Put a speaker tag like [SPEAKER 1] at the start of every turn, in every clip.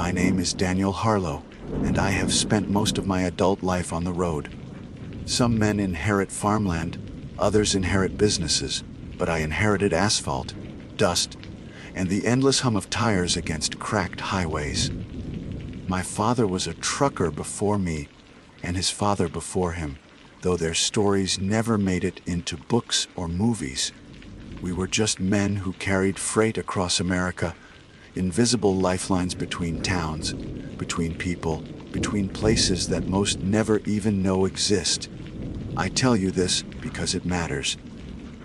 [SPEAKER 1] My name is Daniel Harlow, and I have spent most of my adult life on the road. Some men inherit farmland, others inherit businesses, but I inherited asphalt, dust, and the endless hum of tires against cracked highways. My father was a trucker before me, and his father before him, though their stories never made it into books or movies. We were just men who carried freight across America, invisible lifelines between towns, between people, between places that most never even know exist. I tell you this because it matters.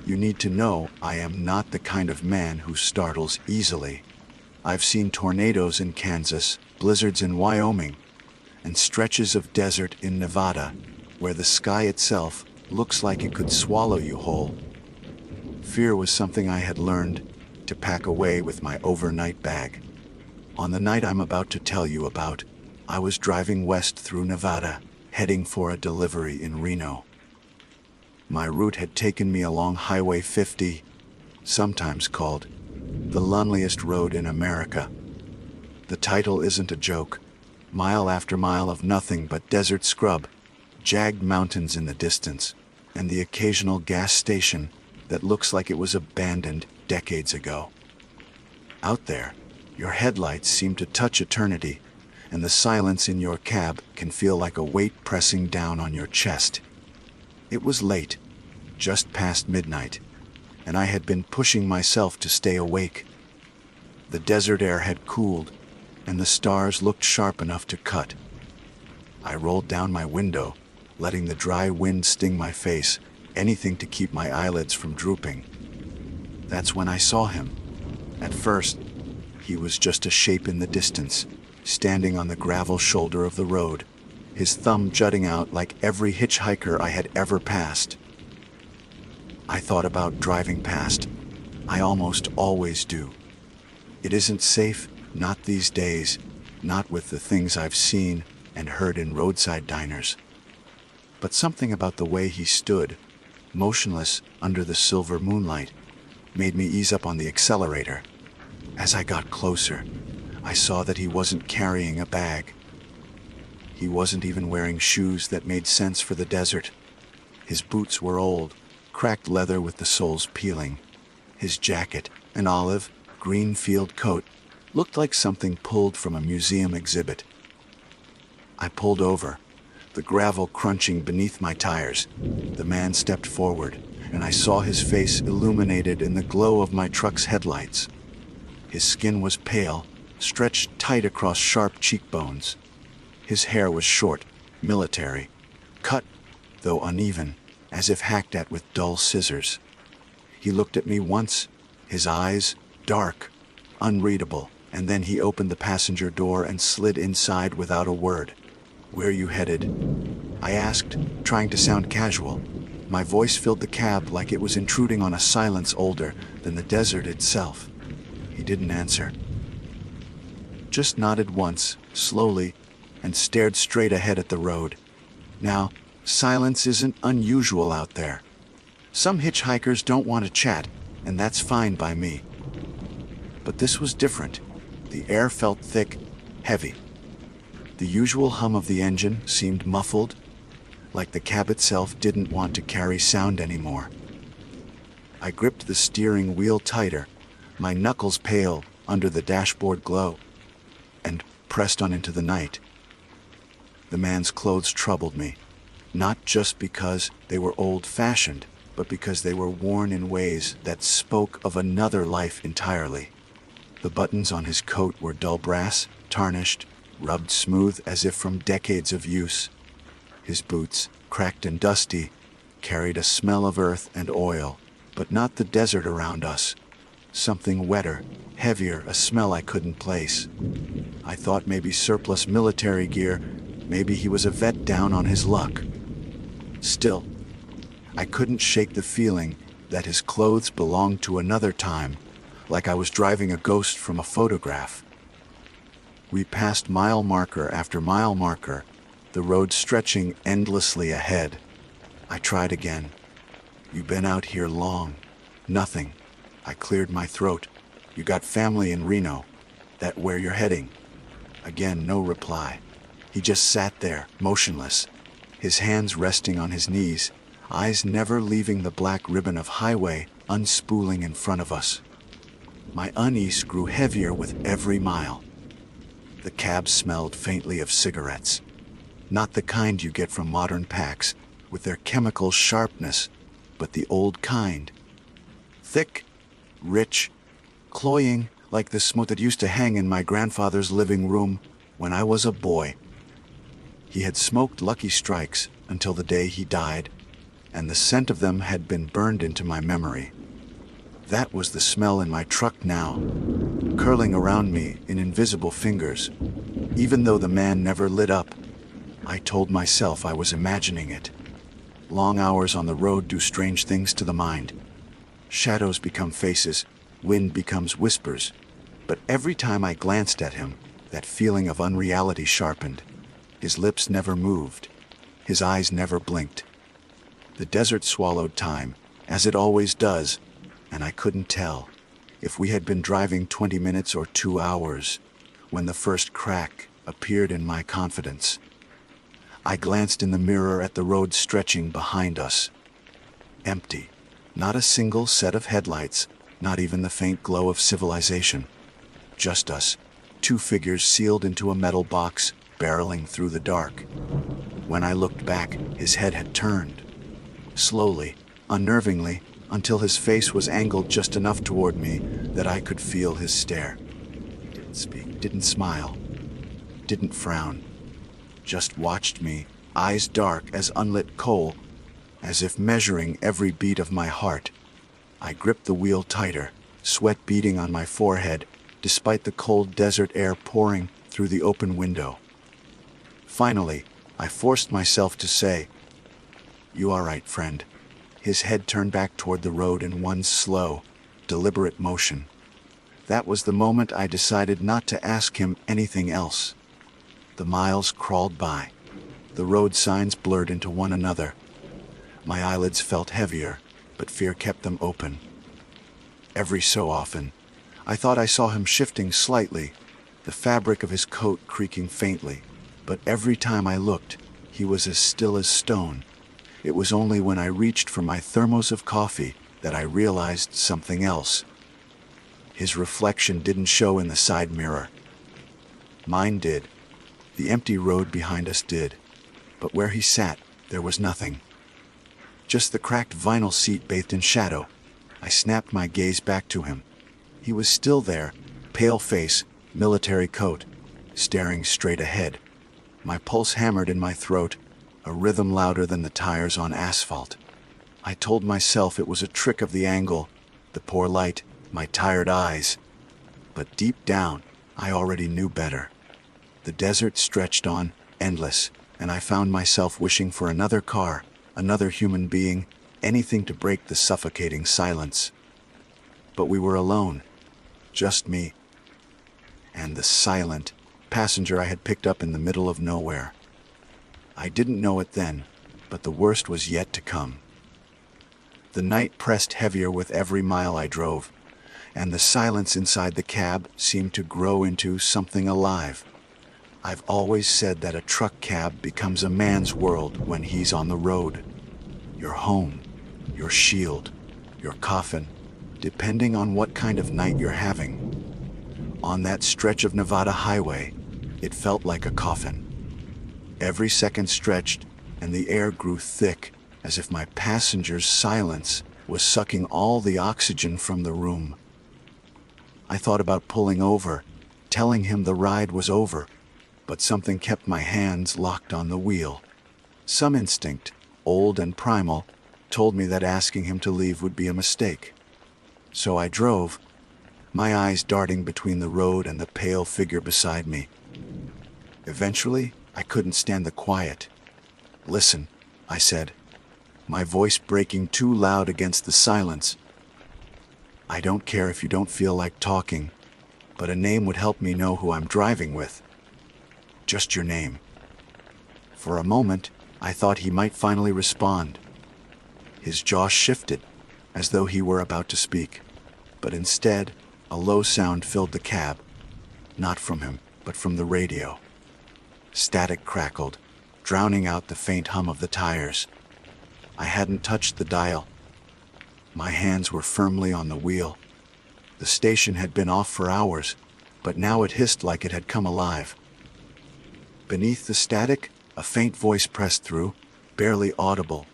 [SPEAKER 1] You need to know I am not the kind of man who startles easily. I've seen tornadoes in Kansas, blizzards in Wyoming, and stretches of desert in Nevada, where the sky itself looks like it could swallow you whole. Fear was something I had learned to pack away with my overnight bag. On the night I'm about to tell you about, I was driving west through Nevada, heading for a delivery in Reno. My route had taken me along Highway 50, sometimes called the loneliest road in America. The title isn't a joke. Mile after mile of nothing but desert scrub, jagged mountains in the distance, and the occasional gas station that looks like it was abandoned decades ago. Out there, your headlights seem to touch eternity, and the silence in your cab can feel like a weight pressing down on your chest. It was late, just past midnight, and I had been pushing myself to stay awake. The desert air had cooled, and the stars looked sharp enough to cut. I rolled down my window, letting the dry wind sting my face, anything to keep my eyelids from drooping. That's when I saw him. At first, he was just a shape in the distance, standing on the gravel shoulder of the road, his thumb jutting out like every hitchhiker I had ever passed. I thought about driving past. I almost always do. It isn't safe, not these days, not with the things I've seen and heard in roadside diners. But something about the way he stood, motionless under the silver moonlight, made me ease up on the accelerator. As I got closer, I saw that he wasn't carrying a bag. He wasn't even wearing shoes that made sense for the desert. His boots were old, cracked leather with the soles peeling. His jacket, an olive green field coat, looked like something pulled from a museum exhibit. I pulled over, the gravel crunching beneath my tires. The man stepped forward, and I saw his face illuminated in the glow of my truck's headlights. His skin was pale, stretched tight across sharp cheekbones. His hair was short, military, cut, though uneven, as if hacked at with dull scissors. He looked at me once, his eyes dark, unreadable, and then he opened the passenger door and slid inside without a word. "Where are you headed?" I asked, trying to sound casual. My voice filled the cab like it was intruding on a silence older than the desert itself. He didn't answer. Just nodded once, slowly, and stared straight ahead at the road. Now, silence isn't unusual out there. Some hitchhikers don't want to chat, and that's fine by me. But this was different. The air felt thick, heavy. The usual hum of the engine seemed muffled, like the cab itself didn't want to carry sound anymore. I gripped the steering wheel tighter, my knuckles pale under the dashboard glow, and pressed on into the night. The man's clothes troubled me, not just because they were old-fashioned, but because they were worn in ways that spoke of another life entirely. The buttons on his coat were dull brass, tarnished, rubbed smooth as if from decades of use. His boots, cracked and dusty, carried a smell of earth and oil, but not the desert around us. Something wetter, heavier, a smell I couldn't place. I thought maybe surplus military gear, maybe he was a vet down on his luck. Still, I couldn't shake the feeling that his clothes belonged to another time, like I was driving a ghost from a photograph. We passed mile marker after mile marker, the road stretching endlessly ahead. I tried again. "You been out here long?" "Nothing." I cleared my throat. "You got family in Reno? That where you're heading?" Again, no reply. He just sat there, motionless, his hands resting on his knees, eyes never leaving the black ribbon of highway unspooling in front of us. My unease grew heavier with every mile. The cab smelled faintly of cigarettes. Not the kind you get from modern packs, with their chemical sharpness, but the old kind. Thick, rich, cloying, like the smoke that used to hang in my grandfather's living room when I was a boy. He had smoked Lucky Strikes until the day he died, and the scent of them had been burned into my memory. That was the smell in my truck now, curling around me in invisible fingers. Even though the man never lit up, I told myself I was imagining it. Long hours on the road do strange things to the mind. Shadows become faces, wind becomes whispers. But every time I glanced at him, that feeling of unreality sharpened. His lips never moved. His eyes never blinked. The desert swallowed time, as it always does, and I couldn't tell if we had been driving 20 minutes or 2 hours when the first crack appeared in my confidence. I glanced in the mirror at the road stretching behind us. Empty. Not a single set of headlights, not even the faint glow of civilization. Just us, two figures sealed into a metal box, barreling through the dark. When I looked back, his head had turned. Slowly, unnervingly, until his face was angled just enough toward me that I could feel his stare. Didn't speak, didn't smile, didn't frown. Just watched me, eyes dark as unlit coal, as if measuring every beat of my heart. I gripped the wheel tighter, sweat beading on my forehead, despite the cold desert air pouring through the open window. Finally, I forced myself to say, "You all right, friend?" His head turned back toward the road in one slow, deliberate motion. That was the moment I decided not to ask him anything else. The miles crawled by. The road signs blurred into one another. My eyelids felt heavier, but fear kept them open. Every so often, I thought I saw him shifting slightly, the fabric of his coat creaking faintly, but every time I looked, he was as still as stone. It was only when I reached for my thermos of coffee that I realized something else. His reflection didn't show in the side mirror. Mine did. The empty road behind us did. But where he sat, there was nothing. Just the cracked vinyl seat bathed in shadow. I snapped my gaze back to him. He was still there, pale face, military coat, staring straight ahead. My pulse hammered in my throat, a rhythm louder than the tires on asphalt. I told myself it was a trick of the angle, the poor light, my tired eyes. But deep down, I already knew better. The desert stretched on, endless, and I found myself wishing for another car, another human being, anything to break the suffocating silence. But we were alone, just me, and the silent passenger I had picked up in the middle of nowhere. I didn't know it then, but the worst was yet to come. The night pressed heavier with every mile I drove, and the silence inside the cab seemed to grow into something alive. I've always said that a truck cab becomes a man's world when he's on the road. Your home, your shield, your coffin, depending on what kind of night you're having. On that stretch of Nevada highway, it felt like a coffin. Every second stretched, and the air grew thick, as if my passenger's silence was sucking all the oxygen from the room. I thought about pulling over, telling him the ride was over, but something kept my hands locked on the wheel. Some instinct, old and primal, told me that asking him to leave would be a mistake. So I drove, my eyes darting between the road and the pale figure beside me. Eventually, I couldn't stand the quiet. "Listen," I said, my voice breaking too loud against the silence. "I don't care if you don't feel like talking, but a name would help me know who I'm driving with. Just your name." For a moment, I thought he might finally respond. His jaw shifted, as though he were about to speak, but instead, a low sound filled the cab. Not from him, but from the radio. Static crackled, drowning out the faint hum of the tires. I hadn't touched the dial. My hands were firmly on the wheel. The station had been off for hours, but now it hissed like it had come alive. Beneath the static, a faint voice pressed through, barely audible,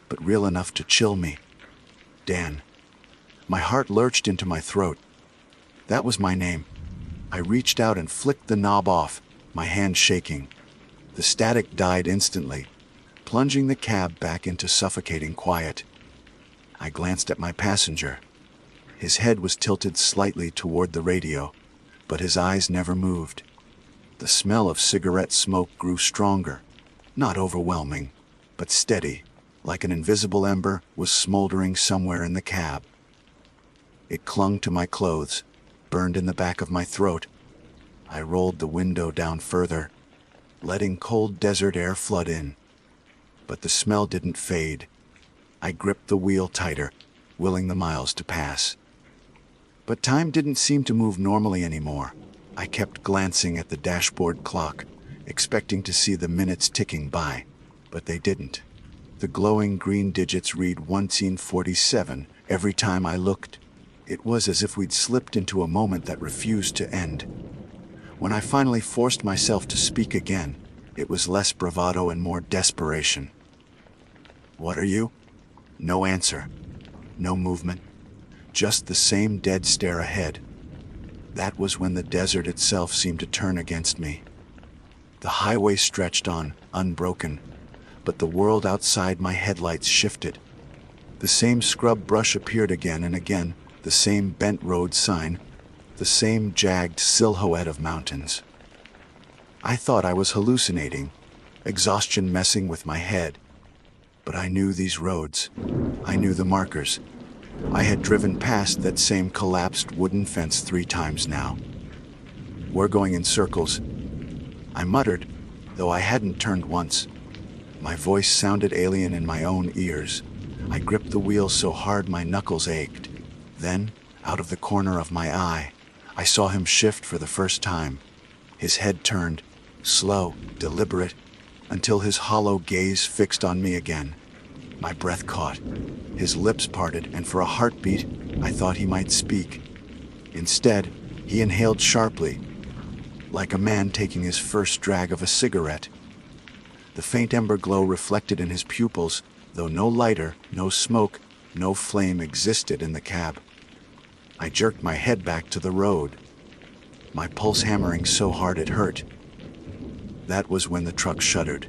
[SPEAKER 1] but real enough to chill me. Dan. My heart lurched into my throat. That was my name. I reached out and flicked the knob off, my hand shaking. The static died instantly, plunging the cab back into suffocating quiet. I glanced at my passenger. His head was tilted slightly toward the radio, but his eyes never moved. The smell of cigarette smoke grew stronger, not overwhelming, but steady, like an invisible ember was smoldering somewhere in the cab. It clung to my clothes, burned in the back of my throat. I rolled the window down further, letting cold desert air flood in. But the smell didn't fade. I gripped the wheel tighter, willing the miles to pass. But time didn't seem to move normally anymore. I kept glancing at the dashboard clock, expecting to see the minutes ticking by, but they didn't. The glowing green digits read 17:47 every time I looked. It was as if we'd slipped into a moment that refused to end. When I finally forced myself to speak again, it was less bravado and more desperation. "What are you?" No answer. No movement. Just the same dead stare ahead. That was when the desert itself seemed to turn against me. The highway stretched on, unbroken, but the world outside my headlights shifted. The same scrub brush appeared again and again, the same bent road sign, the same jagged silhouette of mountains. I thought I was hallucinating, exhaustion messing with my head. But I knew these roads. I knew the markers. I had driven past that same collapsed wooden fence 3 times now. "We're going in circles," I muttered, though I hadn't turned once. My voice sounded alien in my own ears. I gripped the wheel so hard my knuckles ached. Then, out of the corner of my eye, I saw him shift for the first time. His head turned, slow, deliberate, until his hollow gaze fixed on me again. My breath caught. His lips parted, and for a heartbeat, I thought he might speak. Instead, he inhaled sharply, like a man taking his first drag of a cigarette. The faint ember glow reflected in his pupils, though no lighter, no smoke, no flame existed in the cab. I jerked my head back to the road, my pulse hammering so hard it hurt. That was when the truck shuddered.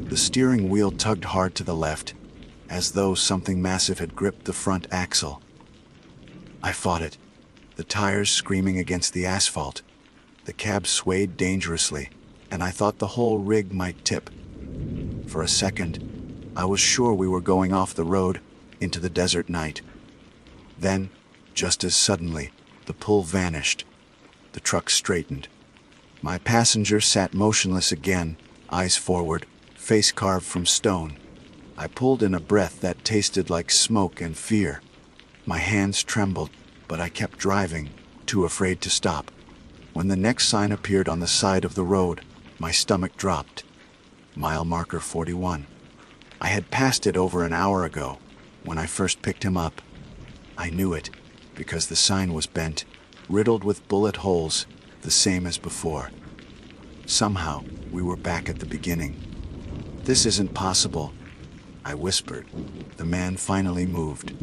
[SPEAKER 1] The steering wheel tugged hard to the left, as though something massive had gripped the front axle. I fought it, the tires screaming against the asphalt. The cab swayed dangerously, and I thought the whole rig might tip. For a second, I was sure we were going off the road into the desert night. Then, just as suddenly, the pull vanished. The truck straightened. My passenger sat motionless again, eyes forward, face carved from stone. I pulled in a breath that tasted like smoke and fear. My hands trembled, but I kept driving, too afraid to stop. When the next sign appeared on the side of the road, my stomach dropped. Mile marker 41. I had passed it over an hour ago, when I first picked him up. I knew it, because the sign was bent, riddled with bullet holes, the same as before. Somehow, we were back at the beginning. "This isn't possible," I whispered. The man finally moved.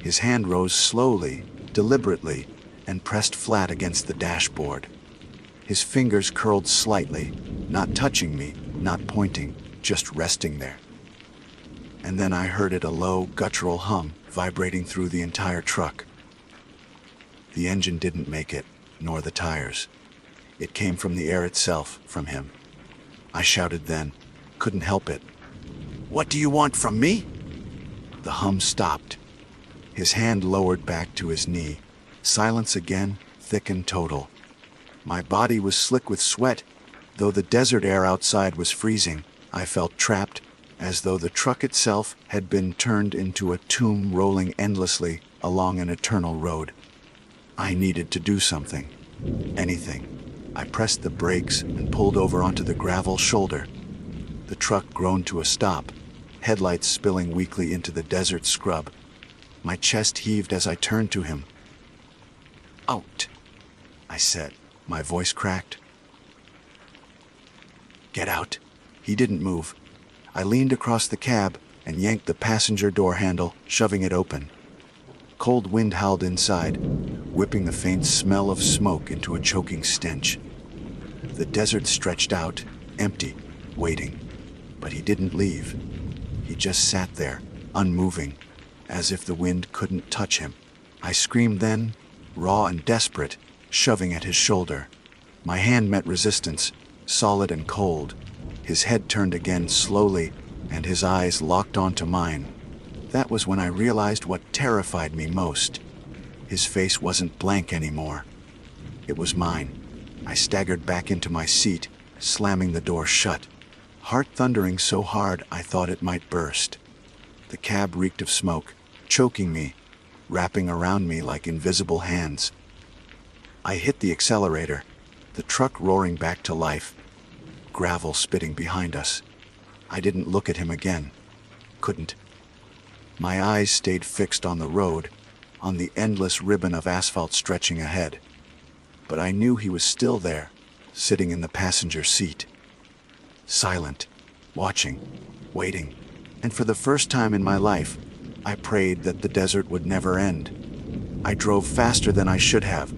[SPEAKER 1] His hand rose slowly, deliberately, and pressed flat against the dashboard. His fingers curled slightly, not touching me, not pointing, just resting there. And then I heard it, a low, guttural hum vibrating through the entire truck. The engine didn't make it, nor the tires. It came from the air itself, from him. I shouted then, couldn't help it. "What do you want from me?" The hum stopped. His hand lowered back to his knee. Silence again, thick and total. My body was slick with sweat. Though the desert air outside was freezing, I felt trapped, as though the truck itself had been turned into a tomb rolling endlessly along an eternal road. I needed to do something. Anything. I pressed the brakes and pulled over onto the gravel shoulder. The truck groaned to a stop, headlights spilling weakly into the desert scrub. My chest heaved as I turned to him. "Out," I said, my voice cracked. "Get out." He didn't move. I leaned across the cab and yanked the passenger door handle, shoving it open. Cold wind howled inside, whipping the faint smell of smoke into a choking stench. The desert stretched out, empty, waiting. But he didn't leave. He just sat there, unmoving, as if the wind couldn't touch him. I screamed then, raw and desperate, shoving at his shoulder. My hand met resistance, solid and cold. His head turned again slowly, and his eyes locked onto mine. That was when I realized what terrified me most. His face wasn't blank anymore. It was mine. I staggered back into my seat, slamming the door shut, heart thundering so hard I thought it might burst. The cab reeked of smoke, choking me, wrapping around me like invisible hands. I hit the accelerator, the truck roaring back to life, gravel spitting behind us. I didn't look at him again. Couldn't. My eyes stayed fixed on the road, on the endless ribbon of asphalt stretching ahead. But I knew he was still there, sitting in the passenger seat. Silent, watching, waiting. And for the first time in my life, I prayed that the desert would never end. I drove faster than I should have,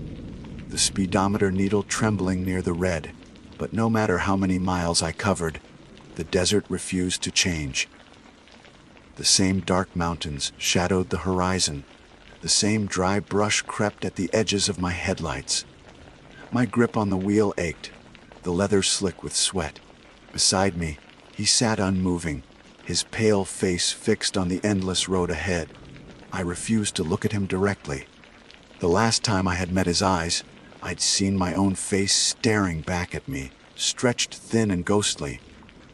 [SPEAKER 1] the speedometer needle trembling near the red. But no matter how many miles I covered, the desert refused to change. The same dark mountains shadowed the horizon. The same dry brush crept at the edges of my headlights. My grip on the wheel ached, the leather slick with sweat. Beside me, he sat unmoving, his pale face fixed on the endless road ahead. I refused to look at him directly. The last time I had met his eyes, I'd seen my own face staring back at me, stretched thin and ghostly,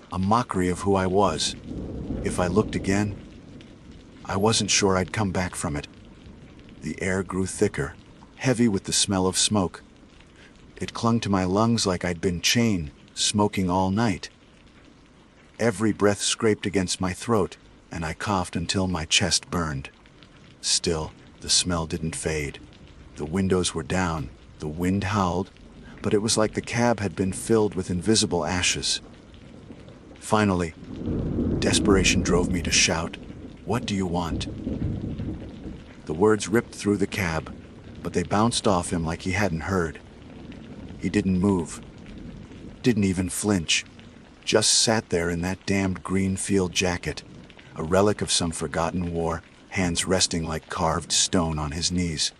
[SPEAKER 1] a mockery of who I was. If I looked again, I wasn't sure I'd come back from it. The air grew thicker, heavy with the smell of smoke. It clung to my lungs like I'd been chained, smoking all night. Every breath scraped against my throat, and I coughed until my chest burned. Still, the smell didn't fade. The windows were down, the wind howled, but it was like the cab had been filled with invisible ashes. Finally, desperation drove me to shout, "What do you want?" The words ripped through the cab, but they bounced off him like he hadn't heard. He didn't move, didn't even flinch, just sat there in that damned green field jacket, a relic of some forgotten war, hands resting like carved stone on his knees.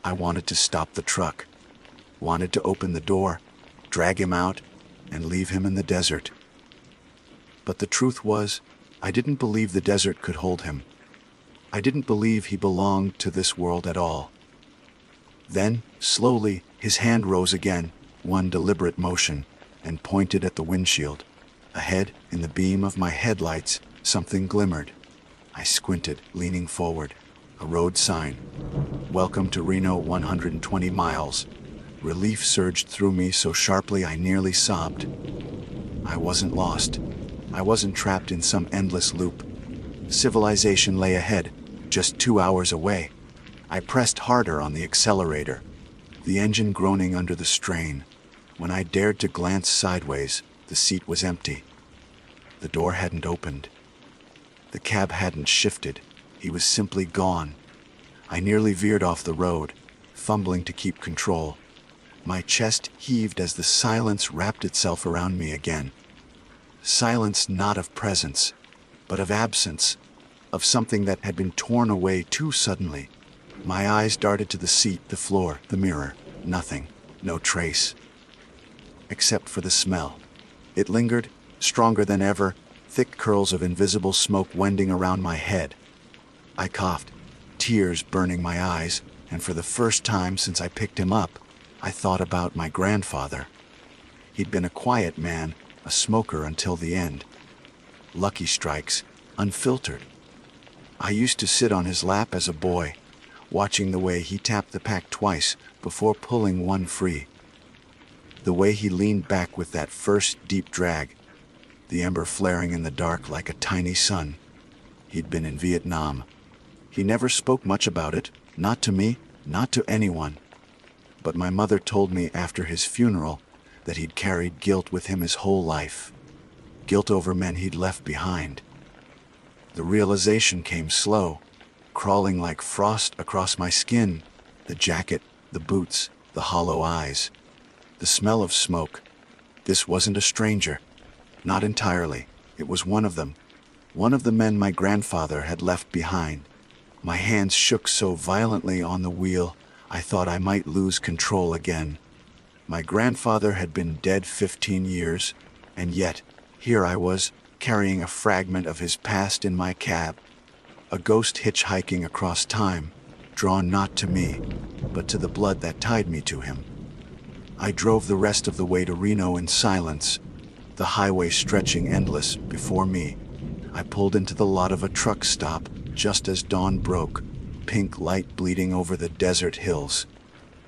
[SPEAKER 1] I wanted to stop the truck, wanted to open the door, drag him out, and leave him in the desert. But the truth was, I didn't believe the desert could hold him. I didn't believe he belonged to this world at all. Then, slowly, his hand rose again, one deliberate motion, and pointed at the windshield. Ahead, in the beam of my headlights, something glimmered. I squinted, leaning forward. A road sign. "Welcome to Reno, 120 miles. Relief surged through me so sharply I nearly sobbed. I wasn't lost. I wasn't trapped in some endless loop. Civilization lay ahead, just 2 hours away. I pressed harder on the accelerator, the engine groaning under the strain. When I dared to glance sideways, the seat was empty. The door hadn't opened. The cab hadn't shifted. He was simply gone. I nearly veered off the road, fumbling to keep control. My chest heaved as the silence wrapped itself around me again. Silence not of presence, but of absence, of something that had been torn away too suddenly. My eyes darted to the seat, the floor, the mirror. Nothing, no trace. Except for the smell. It lingered, stronger than ever, thick curls of invisible smoke wending around my head. I coughed, tears burning my eyes, and for the first time since I picked him up, I thought about my grandfather. He'd been a quiet man, a smoker until the end. Lucky strikes, unfiltered. I used to sit on his lap as a boy, watching the way he tapped the pack twice before pulling one free. The way he leaned back with that first deep drag, the ember flaring in the dark like a tiny sun. He'd been in Vietnam. He never spoke much about it, not to me, not to anyone. But my mother told me after his funeral that he'd carried guilt with him his whole life. Guilt over men he'd left behind. The realization came slow, crawling like frost across my skin. The jacket, the boots, the hollow eyes. The smell of smoke. This wasn't a stranger. Not entirely. It was one of them. One of the men my grandfather had left behind. My hands shook so violently on the wheel, I thought I might lose control again. My grandfather had been dead 15 years, and yet, here I was, carrying a fragment of his past in my cab. A ghost hitchhiking across time, drawn not to me, but to the blood that tied me to him. I drove the rest of the way to Reno in silence, the highway stretching endless before me. I pulled into the lot of a truck stop just as dawn broke, pink light bleeding over the desert hills.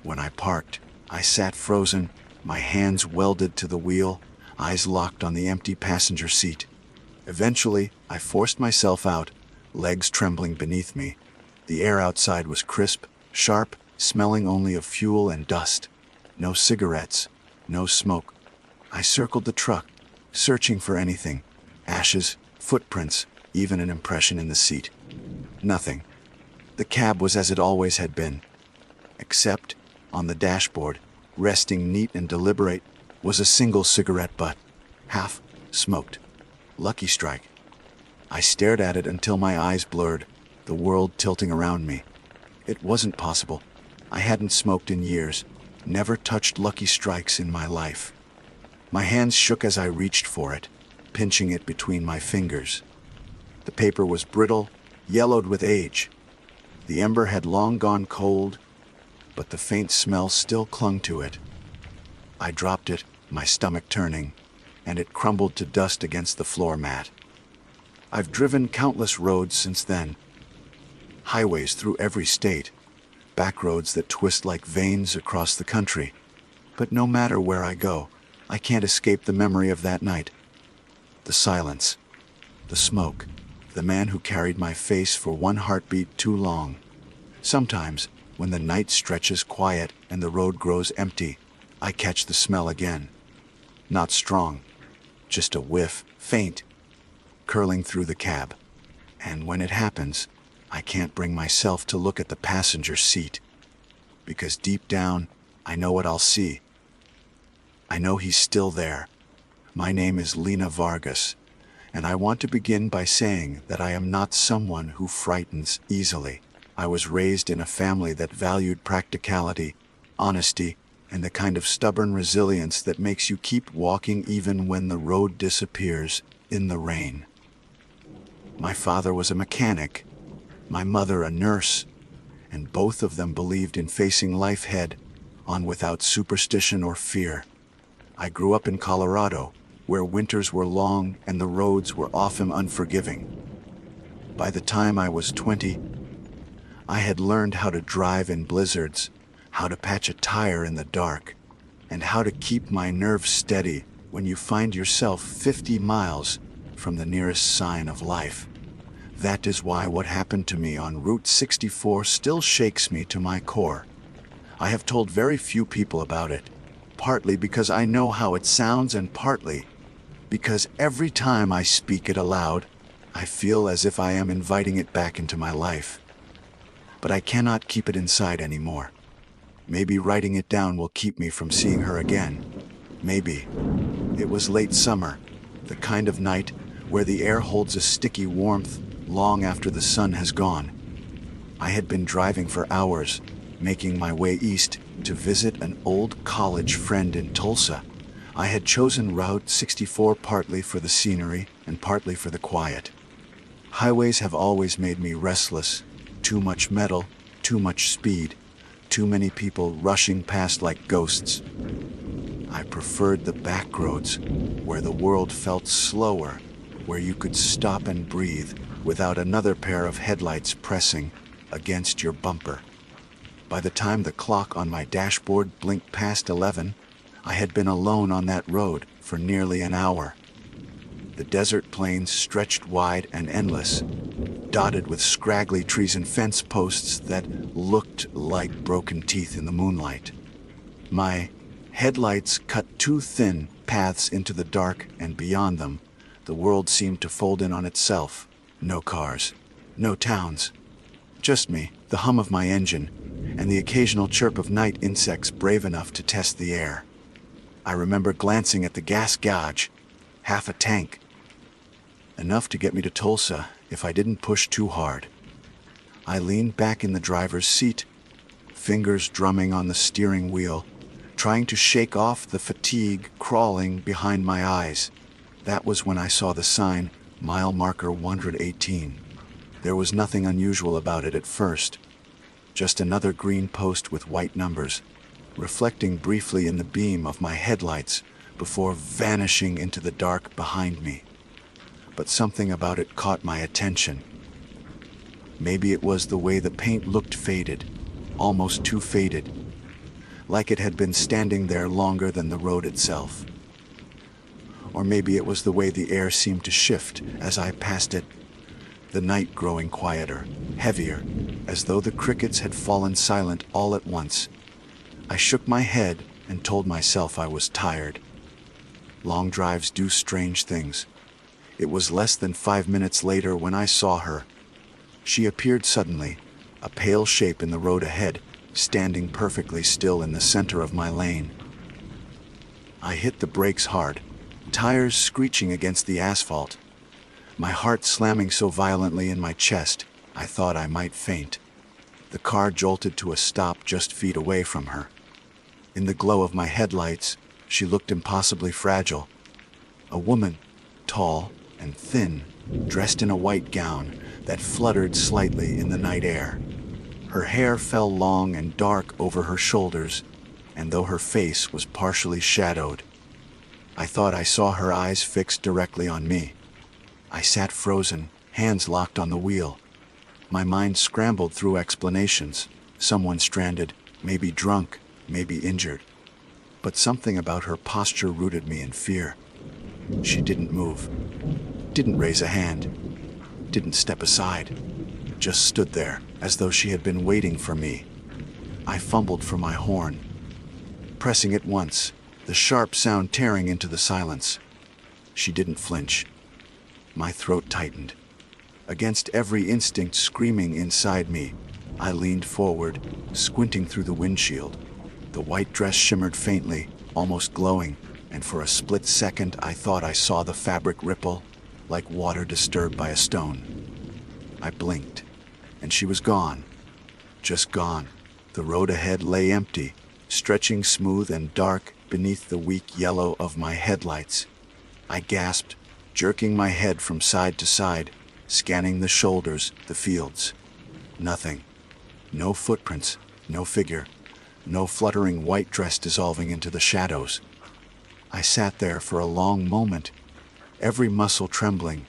[SPEAKER 1] When I parked, I sat frozen, my hands welded to the wheel, eyes locked on the empty passenger seat. Eventually, I forced myself out, legs trembling beneath me. The air outside was crisp, sharp, smelling only of fuel and dust. No cigarettes, no smoke. I circled the truck, searching for anything. Ashes, footprints, even an impression in the seat. Nothing. The cab was as it always had been. Except, on the dashboard, resting neat and deliberate, was a single cigarette butt, half smoked. Lucky Strike. I stared at it until my eyes blurred, the world tilting around me. It wasn't possible. I hadn't smoked in years, never touched Lucky Strikes in my life. My hands shook as I reached for it, pinching it between my fingers. The paper was brittle, yellowed with age. The ember had long gone cold, but the faint smell still clung to it. I dropped it, my stomach turning, and it crumbled to dust against the floor mat. I've driven countless roads since then. Highways through every state, back roads that twist like veins across the country. But no matter where I go, I can't escape the memory of that night. The silence, the smoke, the man who carried my face for one heartbeat too long. Sometimes, when the night stretches quiet and the road grows empty, I catch the smell again. Not strong, just a whiff, faint, curling through the cab. And when it happens, I can't bring myself to look at the passenger seat. Because deep down, I know what I'll see. I know he's still there. My name is Lena Vargas, and I want to begin by saying that I am not someone who frightens easily. I was raised in a family that valued practicality, honesty, and the kind of stubborn resilience that makes you keep walking even when the road disappears in the rain. My father was a mechanic, my mother a nurse, and both of them believed in facing life head on without superstition or fear. I grew up in Colorado, where winters were long and the roads were often unforgiving. By the time I was 20, I had learned how to drive in blizzards, how to patch a tire in the dark, and how to keep my nerves steady when you find yourself 50 miles from the nearest sign of life. That is why what happened to me on Route 64 still shakes me to my core. I have told very few people about it, partly because I know how it sounds and partly because every time I speak it aloud, I feel as if I am inviting it back into my life. But I cannot keep it inside anymore. Maybe writing it down will keep me from seeing her again. Maybe. It was late summer, the kind of night where the air holds a sticky warmth long after the sun has gone. I had been driving for hours, making my way east to visit an old college friend in Tulsa. I had chosen Route 64 partly for the scenery and partly for the quiet. Highways have always made me restless. Too much metal, too much speed, too many people rushing past like ghosts. I preferred the back roads, where the world felt slower, where you could stop and breathe without another pair of headlights pressing against your bumper. By the time the clock on my dashboard blinked past 11, I had been alone on that road for nearly an hour. The desert plains stretched wide and endless, dotted with scraggly trees and fence posts that looked like broken teeth in the moonlight. My headlights cut two thin paths into the dark, and beyond them, the world seemed to fold in on itself. No cars, no towns, just me, the hum of my engine, and the occasional chirp of night insects brave enough to test the air. I remember glancing at the gas gauge, half a tank, enough to get me to Tulsa if I didn't push too hard. I leaned back in the driver's seat, fingers drumming on the steering wheel, trying to shake off the fatigue crawling behind my eyes. That was when I saw the sign, mile marker 118. There was nothing unusual about it at first, just another green post with white numbers, reflecting briefly in the beam of my headlights before vanishing into the dark behind me. But something about it caught my attention. Maybe it was the way the paint looked faded, almost too faded, like it had been standing there longer than the road itself. Or maybe it was the way the air seemed to shift as I passed it, the night growing quieter, heavier, as though the crickets had fallen silent all at once. I shook my head and told myself I was tired. Long drives do strange things. It was less than 5 minutes later when I saw her. She appeared suddenly, a pale shape in the road ahead, standing perfectly still in the center of my lane. I hit the brakes hard, tires screeching against the asphalt, my heart slamming so violently in my chest I thought I might faint. The car jolted to a stop just feet away from her. In the glow of my headlights, she looked impossibly fragile. A woman, tall and thin, dressed in a white gown that fluttered slightly in the night air. Her hair fell long and dark over her shoulders, and though her face was partially shadowed, I thought I saw her eyes fixed directly on me. I sat frozen, hands locked on the wheel. My mind scrambled through explanations. Someone stranded, maybe drunk, maybe injured. But something about her posture rooted me in fear. She didn't move, didn't raise a hand, didn't step aside, just stood there as though she had been waiting for me. I fumbled for my horn, pressing it once, the sharp sound tearing into the silence. She didn't flinch. My throat tightened. Against every instinct screaming inside me, I leaned forward, squinting through the windshield. The white dress shimmered faintly, almost glowing, and for a split second I thought I saw the fabric ripple, like water disturbed by a stone. I blinked, and she was gone. Just gone. The road ahead lay empty, stretching smooth and dark beneath the weak yellow of my headlights. I gasped, jerking my head from side to side, scanning the shoulders, the fields. Nothing. No footprints, no figure, no fluttering white dress dissolving into the shadows. I sat there for a long moment, every muscle trembling,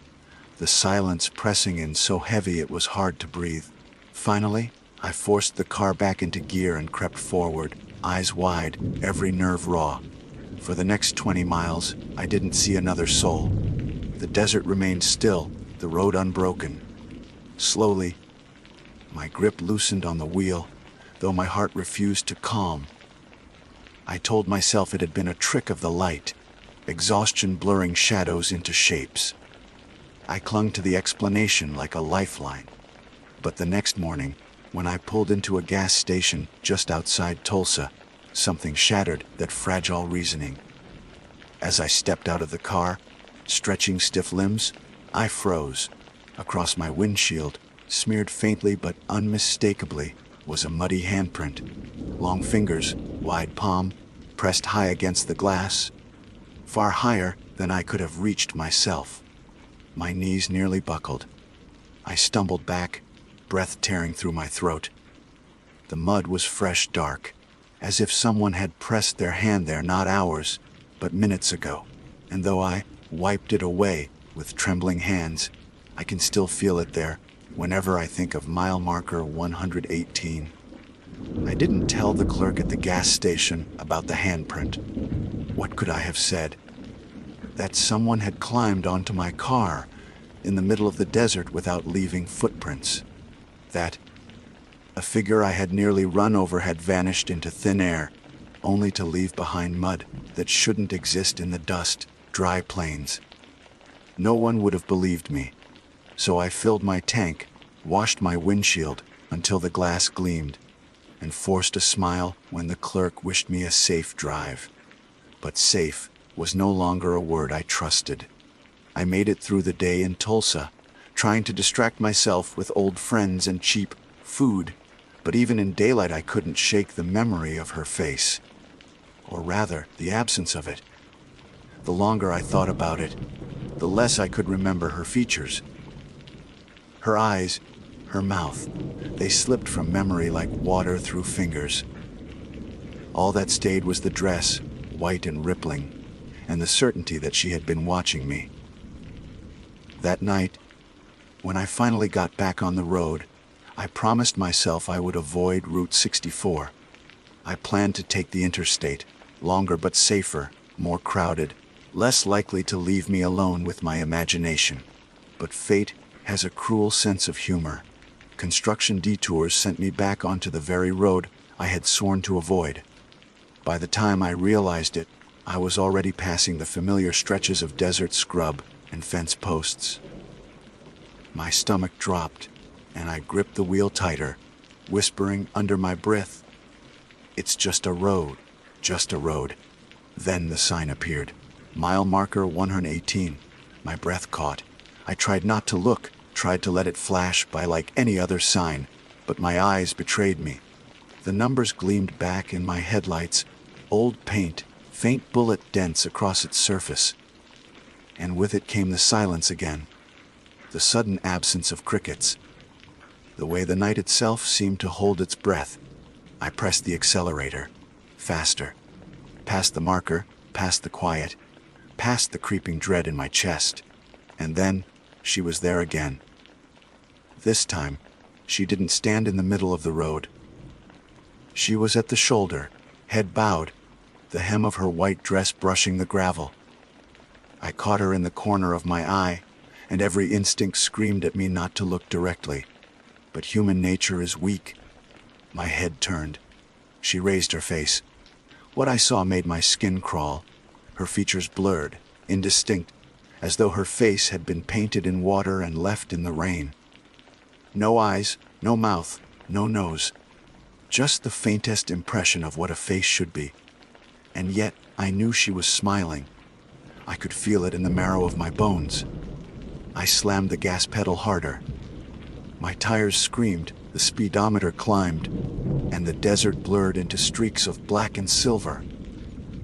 [SPEAKER 1] the silence pressing in so heavy it was hard to breathe. Finally, I forced the car back into gear and crept forward, eyes wide, every nerve raw. For the next 20 miles, I didn't see another soul. The desert remained still, the road unbroken. Slowly, my grip loosened on the wheel, though my heart refused to calm. I told myself it had been a trick of the light, exhaustion blurring shadows into shapes. I clung to the explanation like a lifeline. But the next morning, when I pulled into a gas station just outside Tulsa, something shattered that fragile reasoning. As I stepped out of the car, stretching stiff limbs, I froze. Across my windshield, smeared faintly but unmistakably, was a muddy handprint. Long fingers, wide palm, pressed high against the glass, far higher than I could have reached myself. My knees nearly buckled. I stumbled back, breath tearing through my throat. The mud was fresh dark, as if someone had pressed their hand there not hours, but minutes ago. And though I wiped it away with trembling hands, I can still feel it there whenever I think of mile marker 118. I didn't tell the clerk at the gas station about the handprint. What could I have said? That someone had climbed onto my car in the middle of the desert without leaving footprints. That a figure I had nearly run over had vanished into thin air, only to leave behind mud that shouldn't exist in the dust, dry plains. No one would have believed me, so I filled my tank, washed my windshield until the glass gleamed, and forced a smile when the clerk wished me a safe drive. But safe was no longer a word I trusted. I made it through the day in Tulsa, trying to distract myself with old friends and cheap food, but even in daylight I couldn't shake the memory of her face. Or rather, the absence of it. The longer I thought about it, the less I could remember her features. Her eyes, her mouth, they slipped from memory like water through fingers. All that stayed was the dress, white and rippling, and the certainty that she had been watching me. That night, when I finally got back on the road, I promised myself I would avoid Route 64. I planned to take the interstate, longer but safer, more crowded, less likely to leave me alone with my imagination. But fate has a cruel sense of humor. Construction detours sent me back onto the very road I had sworn to avoid. By the time I realized it, I was already passing the familiar stretches of desert scrub and fence posts. My stomach dropped, and I gripped the wheel tighter, whispering under my breath, "It's just a road, just a road." Then the sign appeared. Mile marker 118. My breath caught. I tried not to look, tried to let it flash by like any other sign, but my eyes betrayed me. The numbers gleamed back in my headlights, old paint, faint bullet dents across its surface. And with it came the silence again, the sudden absence of crickets. The way the night itself seemed to hold its breath. I pressed the accelerator, faster, past the marker, past the quiet, past the creeping dread in my chest. And then she was there again. This time, she didn't stand in the middle of the road. She was at the shoulder, head bowed, the hem of her white dress brushing the gravel. I caught her in the corner of my eye, and every instinct screamed at me not to look directly. But human nature is weak. My head turned. She raised her face. What I saw made my skin crawl, her features blurred, indistinct, as though her face had been painted in water and left in the rain. No eyes, no mouth, no nose. Just the faintest impression of what a face should be. And yet I knew she was smiling. I could feel it in the marrow of my bones. I slammed the gas pedal harder. My tires screamed, the speedometer climbed, and the desert blurred into streaks of black and silver.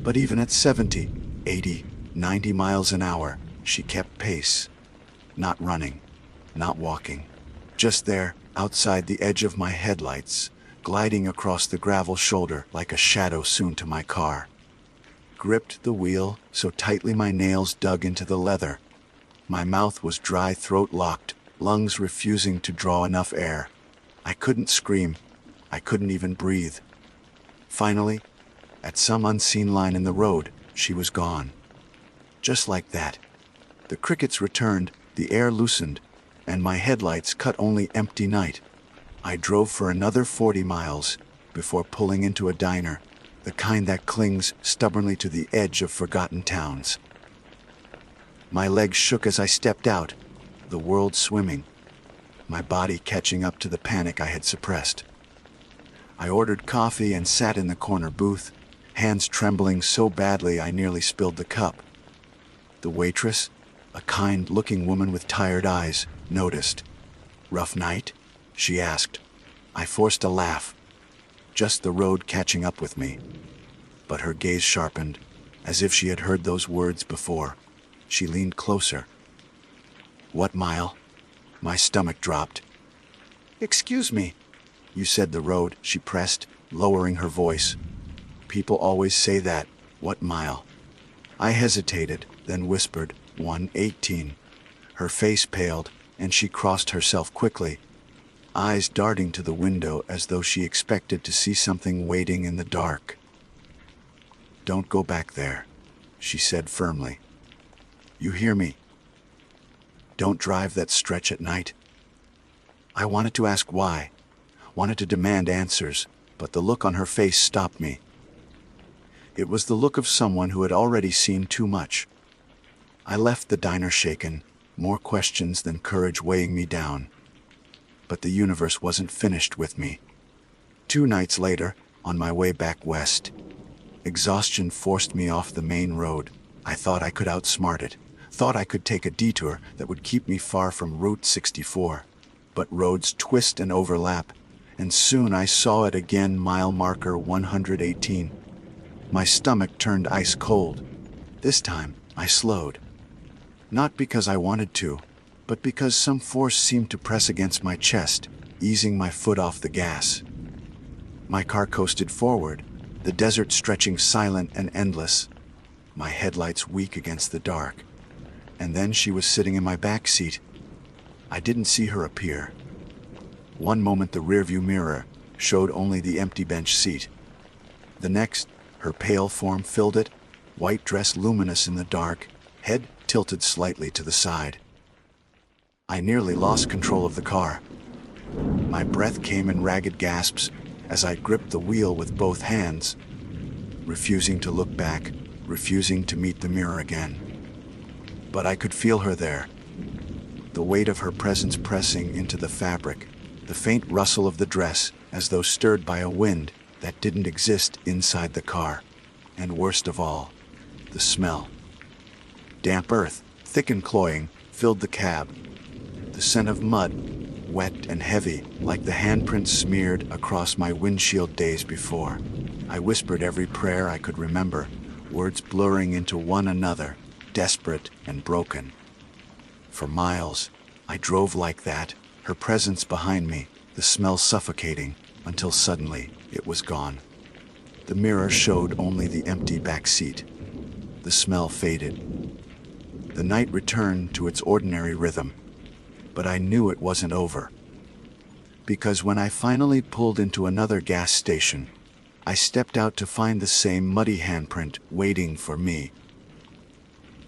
[SPEAKER 1] But even at 70, 80, 90 miles an hour, she kept pace. Not running, not walking. Just there, outside the edge of my headlights, gliding across the gravel shoulder like a shadow soon to my car. Gripped the wheel so tightly my nails dug into the leather. My mouth was dry, throat locked, lungs refusing to draw enough air. I couldn't scream. I couldn't even breathe. Finally, at some unseen line in the road, she was gone. Just like that. The crickets returned, the air loosened, and my headlights cut only empty night. I drove for another 40 miles before pulling into a diner, the kind that clings stubbornly to the edge of forgotten towns. My legs shook as I stepped out, the world swimming, my body catching up to the panic I had suppressed. I ordered coffee and sat in the corner booth, hands trembling so badly I nearly spilled the cup. The waitress, a kind-looking woman with tired eyes, noticed. "Rough night?" she asked. I forced a laugh. Just the road catching up with me. But her gaze sharpened, as if she had heard those words before. She leaned closer. "What mile?" My stomach dropped. "Excuse me." "You said the road," she pressed, lowering her voice. "People always say that. What mile?" I hesitated, then whispered, 118. Her face paled, and she crossed herself quickly. eyes darting to the window as though she expected to see something waiting in the dark. "Don't go back there," she said firmly. "You hear me? Don't drive that stretch at night." I wanted to ask why, wanted to demand answers, but the look on her face stopped me. It was the look of someone who had already seen too much. I left the diner shaken, more questions than courage weighing me down. But the universe wasn't finished with me. 2 nights later, on my way back west, exhaustion forced me off the main road. I thought I could outsmart it, thought I could take a detour that would keep me far from Route 64. But roads twist and overlap, and soon I saw it again, mile marker 118. My stomach turned ice cold. This time, I slowed. Not because I wanted to, but because some force seemed to press against my chest, easing my foot off the gas. My car coasted forward, the desert stretching silent and endless, my headlights weak against the dark. And then she was sitting in my back seat. I didn't see her appear. One moment the rearview mirror showed only the empty bench seat. The next, her pale form filled it, white dress luminous in the dark, head tilted slightly to the side. I nearly lost control of the car. My breath came in ragged gasps as I gripped the wheel with both hands, refusing to look back, refusing to meet the mirror again. But I could feel her there, the weight of her presence pressing into the fabric, the faint rustle of the dress as though stirred by a wind that didn't exist inside the car. And worst of all, the smell. Damp earth, thick and cloying, filled the cab. The scent of mud, wet and heavy, like the handprints smeared across my windshield days before. I whispered every prayer I could remember, words blurring into one another, desperate and broken. For miles, I drove like that, her presence behind me, the smell suffocating, until suddenly it was gone. The mirror showed only the empty back seat. The smell faded. The night returned to its ordinary rhythm, but I knew it wasn't over. Because when I finally pulled into another gas station, I stepped out to find the same muddy handprint waiting for me.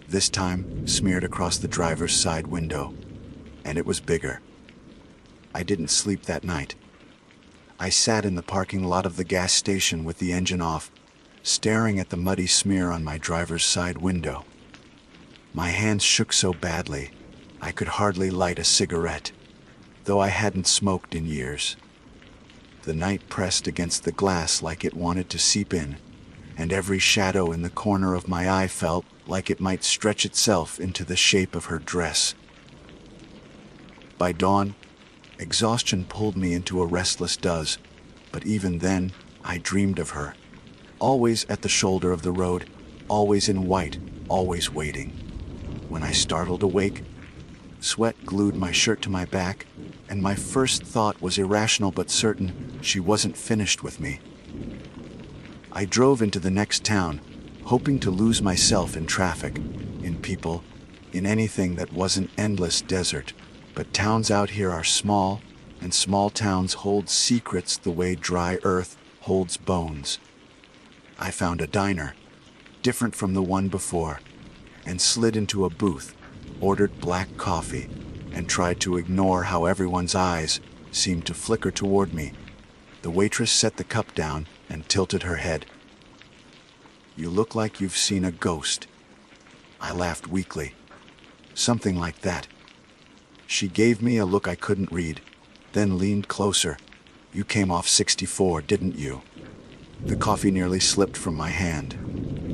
[SPEAKER 1] This time smeared across the driver's side window, and it was bigger. I didn't sleep that night. I sat in the parking lot of the gas station with the engine off, staring at the muddy smear on my driver's side window. My hands shook so badly, I could hardly light a cigarette, though I hadn't smoked in years. The night pressed against the glass like it wanted to seep in, and every shadow in the corner of my eye felt like it might stretch itself into the shape of her dress. By dawn, exhaustion pulled me into a restless doze, but even then, I dreamed of her. Always at the shoulder of the road, always in white, always waiting. When I startled awake, sweat glued my shirt to my back, and my first thought was irrational but certain: she wasn't finished with me. I drove into the next town, hoping to lose myself in traffic, in people, in anything that wasn't endless desert. But towns out here are small, and small towns hold secrets the way dry earth holds bones. I found a diner, different from the one before, and slid into a booth, ordered black coffee, and tried to ignore how everyone's eyes seemed to flicker toward me. The waitress set the cup down and tilted her head. "You look like you've seen a ghost." I laughed weakly. "Something like that." She gave me a look I couldn't read, then leaned closer. "You came off 64, didn't you?" The coffee nearly slipped from my hand.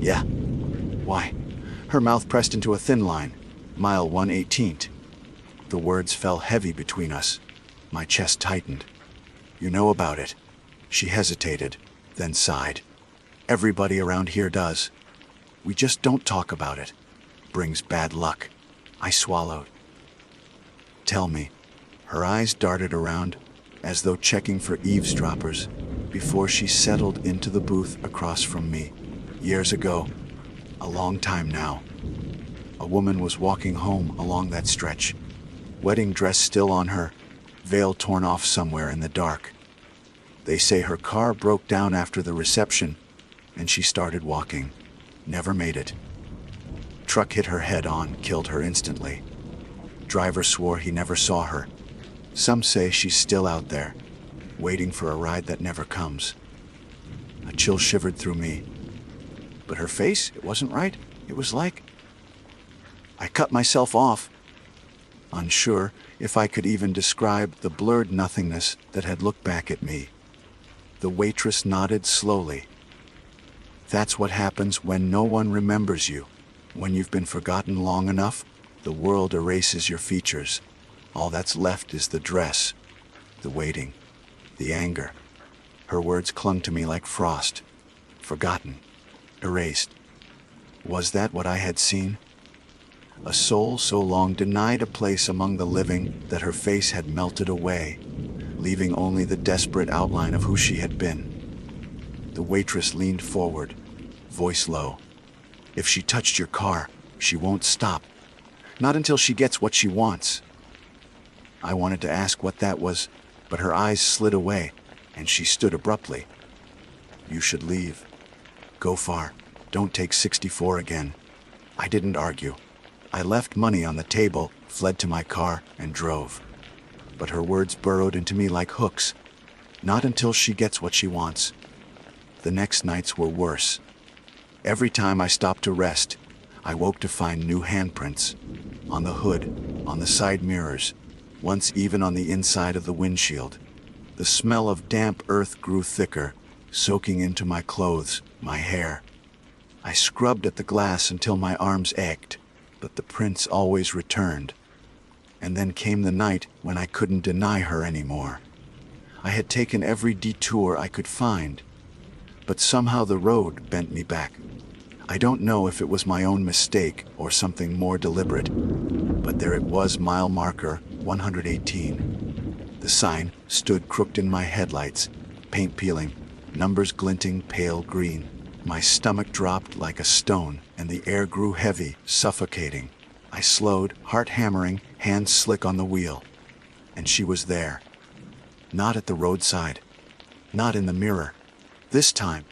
[SPEAKER 1] "Yeah." "Why?" Her mouth pressed into a thin line. "Mile 118th. The words fell heavy between us. My chest tightened. "You know about it." She hesitated, then sighed. "Everybody around here does. We just don't talk about it. Brings bad luck." I swallowed. "Tell me." Her eyes darted around, as though checking for eavesdroppers, before she settled into the booth across from me. Years ago, a long time now, a woman was walking home along that stretch, wedding dress still on her, veil torn off somewhere in the dark. They say her car broke down after the reception, and she started walking. Never made it. Truck hit her head on, killed her instantly. Driver swore he never saw her. Some say she's still out there, waiting for a ride that never comes. A chill shivered through me. But her face, it wasn't right. It was like I cut myself off, unsure if I could even describe the blurred nothingness that had looked back at me. The waitress nodded slowly. That's what happens when no one remembers you. When you've been forgotten long enough, the world erases your features. All that's left is the dress, the waiting, the anger. Her words clung to me like frost. Forgotten, erased. Was that what I had seen? A soul so long denied a place among the living that her face had melted away, leaving only the desperate outline of who she had been. The waitress leaned forward, voice low. If she touched your car, she won't stop. Not until she gets what she wants. I wanted to ask what that was, but her eyes slid away, and she stood abruptly. You should leave. Go far. Don't take 64 again. I didn't argue. I left money on the table, fled to my car, and drove. But her words burrowed into me like hooks. Not until she gets what she wants. The next nights were worse. Every time I stopped to rest, I woke to find new handprints. On the hood, on the side mirrors, once even on the inside of the windshield. The smell of damp earth grew thicker, soaking into my clothes, my hair. I scrubbed at the glass until my arms ached, but the prints always returned. And then came the night when I couldn't deny her anymore. I had taken every detour I could find, but somehow the road bent me back. I don't know if it was my own mistake or something more deliberate, but there it was, mile marker 118. The sign stood crooked in my headlights, paint peeling, numbers glinting pale green. My stomach dropped like a stone, and the air grew heavy, suffocating. I slowed, heart hammering, hands slick on the wheel. And she was there. Not at the roadside. Not in the mirror. This time,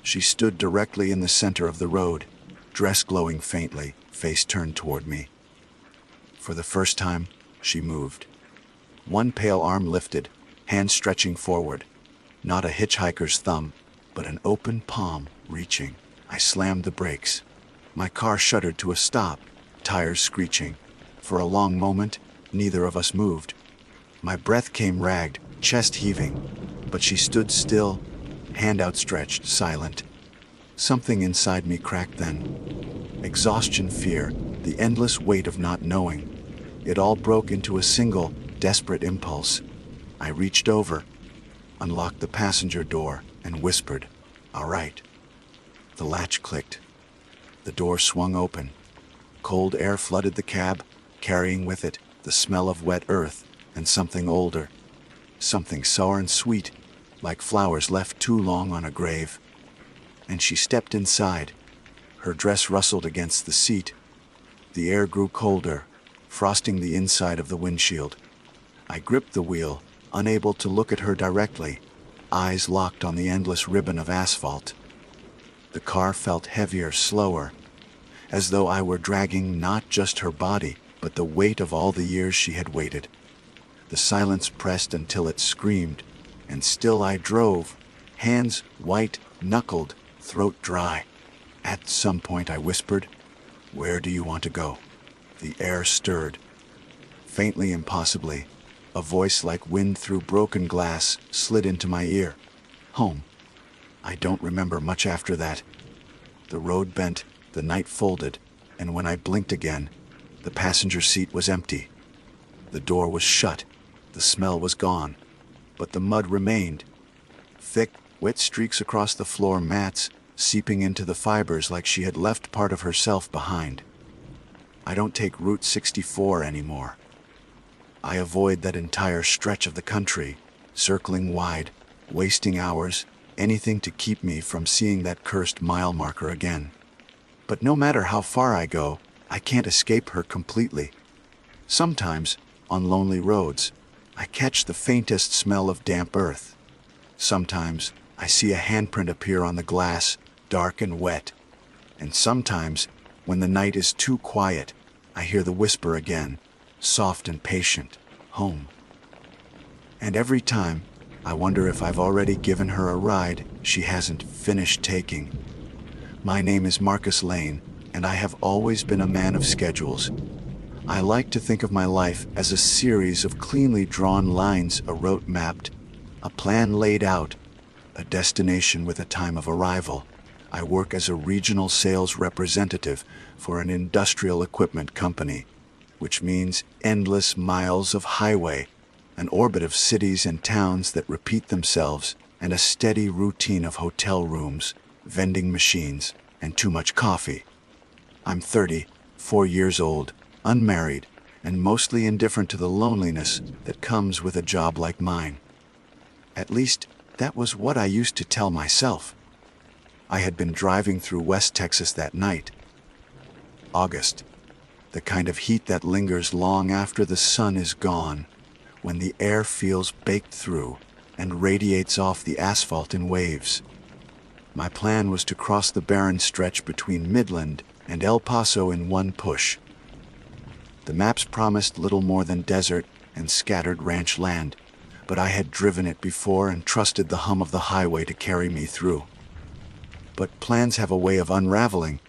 [SPEAKER 1] she stood directly in the center of the road, dress glowing faintly, face turned toward me. For the first time, she moved. One pale arm lifted, hand stretching forward. Not a hitchhiker's thumb, but an open palm reaching. I slammed the brakes. My car shuddered to a stop, tires screeching. For a long moment, neither of us moved. My breath came ragged, chest heaving, but she stood still, hand outstretched, silent. Something inside me cracked then. Exhaustion, fear, the endless weight of not knowing. It all broke into a single, desperate impulse. I reached over, unlocked the passenger door, and whispered, "All right." The latch clicked. The door swung open. Cold air flooded the cab, carrying with it the smell of wet earth and something older. Something sour and sweet, like flowers left too long on a grave. And she stepped inside. Her dress rustled against the seat. The air grew colder, frosting the inside of the windshield. I gripped the wheel, unable to look at her directly, eyes locked on the endless ribbon of asphalt. The car felt heavier, slower, as though I were dragging not just her body, but the weight of all the years she had waited. The silence pressed until it screamed, and still I drove, hands white, knuckled, throat dry. At some point I whispered, "Where do you want to go?" The air stirred. Faintly, impossibly, a voice like wind through broken glass slid into my ear. Home. I don't remember much after that. The road bent, the night folded, and when I blinked again, the passenger seat was empty. The door was shut, the smell was gone, but the mud remained. Thick, wet streaks across the floor mats, seeping into the fibers like she had left part of herself behind. I don't take Route 64 anymore. I avoid that entire stretch of the country, circling wide, wasting hours, anything to keep me from seeing that cursed mile marker again. But no matter how far I go, I can't escape her completely. Sometimes, on lonely roads, I catch the faintest smell of damp earth. Sometimes I see a handprint appear on the glass, dark and wet. And sometimes, when the night is too quiet, I hear the whisper again, soft and patient, home. And every time, I wonder if I've already given her a ride she hasn't finished taking. My name is Marcus Lane, and I have always been a man of schedules. I like to think of my life as a series of cleanly drawn lines, a route mapped, a plan laid out, a destination with a time of arrival. I work as a regional sales representative for an industrial equipment company, which means endless miles of highway, an orbit of cities and towns that repeat themselves, and a steady routine of hotel rooms, vending machines, and too much coffee. I'm 34 years old, unmarried, and mostly indifferent to the loneliness that comes with a job like mine. At least, that was what I used to tell myself. I had been driving through West Texas that night. August, the kind of heat that lingers long after the sun is gone, when the air feels baked through and radiates off the asphalt in waves. My plan was to cross the barren stretch between Midland and El Paso in one push. The maps promised little more than desert and scattered ranch land, but I had driven it before and trusted the hum of the highway to carry me through. But plans have a way of unraveling.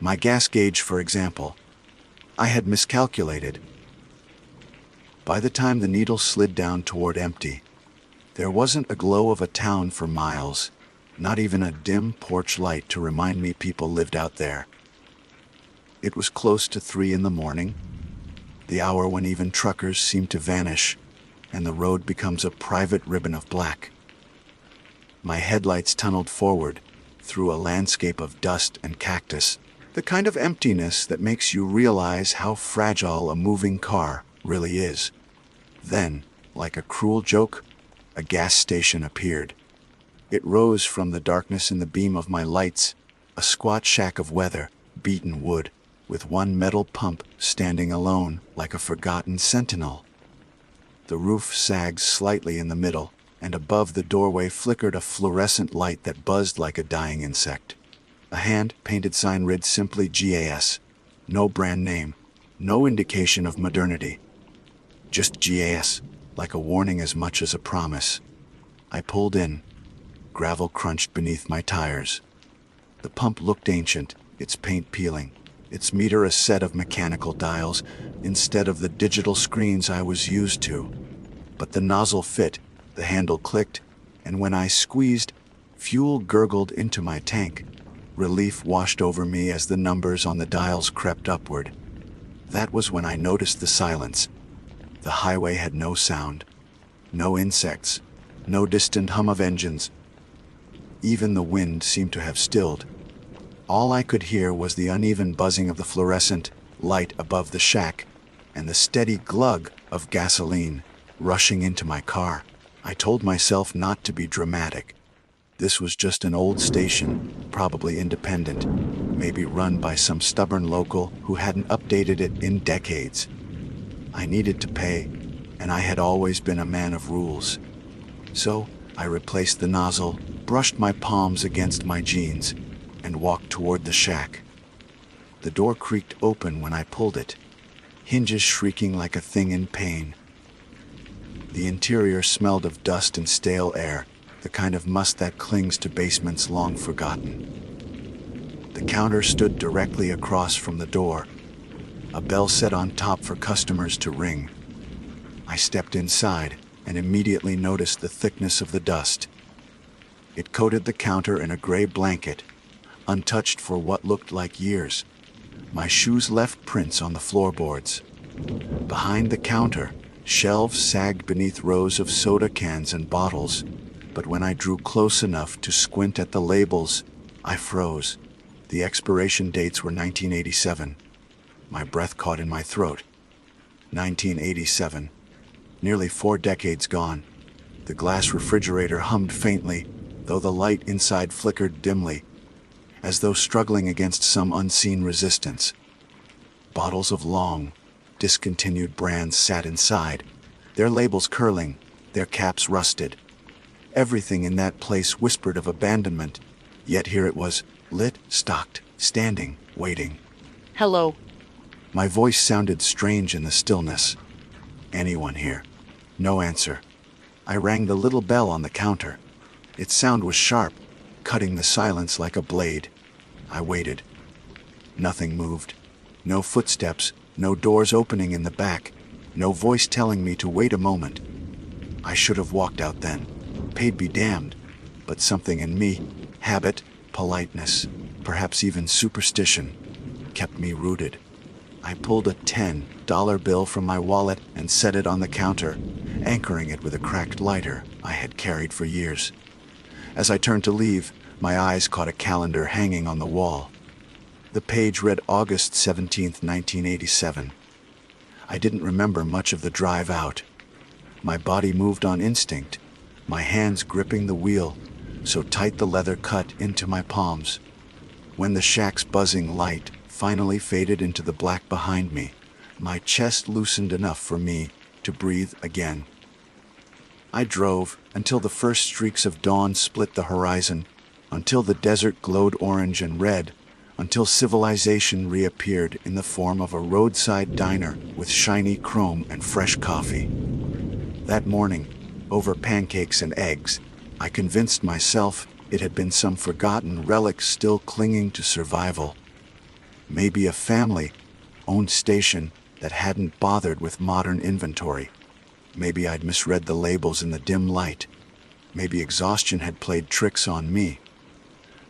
[SPEAKER 1] My gas gauge, for example, I had miscalculated. By the time the needle slid down toward empty, there wasn't a glow of a town for miles, not even a dim porch light to remind me people lived out there. It was close to 3 in the morning, the hour when even truckers seem to vanish, and the road becomes a private ribbon of black. My headlights tunneled forward through a landscape of dust and cactus, the kind of emptiness that makes you realize how fragile a moving car really is. Then, like a cruel joke, a gas station appeared. It rose from the darkness in the beam of my lights, a squat shack of weather-beaten wood, with one metal pump standing alone like a forgotten sentinel. The roof sagged slightly in the middle, and above the doorway flickered a fluorescent light that buzzed like a dying insect. A hand-painted sign read simply GAS. No brand name, no indication of modernity. Just GAS, like a warning as much as a promise. I pulled in. Gravel crunched beneath my tires. The pump looked ancient, its paint peeling, its meter a set of mechanical dials instead of the digital screens I was used to. But the nozzle fit, the handle clicked, and when I squeezed, fuel gurgled into my tank. Relief washed over me as the numbers on the dials crept upward. That was when I noticed the silence. The highway had no sound, no insects, no distant hum of engines. Even the wind seemed to have stilled. All I could hear was the uneven buzzing of the fluorescent light above the shack and the steady glug of gasoline rushing into my car. I told myself not to be dramatic. This was just an old station, probably independent, maybe run by some stubborn local who hadn't updated it in decades. I needed to pay, and I had always been a man of rules. So I replaced the nozzle, brushed my palms against my jeans, and walked toward the shack. The door creaked open when I pulled it, hinges shrieking like a thing in pain. The interior smelled of dust and stale air, the kind of must that clings to basements long forgotten. The counter stood directly across from the door, a bell set on top for customers to ring. I stepped inside and immediately noticed the thickness of the dust. It coated the counter in a gray blanket, untouched for what looked like years. My shoes left prints on the floorboards. Behind the counter, shelves sagged beneath rows of soda cans and bottles, but when I drew close enough to squint at the labels, I froze. The expiration dates were 1987. My breath caught in my throat. 1987. Nearly 4 decades gone. The glass refrigerator hummed faintly, though the light inside flickered dimly, as though struggling against some unseen resistance. Bottles of long, discontinued brands sat inside, their labels curling, their caps rusted. Everything in that place whispered of abandonment, yet here it was, lit, stocked, standing, waiting.
[SPEAKER 2] Hello.
[SPEAKER 1] My voice sounded strange in the stillness. Anyone here? No answer. I rang the little bell on the counter. Its sound was sharp, cutting the silence like a blade. I waited. Nothing moved. No footsteps, no doors opening in the back, no voice telling me to wait a moment. I should have walked out then. Paid be damned. But something in me, habit, politeness, perhaps even superstition, kept me rooted. I pulled a $10 bill from my wallet and set it on the counter, anchoring it with a cracked lighter I had carried for years. As I turned to leave, my eyes caught a calendar hanging on the wall. The page read August 17th, 1987. I didn't remember much of the drive out. My body moved on instinct, my hands gripping the wheel, so tight the leather cut into my palms. When the shack's buzzing light finally faded into the black behind me, my chest loosened enough for me to breathe again. I drove until the first streaks of dawn split the horizon, until the desert glowed orange and red, until civilization reappeared in the form of a roadside diner with shiny chrome and fresh coffee. That morning, over pancakes and eggs, I convinced myself it had been some forgotten relic still clinging to survival. Maybe a family-owned station that hadn't bothered with modern inventory. Maybe I'd misread the labels in the dim light. Maybe exhaustion had played tricks on me.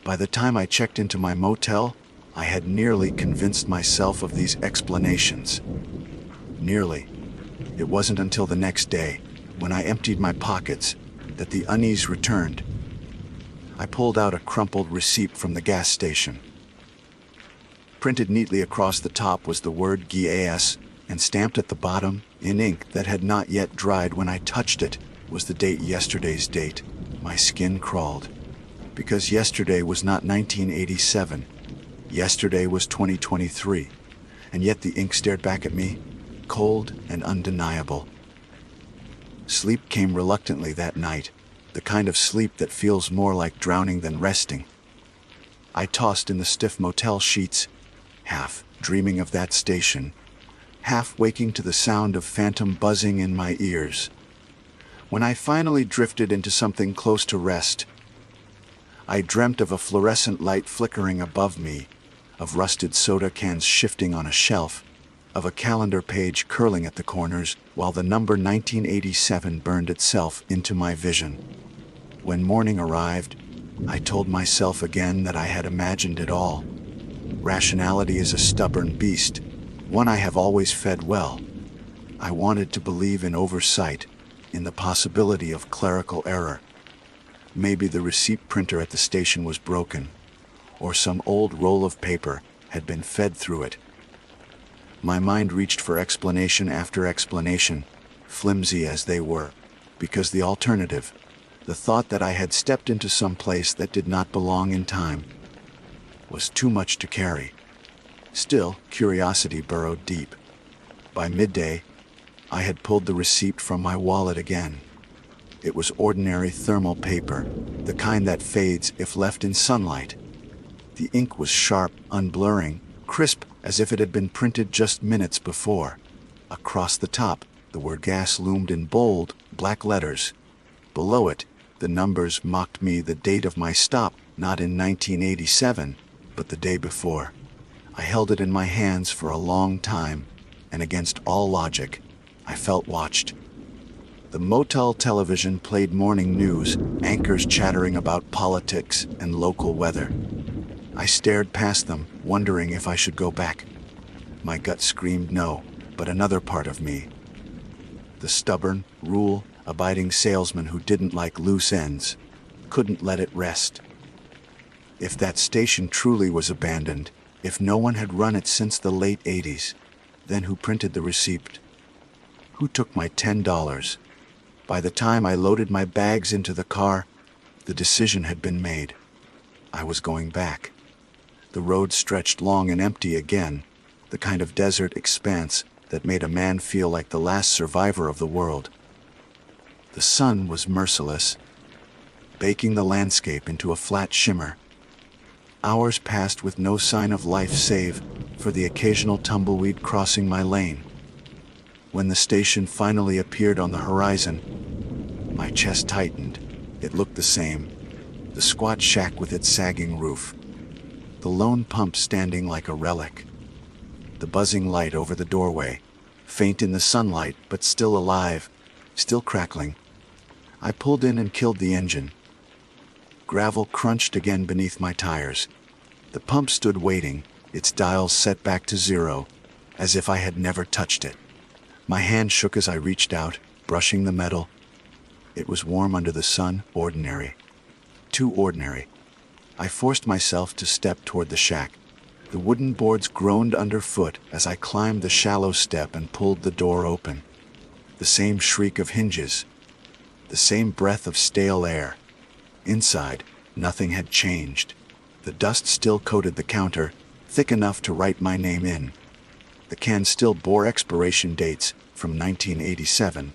[SPEAKER 1] By the time I checked into my motel, I had nearly convinced myself of these explanations. Nearly. It wasn't until the next day, when I emptied my pockets, that the unease returned. I pulled out a crumpled receipt from the gas station. Printed neatly across the top was the word GAS, and stamped at the bottom, in ink that had not yet dried when I touched it, was the date yesterday's date. My skin crawled. Because yesterday was not 1987. Yesterday was 2023. And yet the ink stared back at me, cold and undeniable. Sleep came reluctantly that night, the kind of sleep that feels more like drowning than resting. I tossed in the stiff motel sheets, half dreaming of that station, half waking to the sound of phantom buzzing in my ears. When I finally drifted into something close to rest, I dreamt of a fluorescent light flickering above me, of rusted soda cans shifting on a shelf, of a calendar page curling at the corners while the number 1987 burned itself into my vision. When morning arrived, I told myself again that I had imagined it all. Rationality is a stubborn beast, one I have always fed well. I wanted to believe in oversight, in the possibility of clerical error. Maybe the receipt printer at the station was broken, or some old roll of paper had been fed through it. My mind reached for explanation after explanation, flimsy as they were, because the alternative, the thought that I had stepped into some place that did not belong in time, was too much to carry. Still, curiosity burrowed deep. By midday, I had pulled the receipt from my wallet again. It was ordinary thermal paper, the kind that fades if left in sunlight. The ink was sharp, unblurring, crisp as if it had been printed just minutes before. Across the top, the word gas loomed in bold, black letters. Below it, the numbers mocked me the date of my stop, not in 1987, but the day before. I held it in my hands for a long time, and against all logic, I felt watched. The motel television played morning news, anchors chattering about politics and local weather. I stared past them, wondering if I should go back. My gut screamed no, but another part of me, the stubborn, rule-abiding salesman who didn't like loose ends, couldn't let it rest. If that station truly was abandoned, if no one had run it since the late 80s, then who printed the receipt? Who took my $10? By the time I loaded my bags into the car, the decision had been made. I was going back. The road stretched long and empty again, the kind of desert expanse that made a man feel like the last survivor of the world. The sun was merciless, baking the landscape into a flat shimmer. Hours passed with no sign of life save for the occasional tumbleweed crossing my lane. When the station finally appeared on the horizon, my chest tightened. It looked the same. The squat shack with its sagging roof. The lone pump standing like a relic. The buzzing light over the doorway, faint in the sunlight but still alive, still crackling. I pulled in and killed the engine. Gravel crunched again beneath my tires. The pump stood waiting, its dials set back to 0, as if I had never touched it. My hand shook as I reached out, brushing the metal. It was warm under the sun, ordinary. Too ordinary. I forced myself to step toward the shack. The wooden boards groaned underfoot as I climbed the shallow step and pulled the door open. The same shriek of hinges. The same breath of stale air. Inside, nothing had changed. The dust still coated the counter, thick enough to write my name in. The can still bore expiration dates from 1987.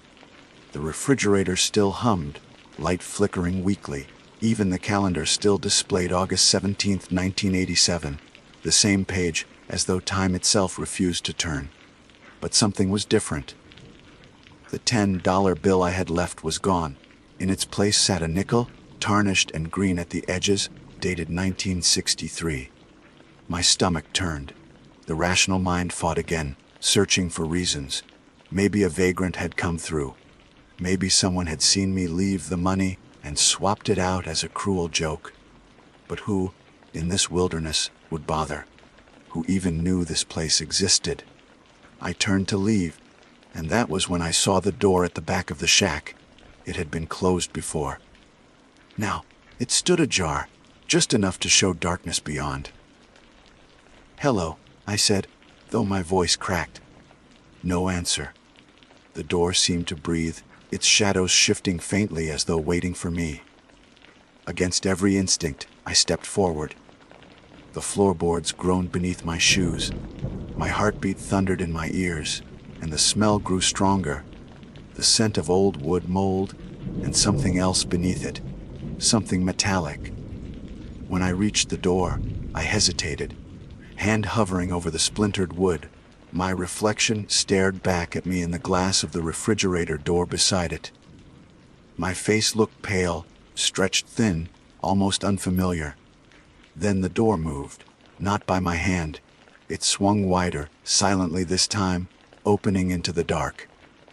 [SPEAKER 1] The refrigerator still hummed, light flickering weakly. Even the calendar still displayed August 17, 1987, the same page, as though time itself refused to turn. But something was different. The $10 bill I had left was gone. In its place sat a nickel, tarnished and green at the edges, dated 1963. My stomach turned. The rational mind fought again, searching for reasons. Maybe a vagrant had come through. Maybe someone had seen me leave the money and swapped it out as a cruel joke. But who, in this wilderness, would bother? Who even knew this place existed? I turned to leave, and that was when I saw the door at the back of the shack. It had been closed before. Now, it stood ajar, just enough to show darkness beyond. "Hello," I said, though my voice cracked. No answer. The door seemed to breathe, its shadows shifting faintly as though waiting for me. Against every instinct, I stepped forward. The floorboards groaned beneath my shoes. My heartbeat thundered in my ears, and the smell grew stronger. The scent of old wood mold, and something else beneath it. Something metallic. When I reached the door, I hesitated, hand hovering over the splintered wood. My reflection stared back at me in the glass of the refrigerator door beside it. My face looked pale, stretched thin, almost unfamiliar. Then the door moved, not by my hand. It swung wider, silently this time, opening into the dark.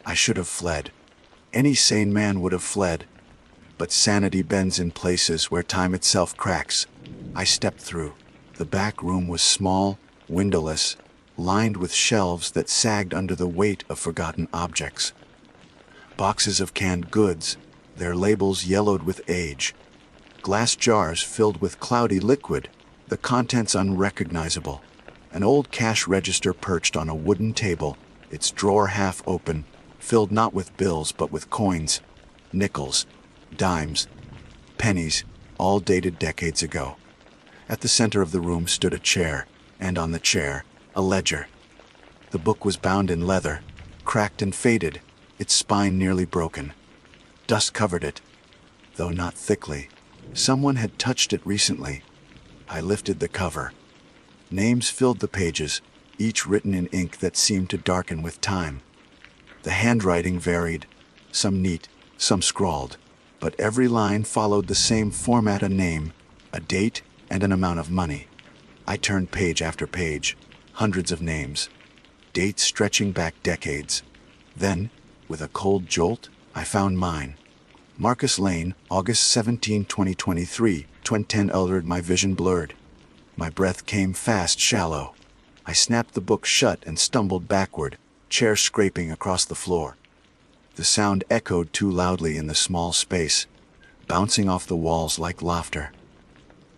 [SPEAKER 1] I should have fled. Any sane man would have fled. But sanity bends in places where time itself cracks. I stepped through. The back room was small, windowless, lined with shelves that sagged under the weight of forgotten objects. Boxes of canned goods, their labels yellowed with age. Glass jars filled with cloudy liquid, the contents unrecognizable. An old cash register perched on a wooden table, its drawer half open, filled not with bills but with coins, nickels, dimes, pennies, all dated decades ago. At the center of the room stood a chair, and on the chair, a ledger. The book was bound in leather, cracked and faded, its spine nearly broken. Dust covered it, though not thickly. Someone had touched it recently. I lifted the cover. Names filled the pages, each written in ink that seemed to darken with time. The handwriting varied, some neat, some scrawled, but every line followed the same format: a name, a date, and an amount of money. I turned page after page, hundreds of names, dates stretching back decades. Then, with a cold jolt, I found mine. Marcus Lane, August 17, 2023, 2010. Eldered, my vision blurred. My breath came fast, shallow. I snapped the book shut and stumbled backward, chair scraping across the floor. The sound echoed too loudly in the small space, bouncing off the walls like laughter.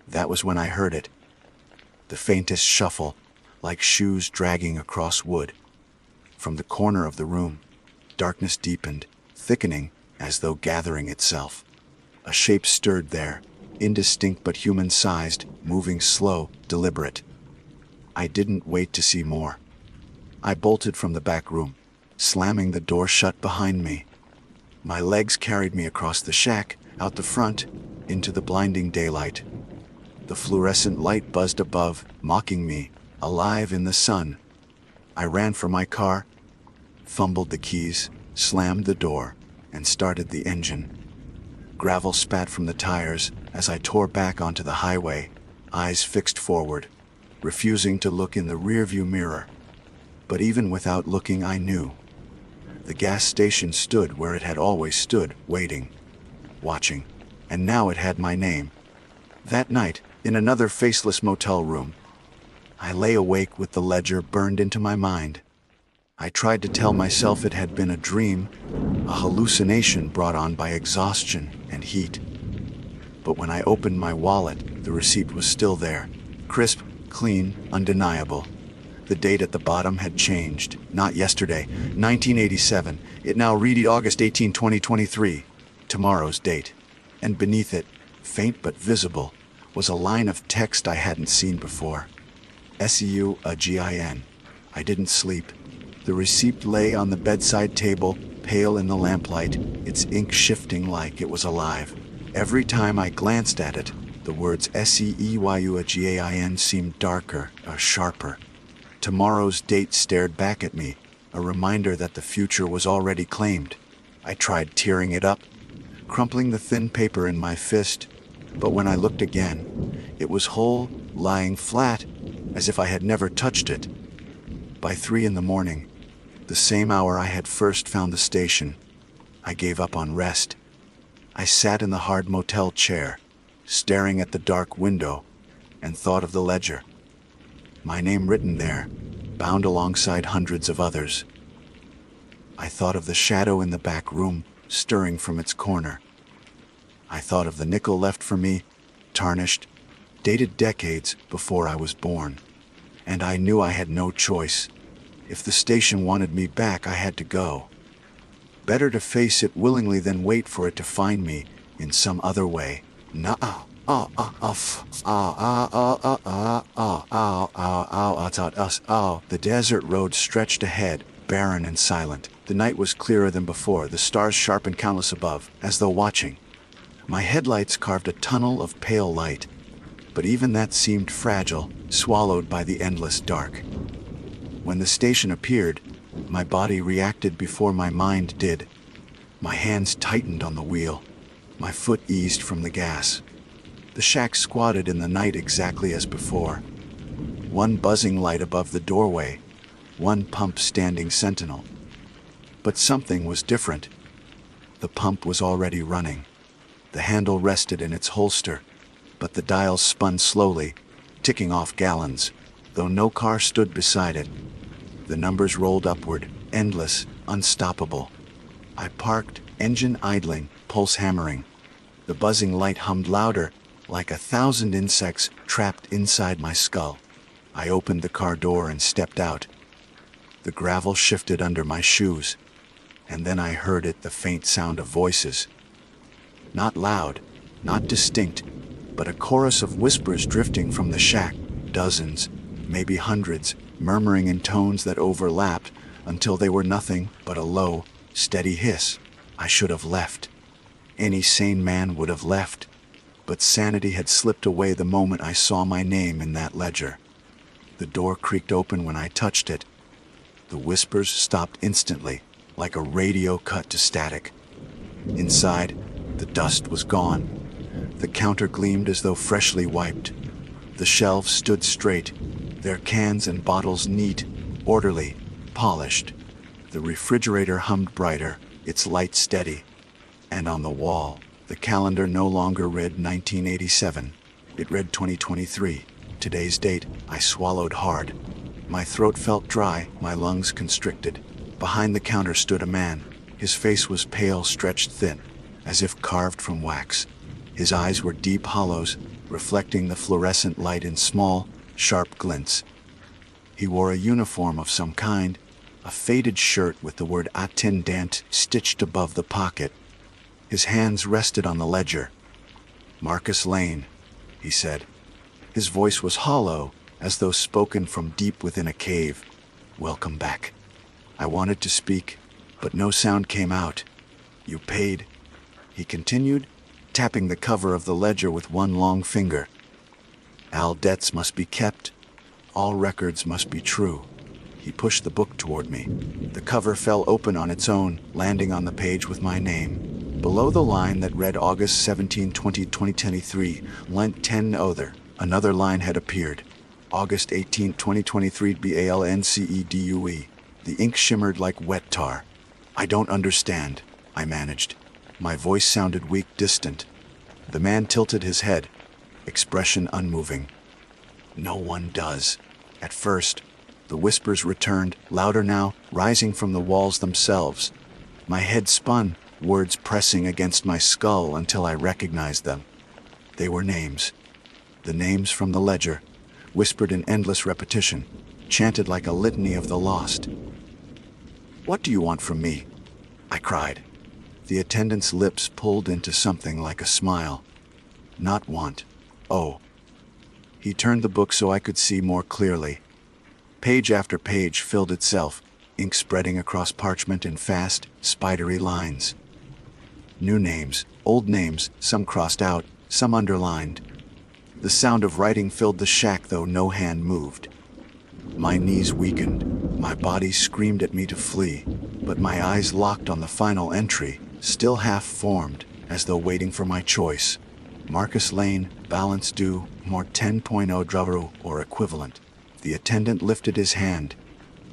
[SPEAKER 1] That was when I heard it. The faintest shuffle, like shoes dragging across wood. From the corner of the room, darkness deepened, thickening as though gathering itself. A shape stirred there, indistinct but human-sized, moving slow, deliberate. I didn't wait to see more. I bolted from the back room, slamming the door shut behind me. My legs carried me across the shack, out the front, into the blinding daylight. The fluorescent light buzzed above, mocking me, alive in the sun. I ran for my car, fumbled the keys, slammed the door, and started the engine. Gravel spat from the tires as I tore back onto the highway, eyes fixed forward, refusing to look in the rearview mirror. But even without looking, I knew. The gas station stood where it had always stood, waiting, watching, and now it had my name. That night, in another faceless motel room, I lay awake with the ledger burned into my mind. I tried to tell myself it had been a dream, a hallucination brought on by exhaustion and heat. But when I opened my wallet, the receipt was still there, crisp, clean, undeniable. The date at the bottom had changed. Not yesterday, 1987. It now read August 18, 2023, tomorrow's date. And beneath it, faint but visible, was a line of text I hadn't seen before. SEUAGIN. I didn't sleep. The receipt lay on the bedside table, pale in the lamplight, its ink shifting like it was alive. Every time I glanced at it, the words SEUAGIN seemed darker, sharper. Tomorrow's date stared back at me, a reminder that the future was already claimed. I tried tearing it up, crumpling the thin paper in my fist, but when I looked again, it was whole, lying flat, as if I had never touched it. By 3 a.m, the same hour I had first found the station, I gave up on rest. I sat in the hard motel chair, staring at the dark window, and thought of the ledger. My name written there, bound alongside hundreds of others. I thought of the shadow in the back room, stirring from its corner. I thought of the nickel left for me, tarnished, dated decades before I was born. And I knew I had no choice. If the station wanted me back, I had to go. Better to face it willingly than wait for it to find me in some other way. The desert road stretched ahead, barren and silent. The night was clearer than before, the stars sharp and countless above, as though watching. My headlights carved a tunnel of pale light, but even that seemed fragile, swallowed by the endless dark. When the station appeared, my body reacted before my mind did. My hands tightened on the wheel. My foot eased from the gas. The shack squatted in the night exactly as before. One buzzing light above the doorway, one pump standing sentinel. But something was different. The pump was already running. The handle rested in its holster, but the dials spun slowly, ticking off gallons, though no car stood beside it. The numbers rolled upward, endless, unstoppable. I parked, engine idling, pulse hammering. The buzzing light hummed louder, like 1,000 insects trapped inside my skull. I opened the car door and stepped out. The gravel shifted under my shoes, and then I heard it, the faint sound of voices. Not loud, not distinct, but a chorus of whispers drifting from the shack, dozens, maybe hundreds, murmuring in tones that overlapped until they were nothing but a low, steady hiss. I should have left. Any sane man would have left. But sanity had slipped away the moment I saw my name in that ledger. The door creaked open when I touched it. The whispers stopped instantly, like a radio cut to static. Inside, the dust was gone. The counter gleamed as though freshly wiped. The shelves stood straight, their cans and bottles neat, orderly, polished. The refrigerator hummed brighter, its light steady. And on the wall, the calendar no longer read 1987. It read 2023. Today's date. I swallowed hard. My throat felt dry, my lungs constricted. Behind the counter stood a man. His face was pale, stretched thin, as if carved from wax. His eyes were deep hollows, reflecting the fluorescent light in small, sharp glints. He wore a uniform of some kind, a faded shirt with the word attendant stitched above the pocket. His hands rested on the ledger. "Marcus Lane," he said. His voice was hollow, as though spoken from deep within a cave. Welcome back. I wanted to speak, but no sound came out. You paid, he continued, tapping the cover of the ledger with one long finger. All debts must be kept. All records must be true. He pushed the book toward me. The cover fell open on its own, landing on the page with my name. Below the line that read August 17, 2023, lent 10 other, another line had appeared. August 18, 2023, BALNCEDUE. The ink shimmered like wet tar. I don't understand, I managed. My voice sounded weak, distant. The man tilted his head, expression unmoving. No one does. At first, the whispers returned, louder now, rising from the walls themselves. My head spun, words pressing against my skull until I recognized them. They were names. The names from the ledger, whispered in endless repetition, chanted like a litany of the lost. What do you want from me? I cried. The attendant's lips pulled into something like a smile. Not want. Oh. He turned the book so I could see more clearly. Page after page filled itself, ink spreading across parchment in fast, spidery lines. New names, old names, some crossed out, some underlined. The sound of writing filled the shack, though no hand moved. My knees weakened, my body screamed at me to flee, but my eyes locked on the final entry, still half-formed, as though waiting for my choice. Marcus Lane, balance due, more 10.0 Dravaru, or equivalent. The attendant lifted his hand.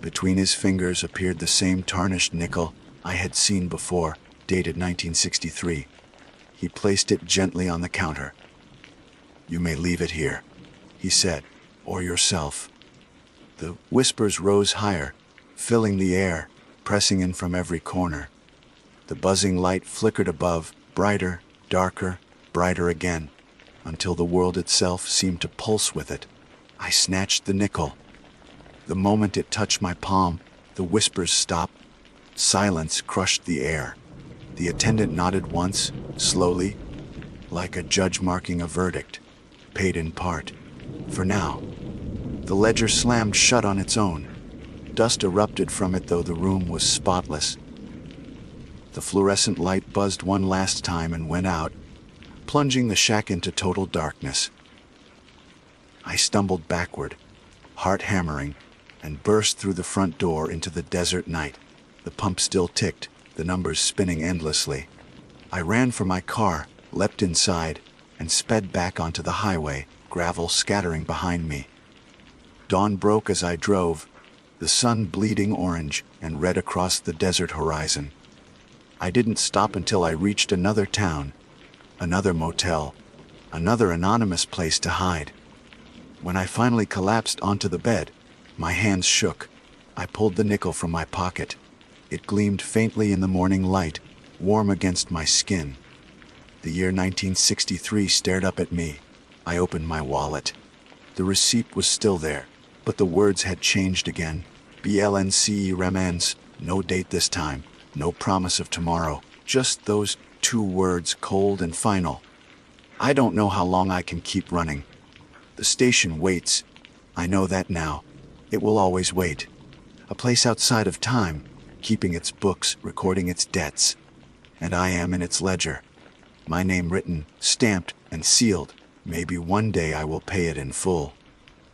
[SPEAKER 1] Between his fingers appeared the same tarnished nickel I had seen before, dated 1963. He placed it gently on the counter. You may leave it here, he said, or yourself. The whispers rose higher, filling the air, pressing in from every corner. The buzzing light flickered above, brighter, darker, brighter again, until the world itself seemed to pulse with it. I snatched the nickel. The moment it touched my palm, the whispers stopped. Silence crushed the air. The attendant nodded once, slowly, like a judge marking a verdict, paid in part. For now. The ledger slammed shut on its own. Dust erupted from it, though the room was spotless. The fluorescent light buzzed one last time and went out, plunging the shack into total darkness. I stumbled backward, heart hammering, and burst through the front door into the desert night. The pump still ticked, the numbers spinning endlessly. I ran for my car, leapt inside, and sped back onto the highway, gravel scattering behind me. Dawn broke as I drove, the sun bleeding orange and red across the desert horizon. I didn't stop until I reached another town, another motel, another anonymous place to hide. When I finally collapsed onto the bed, my hands shook. I pulled the nickel from my pocket. It gleamed faintly in the morning light, warm against my skin. The year 1963 stared up at me. I opened my wallet. The receipt was still there, but the words had changed again. BLNCE Remans, no date this time, no promise of tomorrow, just those two words, cold and final. I don't know how long I can keep running. The station waits. I know that now. It will always wait. A place outside of time, keeping its books, recording its debts. And I am in its ledger. My name written, stamped, and sealed. Maybe one day I will pay it in full.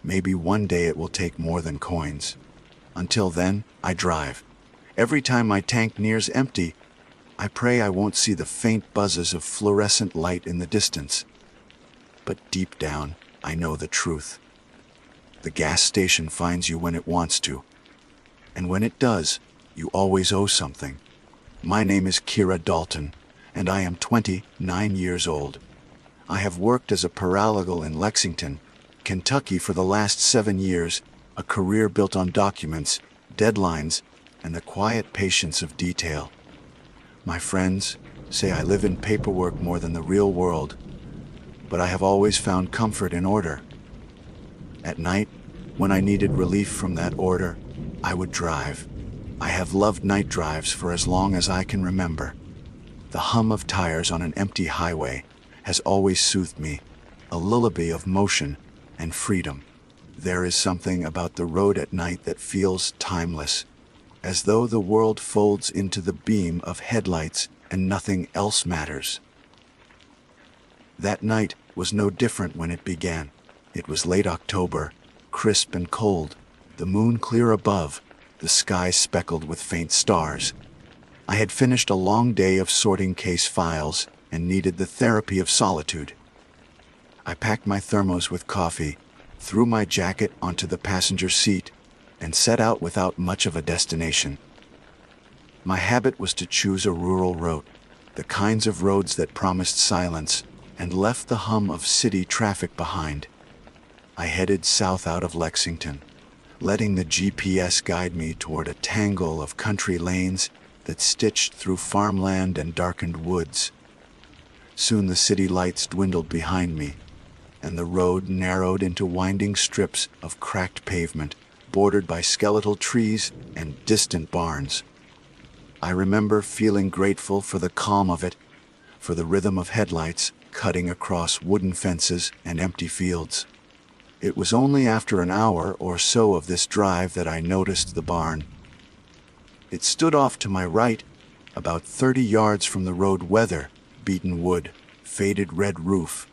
[SPEAKER 1] Maybe one day it will take more than coins. Until then, I drive. Every time my tank nears empty, I pray I won't see the faint buzzes of fluorescent light in the distance. But deep down, I know the truth. The gas station finds you when it wants to. And when it does, you always owe something. My name is Kira Dalton, and I am 29 years old. I have worked as a paralegal in Lexington, Kentucky for the last 7 years, a career built on documents, deadlines, and the quiet patience of detail. My friends say I live in paperwork more than the real world, but I have always found comfort in order. At night, when I needed relief from that order, I would drive. I have loved night drives for as long as I can remember. The hum of tires on an empty highway has always soothed me, a lullaby of motion and freedom. There is something about the road at night that feels timeless, as though the world folds into the beam of headlights and nothing else matters. That night was no different when it began. It was late October, crisp and cold, the moon clear above, the sky speckled with faint stars. I had finished a long day of sorting case files and needed the therapy of solitude. I packed my thermos with coffee, threw my jacket onto the passenger seat, and set out without much of a destination. My habit was to choose a rural route, the kinds of roads that promised silence and left the hum of city traffic behind. I headed south out of Lexington, letting the GPS guide me toward a tangle of country lanes that stitched through farmland and darkened woods. Soon the city lights dwindled behind me, and the road narrowed into winding strips of cracked pavement, bordered by skeletal trees and distant barns. I remember feeling grateful for the calm of it, for the rhythm of headlights cutting across wooden fences and empty fields. It was only after an hour or so of this drive that I noticed the barn. It stood off to my right, about 30 yards from the road, weather-beaten wood, faded red roof,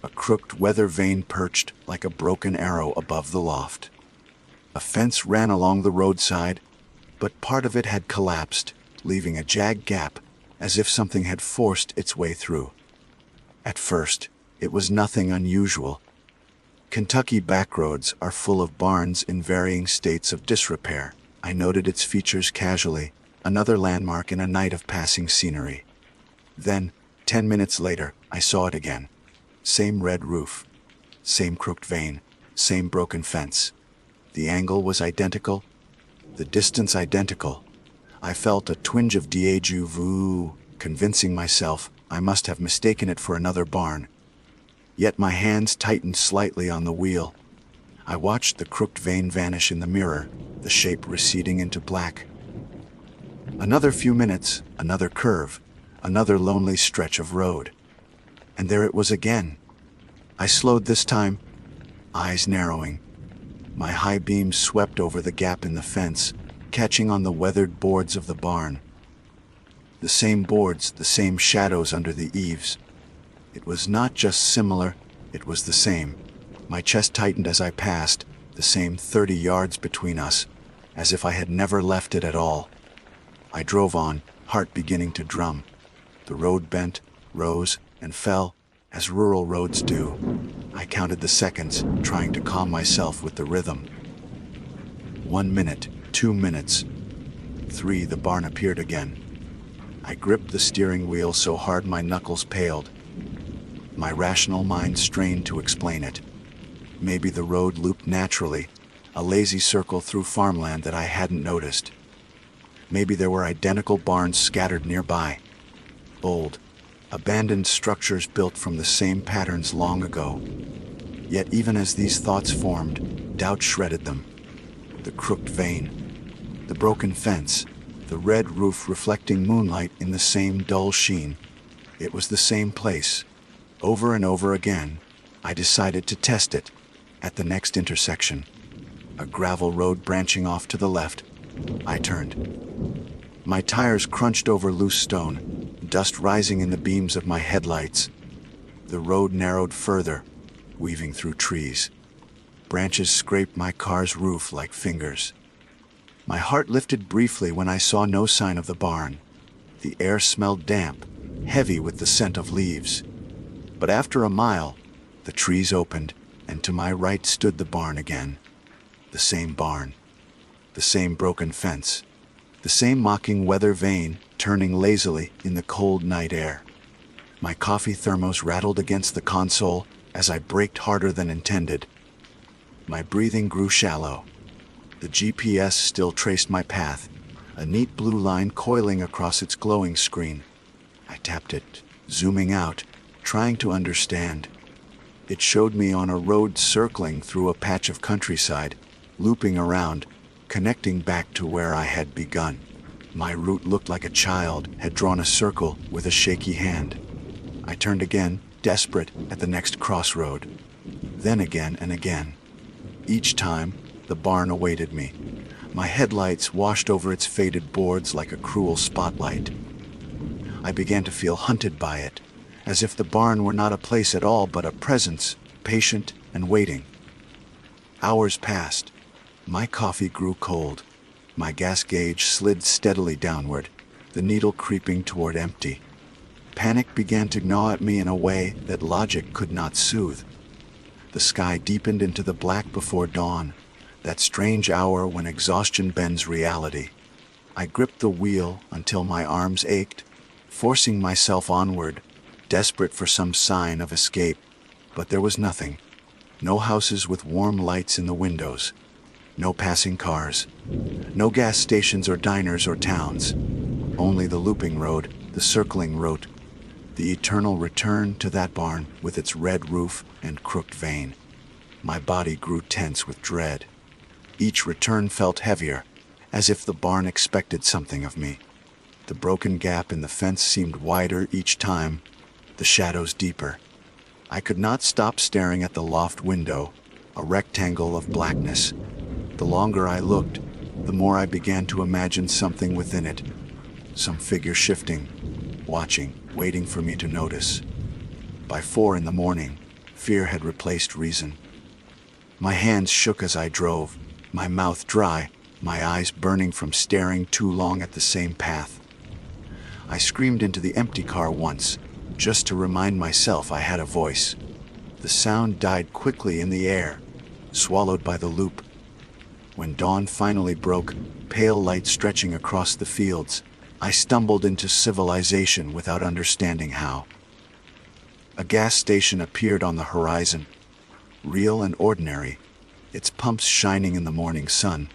[SPEAKER 1] a crooked weather vane perched like a broken arrow above the loft. A fence ran along the roadside, but part of it had collapsed, leaving a jagged gap, as if something had forced its way through. At first, it was nothing unusual. Kentucky backroads are full of barns in varying states of disrepair. I noted its features casually, another landmark in a night of passing scenery. Then, 10 minutes later, I saw it again. Same red roof, same crooked vane, same broken fence. The angle was identical, the distance identical. I felt a twinge of déjà vu, convincing myself I must have mistaken it for another barn. Yet my hands tightened slightly on the wheel. I watched the crooked vane vanish in the mirror, the shape receding into black. Another few minutes, another curve, another lonely stretch of road. And there it was again. I slowed this time, eyes narrowing. My high beam swept over the gap in the fence, catching on the weathered boards of the barn. The same boards, the same shadows under the eaves. It was not just similar, it was the same. My chest tightened as I passed, the same 30 yards between us, as if I had never left it at all. I drove on, heart beginning to drum. The road bent, rose, and fell, as rural roads do. I counted the seconds, trying to calm myself with the rhythm. 1 minute, 2 minutes. 3, the barn appeared again. I gripped the steering wheel so hard my knuckles paled. My rational mind strained to explain it. Maybe the road looped naturally, a lazy circle through farmland that I hadn't noticed. Maybe there were identical barns scattered nearby. Old, abandoned structures built from the same patterns long ago. Yet even as these thoughts formed, doubt shredded them. The crooked vane, the broken fence, the red roof reflecting moonlight in the same dull sheen. It was the same place. Over and over again, I decided to test it. At the next intersection, a gravel road branching off to the left, I turned. My tires crunched over loose stone, dust rising in the beams of my headlights. The road narrowed further, weaving through trees. Branches scraped my car's roof like fingers. My heart lifted briefly when I saw no sign of the barn. The air smelled damp, heavy with the scent of leaves. But after a mile, the trees opened, and to my right stood the barn again. The same barn, the same broken fence, the same mocking weather vane turning lazily in the cold night air. My coffee thermos rattled against the console as I braked harder than intended. My breathing grew shallow. The GPS still traced my path, a neat blue line coiling across its glowing screen. I tapped it, zooming out, trying to understand. It showed me on a road circling through a patch of countryside, looping around, connecting back to where I had begun. My route looked like a child had drawn a circle with a shaky hand. I turned again, desperate, at the next crossroad. Then again and again. Each time, the barn awaited me. My headlights washed over its faded boards like a cruel spotlight. I began to feel hunted by it, as if the barn were not a place at all but a presence, patient and waiting. Hours passed. My coffee grew cold. My gas gauge slid steadily downward, the needle creeping toward empty. Panic began to gnaw at me in a way that logic could not soothe. The sky deepened into the black before dawn, that strange hour when exhaustion bends reality. I gripped the wheel until my arms ached, forcing myself onward, desperate for some sign of escape. But there was nothing. No houses with warm lights in the windows. No passing cars. No gas stations or diners or towns. Only the looping road, the circling road, the eternal return to that barn with its red roof and crooked vane. My body grew tense with dread. Each return felt heavier, as if the barn expected something of me. The broken gap in the fence seemed wider each time, the shadows deeper. I could not stop staring at the loft window, a rectangle of blackness. The longer I looked, the more I began to imagine something within it, some figure shifting, watching, waiting for me to notice. By 4 a.m, fear had replaced reason. My hands shook as I drove, my mouth dry, my eyes burning from staring too long at the same path. I screamed into the empty car once, just to remind myself I had a voice. The sound died quickly in the air, swallowed by the loop. When dawn finally broke, pale light stretching across the fields, I stumbled into civilization without understanding how. A gas station appeared on the horizon, real and ordinary, its pumps shining in the morning sun.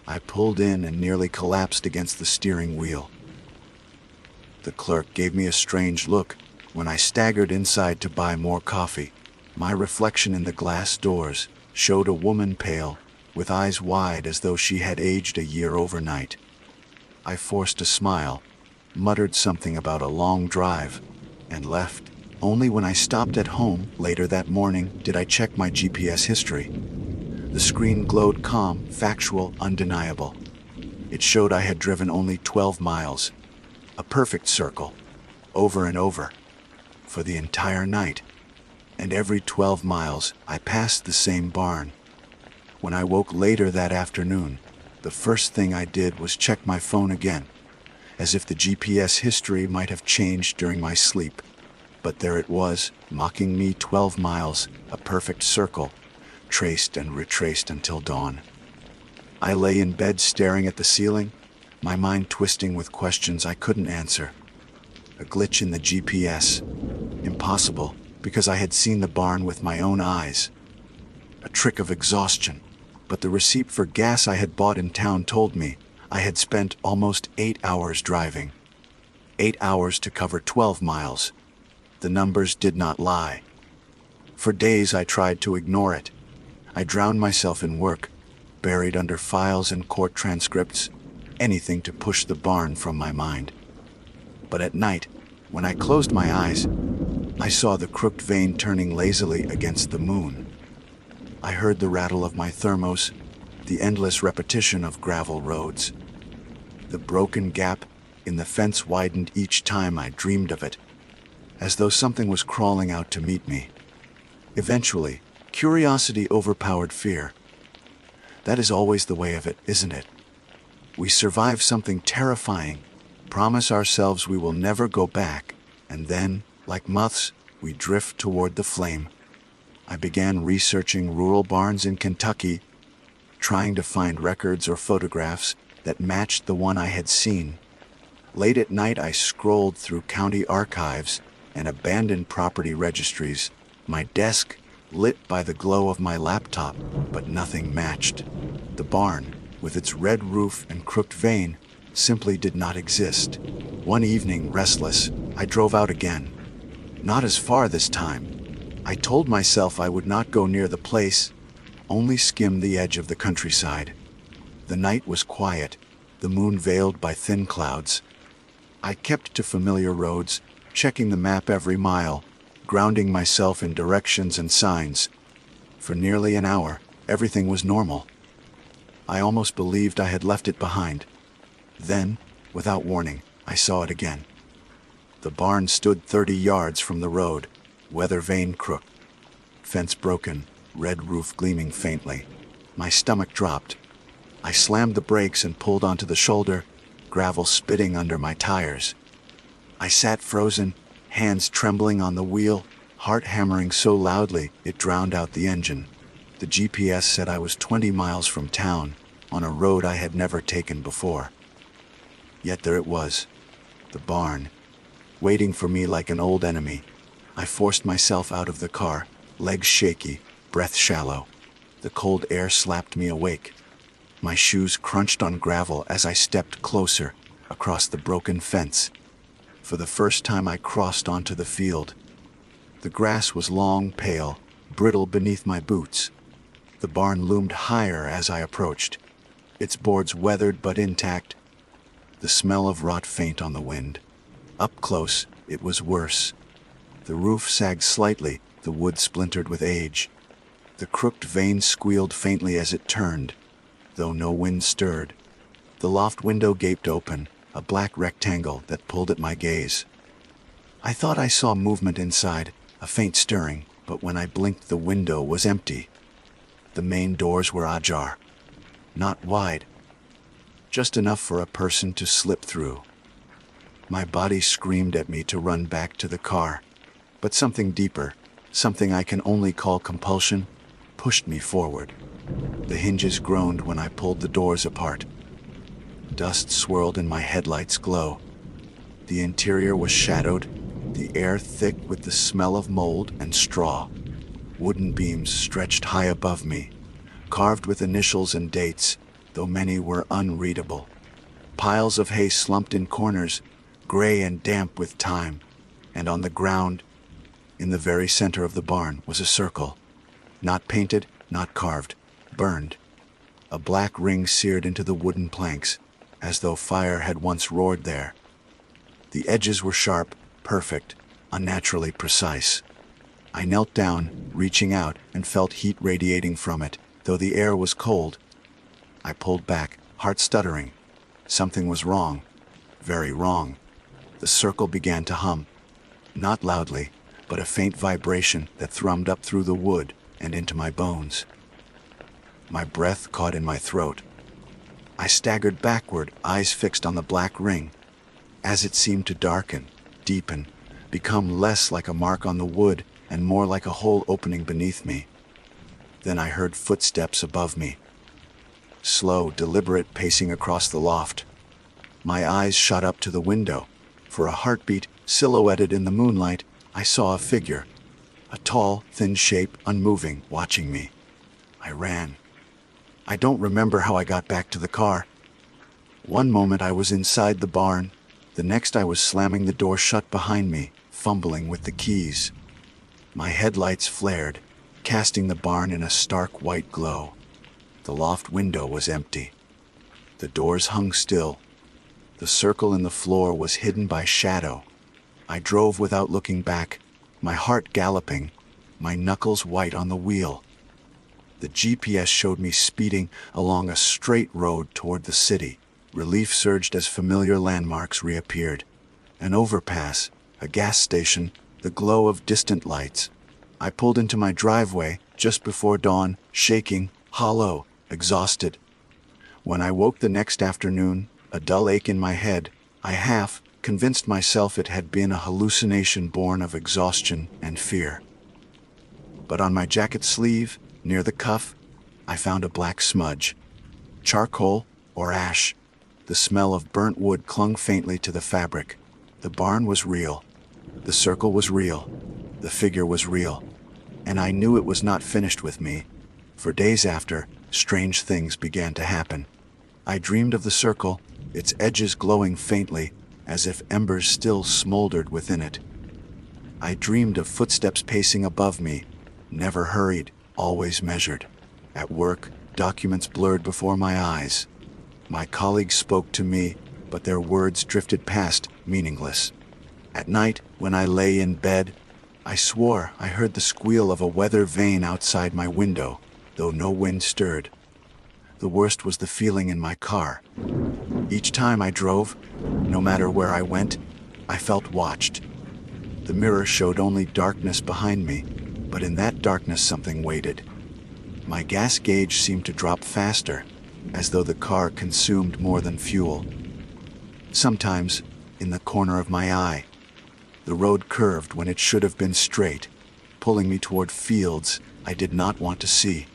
[SPEAKER 1] I pulled in and nearly collapsed against the steering wheel. The clerk gave me a strange look when I staggered inside to buy more coffee. My reflection in the glass doors showed a woman pale, with eyes wide as though she had aged a year overnight. I forced a smile, muttered something about a long drive, and left. Only when I stopped at home later that morning did I check my GPS history. The screen glowed calm, factual, undeniable. It showed I had driven only 12 miles, a perfect circle, over and over, for the entire night. And every 12 miles, I passed the same barn. When I woke later that afternoon, the first thing I did was check my phone again, as if the GPS history might have changed during my sleep. But there it was, mocking me 12 miles, a perfect circle, traced and retraced until dawn. I lay in bed staring at the ceiling, my mind twisting with questions I couldn't answer. A glitch in the GPS. Impossible, because I had seen the barn with my own eyes. A trick of exhaustion. But the receipt for gas I had bought in town told me I had spent almost 8 hours driving. 8 hours to cover 12 miles. The numbers did not lie. For days I tried to ignore it. I drowned myself in work, buried under files and court transcripts, anything to push the barn from my mind. But at night, when I closed my eyes, I saw the crooked vane turning lazily against the moon. I heard the rattle of my thermos, the endless repetition of gravel roads. The broken gap in the fence widened each time I dreamed of it, as though something was crawling out to meet me. Eventually, curiosity overpowered fear. That is always the way of it, isn't it? We survive something terrifying, promise ourselves we will never go back, and then, like moths, we drift toward the flame. I began researching rural barns in Kentucky, trying to find records or photographs that matched the one I had seen. Late at night, I scrolled through county archives and abandoned property registries, my desk lit by the glow of my laptop, but nothing matched. The barn, with its red roof and crooked vane, simply did not exist. One evening, restless, I drove out again. Not as far this time. I told myself I would not go near the place, only skim the edge of the countryside. The night was quiet, the moon veiled by thin clouds. I kept to familiar roads, checking the map every mile, grounding myself in directions and signs. For nearly an hour, Everything was normal. I almost believed I had left it behind. Then, without warning, I saw it again. The barn stood 30 yards from the road, weather vane crooked, fence broken, red roof gleaming faintly. My stomach dropped. I slammed the brakes and pulled onto the shoulder, gravel spitting under my tires. I sat frozen, hands trembling on the wheel, heart hammering so loudly it drowned out the engine. The GPS said I was 20 miles from town, on a road I had never taken before. Yet there it was, the barn, waiting for me like an old enemy. I forced myself out of the car, legs shaky, breath shallow. The cold air slapped me awake. My shoes crunched on gravel as I stepped closer, across the broken fence. For the first time I crossed onto the field. The grass was long, pale, brittle beneath my boots. The barn loomed higher as I approached, its boards weathered but intact, the smell of rot faint on the wind. Up close, it was worse. The roof sagged slightly, the wood splintered with age. The crooked vane squealed faintly as it turned, though no wind stirred. The loft window gaped open, a black rectangle that pulled at my gaze. I thought I saw movement inside, a faint stirring, but when I blinked the window was empty. The main doors were ajar. Not wide, just enough for a person to slip through. My body screamed at me to run back to the car, but something deeper, something I can only call compulsion, pushed me forward. The hinges groaned when I pulled the doors apart. Dust swirled in my headlights' glow. The interior was shadowed, the air thick with the smell of mold and straw. Wooden beams stretched high above me, carved with initials and dates, though many were unreadable. Piles of hay slumped in corners, gray and damp with time, and on the ground, in the very center of the barn, was a circle. Not painted, not carved, burned. A black ring seared into the wooden planks, as though fire had once roared there. The edges were sharp, perfect, unnaturally precise. I knelt down, reaching out, and felt heat radiating from it, though the air was cold. I pulled back, heart stuttering. Something was wrong, very wrong. The circle began to hum, not loudly, but a faint vibration that thrummed up through the wood and into my bones. My breath caught in my throat. I staggered backward, eyes fixed on the black ring. As it seemed to darken, deepen, become less like a mark on the wood and more like a hole opening beneath me. Then I heard footsteps above me. Slow, deliberate pacing across the loft. My eyes shot up to the window. For a heartbeat, silhouetted in the moonlight, I saw a figure. A tall, thin shape, unmoving, watching me. I ran. I don't remember how I got back to the car. One moment I was inside the barn. The next I was slamming the door shut behind me, fumbling with the keys. My headlights flared, casting the barn in a stark white glow. The loft window was empty. The doors hung still. The circle in the floor was hidden by shadow. I drove without looking back, my heart galloping, my knuckles white on the wheel. The GPS showed me speeding along a straight road toward the city. Relief surged as familiar landmarks reappeared. An overpass, a gas station, the glow of distant lights. I pulled into my driveway just before dawn, shaking, hollow, exhausted. When I woke the next afternoon, a dull ache in my head, I half convinced myself it had been a hallucination born of exhaustion and fear. But on my jacket sleeve, near the cuff, I found a black smudge. Charcoal or ash. The smell of burnt wood clung faintly to the fabric. The barn was real. The circle was real. The figure was real. And I knew it was not finished with me. For days after, strange things began to happen. I dreamed of the circle, its edges glowing faintly, as if embers still smoldered within it. I dreamed of footsteps pacing above me, never hurried, always measured. At work, documents blurred before my eyes. My colleagues spoke to me, but their words drifted past, meaningless. At night, when I lay in bed, I swore I heard the squeal of a weather vane outside my window, though no wind stirred. The worst was the feeling in my car. Each time I drove, no matter where I went, I felt watched. The mirror showed only darkness behind me, but in that darkness something waited. My gas gauge seemed to drop faster, as though the car consumed more than fuel. Sometimes, in the corner of my eye, the road curved when it should have been straight, pulling me toward fields I did not want to see.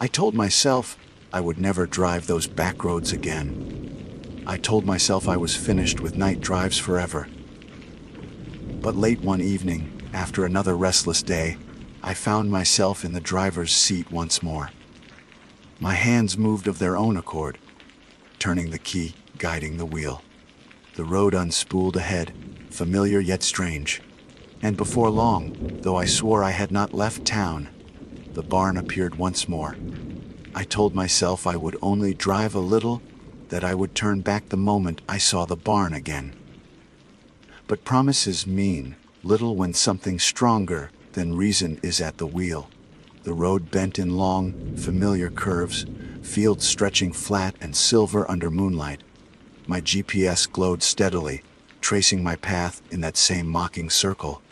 [SPEAKER 1] I told myself I would never drive those back roads again. I told myself I was finished with night drives forever. But late one evening, after another restless day, I found myself in the driver's seat once more. My hands moved of their own accord, turning the key, guiding the wheel. The road unspooled ahead, familiar yet strange. And before long, though I swore I had not left town, the barn appeared once more. I told myself I would only drive a little, that I would turn back the moment I saw the barn again. But promises mean little when something stronger than reason is at the wheel. The road bent in long, familiar curves, fields stretching flat and silver under moonlight. My GPS glowed steadily, tracing my path in that same mocking circle.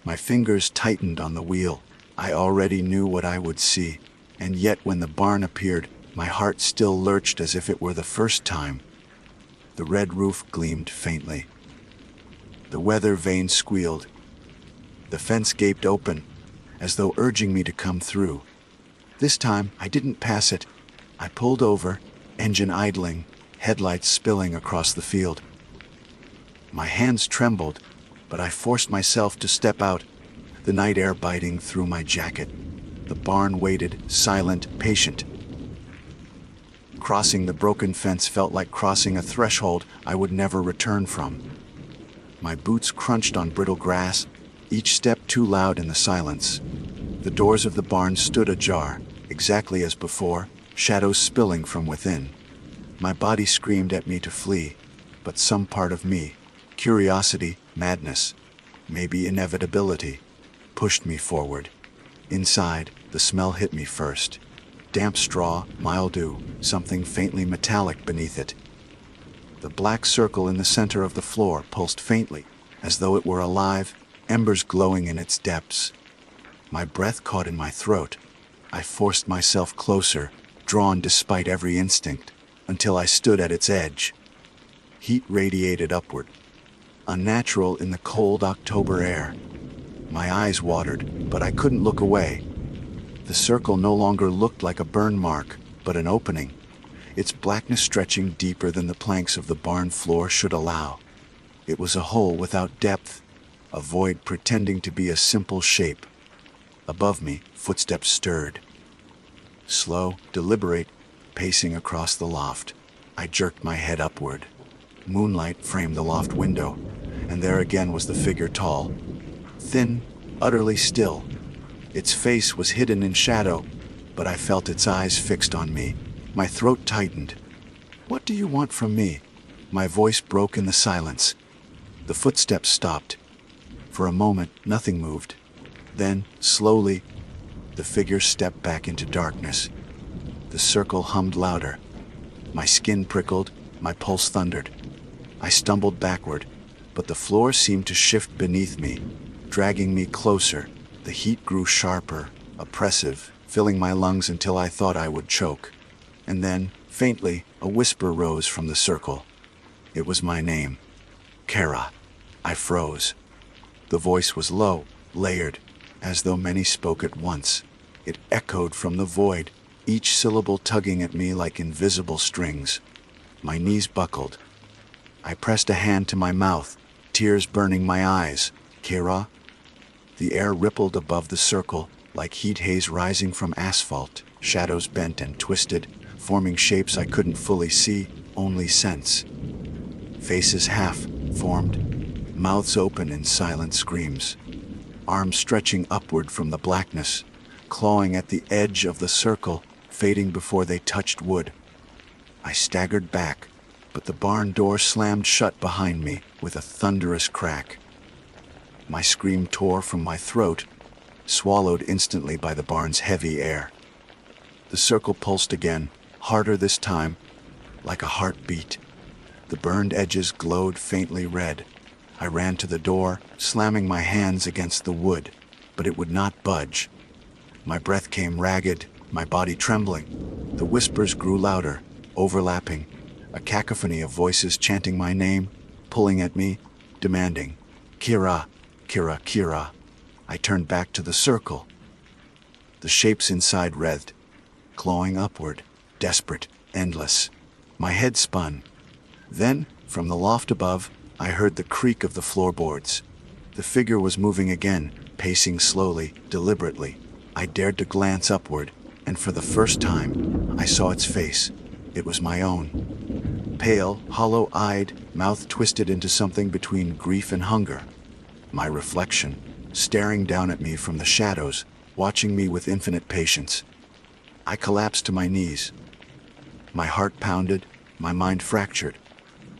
[SPEAKER 1] My fingers tightened on the wheel. I already knew what I would see, and yet when the barn appeared, my heart still lurched as if it were the first time. The red roof gleamed faintly. The weather vane squealed. The fence gaped open, as though urging me to come through. This time, I didn't pass it. I pulled over, engine idling, headlights spilling across the field. My hands trembled, but I forced myself to step out, the night air biting through my jacket. The barn waited, silent, patient. Crossing the broken fence felt like crossing a threshold I would never return from. My boots crunched on brittle grass, each step too loud in the silence. The doors of the barn stood ajar, exactly as before, shadows spilling from within. My body screamed at me to flee, but some part of me, curiosity, madness, maybe inevitability, pushed me forward. Inside, the smell hit me first. Damp straw, mildew, something faintly metallic beneath it. The black circle in the center of the floor pulsed faintly, as though it were alive, embers glowing in its depths. My breath caught in my throat. I forced myself closer, drawn despite every instinct, until I stood at its edge. Heat radiated upward, unnatural in the cold October air. My eyes watered, but I couldn't look away. The circle no longer looked like a burn mark, but an opening, its blackness stretching deeper than the planks of the barn floor should allow. It was a hole without depth, a void pretending to be a simple shape. Above me, footsteps stirred. Slow, deliberate, pacing across the loft. I jerked my head upward. Moonlight framed the loft window, and there again was the figure, tall, thin, utterly still. Its face was hidden in shadow, but I felt its eyes fixed on me. My throat tightened. "What do you want from me?" My voice broke in the silence. The footsteps stopped. For a moment, nothing moved. Then, slowly, the figure stepped back into darkness. The circle hummed louder. My skin prickled, my pulse thundered. I stumbled backward, but the floor seemed to shift beneath me, dragging me closer. The heat grew sharper, oppressive, filling my lungs until I thought I would choke. And then, faintly, a whisper rose from the circle. It was my name. Kara. I froze. The voice was low, layered, as though many spoke at once. It echoed from the void, each syllable tugging at me like invisible strings. My knees buckled. I pressed a hand to my mouth, tears burning my eyes. Kara? The air rippled above the circle, like heat haze rising from asphalt. Shadows bent and twisted, forming shapes I couldn't fully see, only sense. Faces half-formed, mouths open in silent screams. Arms stretching upward from the blackness, clawing at the edge of the circle, fading before they touched wood. I staggered back, but the barn door slammed shut behind me with a thunderous crack. My scream tore from my throat, swallowed instantly by the barn's heavy air. The circle pulsed again, harder this time, like a heartbeat. The burned edges glowed faintly red. I ran to the door, slamming my hands against the wood, but it would not budge. My breath came ragged, my body trembling. The whispers grew louder, overlapping, a cacophony of voices chanting my name, pulling at me, demanding, "Kira, Kira, Kira." I turned back to the circle. The shapes inside writhed, clawing upward, desperate, endless. My head spun. Then, from the loft above, I heard the creak of the floorboards. The figure was moving again, pacing slowly, deliberately. I dared to glance upward, and for the first time, I saw its face. It was my own. Pale, hollow-eyed, mouth twisted into something between grief and hunger. My reflection, staring down at me from the shadows, watching me with infinite patience. I collapsed to my knees. My heart pounded, my mind fractured.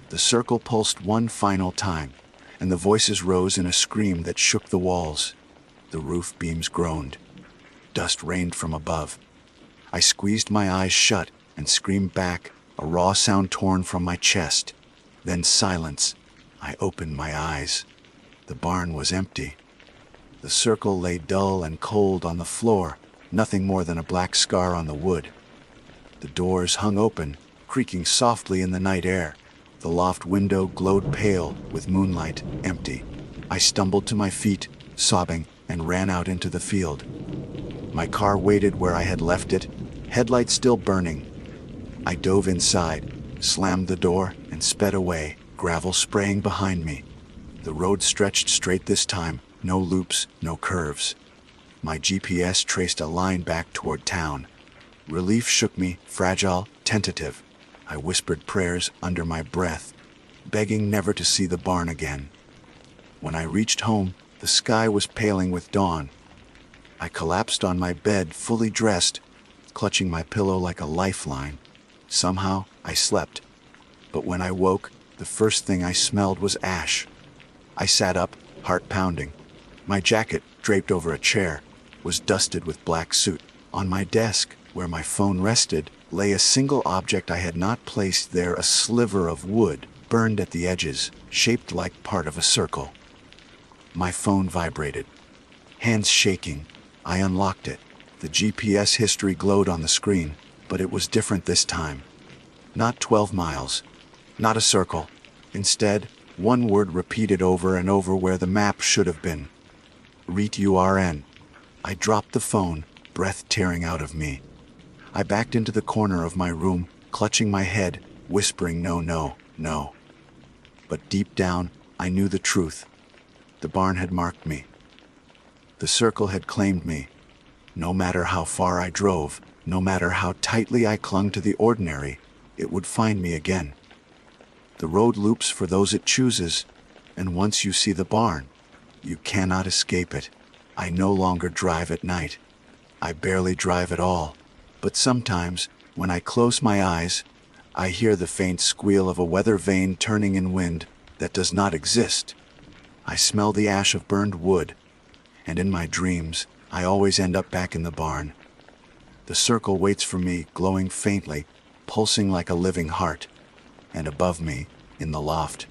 [SPEAKER 1] The circle pulsed one final time, and the voices rose in a scream that shook the walls. The roof beams groaned. Dust rained from above. I squeezed my eyes shut and screamed back, a raw sound torn from my chest. Then silence. I opened my eyes. The barn was empty. The circle lay dull and cold on the floor, nothing more than a black scar on the wood. The doors hung open, creaking softly in the night air. The loft window glowed pale with moonlight, empty. I stumbled to my feet, sobbing, and ran out into the field. My car waited where I had left it, headlights still burning. I dove inside, slammed the door, and sped away, gravel spraying behind me. The road stretched straight this time, no loops, no curves. My GPS traced a line back toward town. Relief shook me, fragile, tentative. I whispered prayers under my breath, begging never to see the barn again. When I reached home, the sky was paling with dawn. I collapsed on my bed, fully dressed, clutching my pillow like a lifeline. Somehow, I slept. But when I woke, the first thing I smelled was ash. I sat up, heart pounding. My jacket, draped over a chair, was dusted with black soot. On my desk, where my phone rested, lay a single object I had not placed there, a sliver of wood, burned at the edges, shaped like part of a circle. My phone vibrated. Hands shaking, I unlocked it. The GPS history glowed on the screen, but it was different this time. Not 12 miles, not a circle. Instead, one word repeated over and over where the map should have been. REAT-URN. I dropped the phone, breath tearing out of me. I backed into the corner of my room, clutching my head, whispering no, no, no. But deep down, I knew the truth. The barn had marked me. The circle had claimed me. No matter how far I drove, no matter how tightly I clung to the ordinary, it would find me again. The road loops for those it chooses, and once you see the barn, you cannot escape it. I no longer drive at night. I barely drive at all. But sometimes, when I close my eyes, I hear the faint squeal of a weather vane turning in wind that does not exist. I smell the ash of burned wood, and in my dreams, I always end up back in the barn. The circle waits for me, glowing faintly, pulsing like a living heart, and above me, in the loft,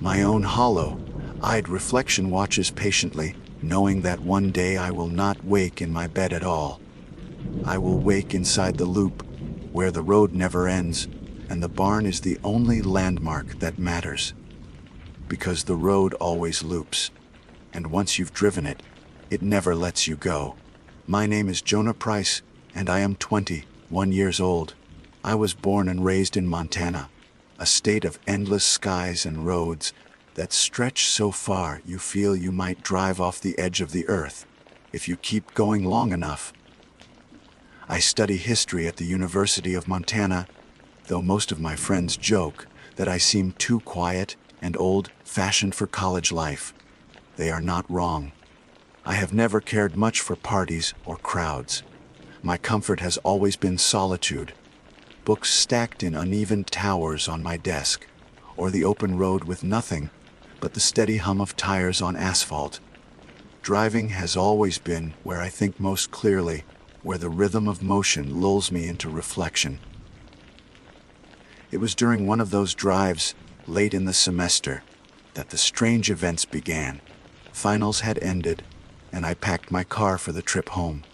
[SPEAKER 1] my own hollow-eyed reflection watches patiently, knowing that one day I will not wake in my bed at all. I will wake inside the loop, where the road never ends, and the barn is the only landmark that matters. Because the road always loops, and once you've driven it, it never lets you go. My name is Jonah Price, and I am 21 years old. I was born and raised in Montana, a state of endless skies and roads that stretch so far you feel you might drive off the edge of the earth if you keep going long enough. I study history at the University of Montana, though most of my friends joke that I seem too quiet and old-fashioned for college life. They are not wrong. I have never cared much for parties or crowds. My comfort has always been solitude, books stacked in uneven towers on my desk, or the open road with nothing but the steady hum of tires on asphalt. Driving has always been where I think most clearly, where the rhythm of motion lulls me into reflection. It was during one of those drives, late in the semester, that the strange events began. Finals had ended, and I packed my car for the trip home.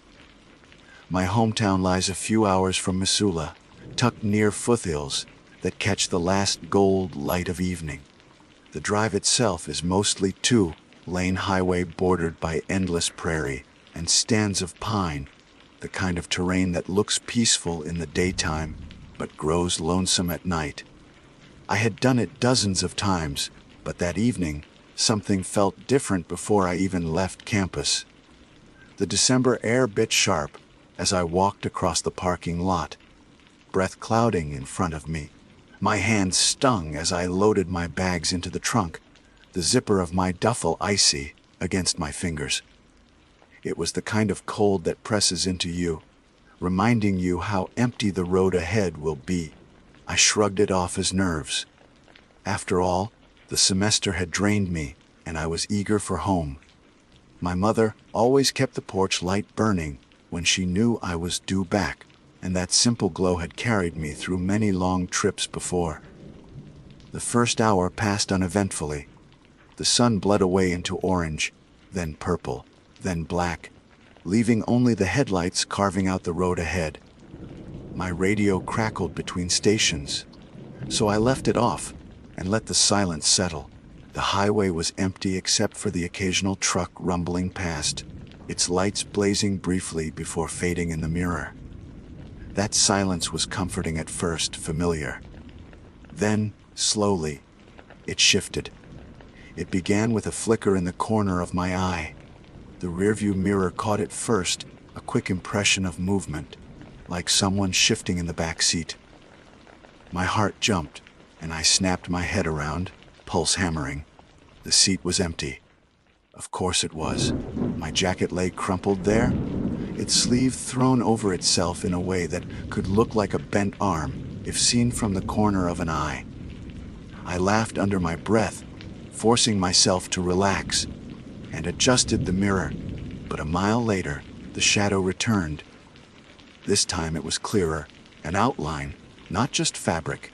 [SPEAKER 1] My hometown lies a few hours from Missoula, tucked near foothills that catch the last gold light of evening. The drive itself is mostly two-lane highway bordered by endless prairie and stands of pine, the kind of terrain that looks peaceful in the daytime but grows lonesome at night. I had done it dozens of times, but that evening, something felt different before I even left campus. The December air bit sharp as I walked across the parking lot, breath clouding in front of me. My hands stung as I loaded my bags into the trunk, the zipper of my duffel icy against my fingers. It was the kind of cold that presses into you, reminding you how empty the road ahead will be. I shrugged it off as nerves. After all, the semester had drained me, and I was eager for home. My mother always kept the porch light burning when she knew I was due back, and that simple glow had carried me through many long trips before. The first hour passed uneventfully. The sun bled away into orange, then purple, then black, leaving only the headlights carving out the road ahead. My radio crackled between stations, so I left it off and let the silence settle. The highway was empty except for the occasional truck rumbling past, its lights blazing briefly before fading in the mirror. That silence was comforting at first, familiar. Then, slowly, it shifted. It began with a flicker in the corner of my eye. The rearview mirror caught it first, a quick impression of movement, like someone shifting in the back seat. My heart jumped, and I snapped my head around, pulse hammering. The seat was empty. Of course it was. My jacket lay crumpled there, its sleeve thrown over itself in a way that could look like a bent arm if seen from the corner of an eye. I laughed under my breath, forcing myself to relax, and adjusted the mirror, but a mile later, the shadow returned. This time it was clearer, an outline, not just fabric.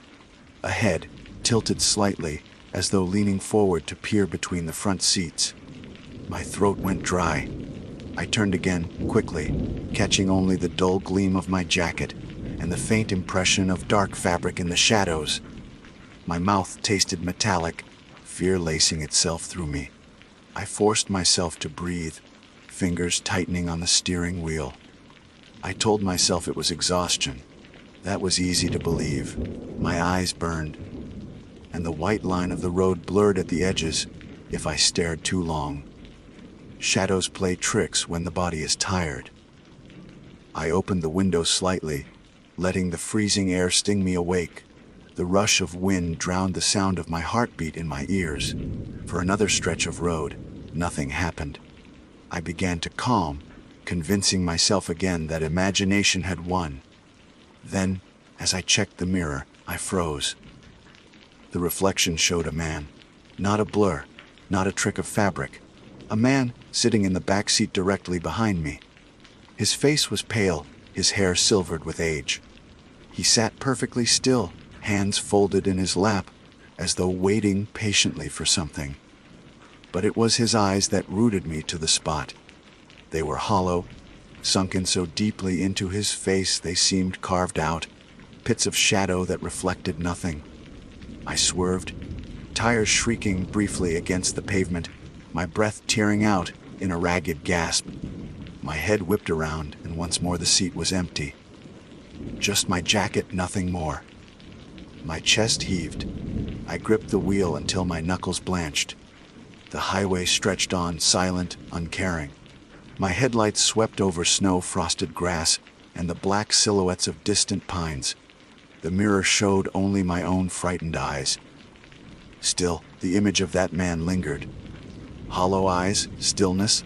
[SPEAKER 1] A head, tilted slightly, as though leaning forward to peer between the front seats. My throat went dry. I turned again, quickly, catching only the dull gleam of my jacket and the faint impression of dark fabric in the shadows. My mouth tasted metallic, fear lacing itself through me. I forced myself to breathe, fingers tightening on the steering wheel. I told myself it was exhaustion. That was easy to believe. My eyes burned, and the white line of the road blurred at the edges if I stared too long. Shadows play tricks when the body is tired. I opened the window slightly, letting the freezing air sting me awake. The rush of wind drowned the sound of my heartbeat in my ears. For another stretch of road, nothing happened. I began to calm, convincing myself again that imagination had won. Then, as I checked the mirror, I froze. The reflection showed a man, not a blur, not a trick of fabric. A man sitting in the back seat directly behind me. His face was pale, his hair silvered with age. He sat perfectly still, hands folded in his lap, as though waiting patiently for something. But it was his eyes that rooted me to the spot. They were hollow, sunken so deeply into his face they seemed carved out, pits of shadow that reflected nothing. I swerved, tires shrieking briefly against the pavement, my breath tearing out in a ragged gasp. My head whipped around, and once more the seat was empty. Just my jacket, nothing more. My chest heaved. I gripped the wheel until my knuckles blanched. The highway stretched on, silent, uncaring. My headlights swept over snow-frosted grass and the black silhouettes of distant pines. The mirror showed only my own frightened eyes. Still, the image of that man lingered. Hollow eyes, stillness,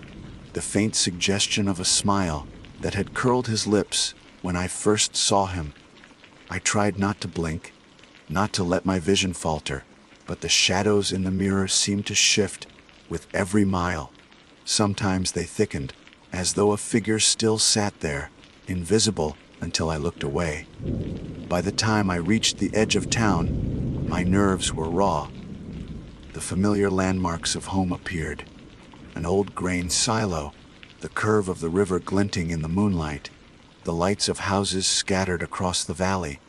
[SPEAKER 1] the faint suggestion of a smile that had curled his lips when I first saw him. I tried not to blink, not to let my vision falter, but the shadows in the mirror seemed to shift with every mile. Sometimes they thickened, as though a figure still sat there, invisible until I looked away. By the time I reached the edge of town, my nerves were raw. The familiar landmarks of home appeared. An old grain silo, the curve of the river glinting in the moonlight, the lights of houses scattered across the valley.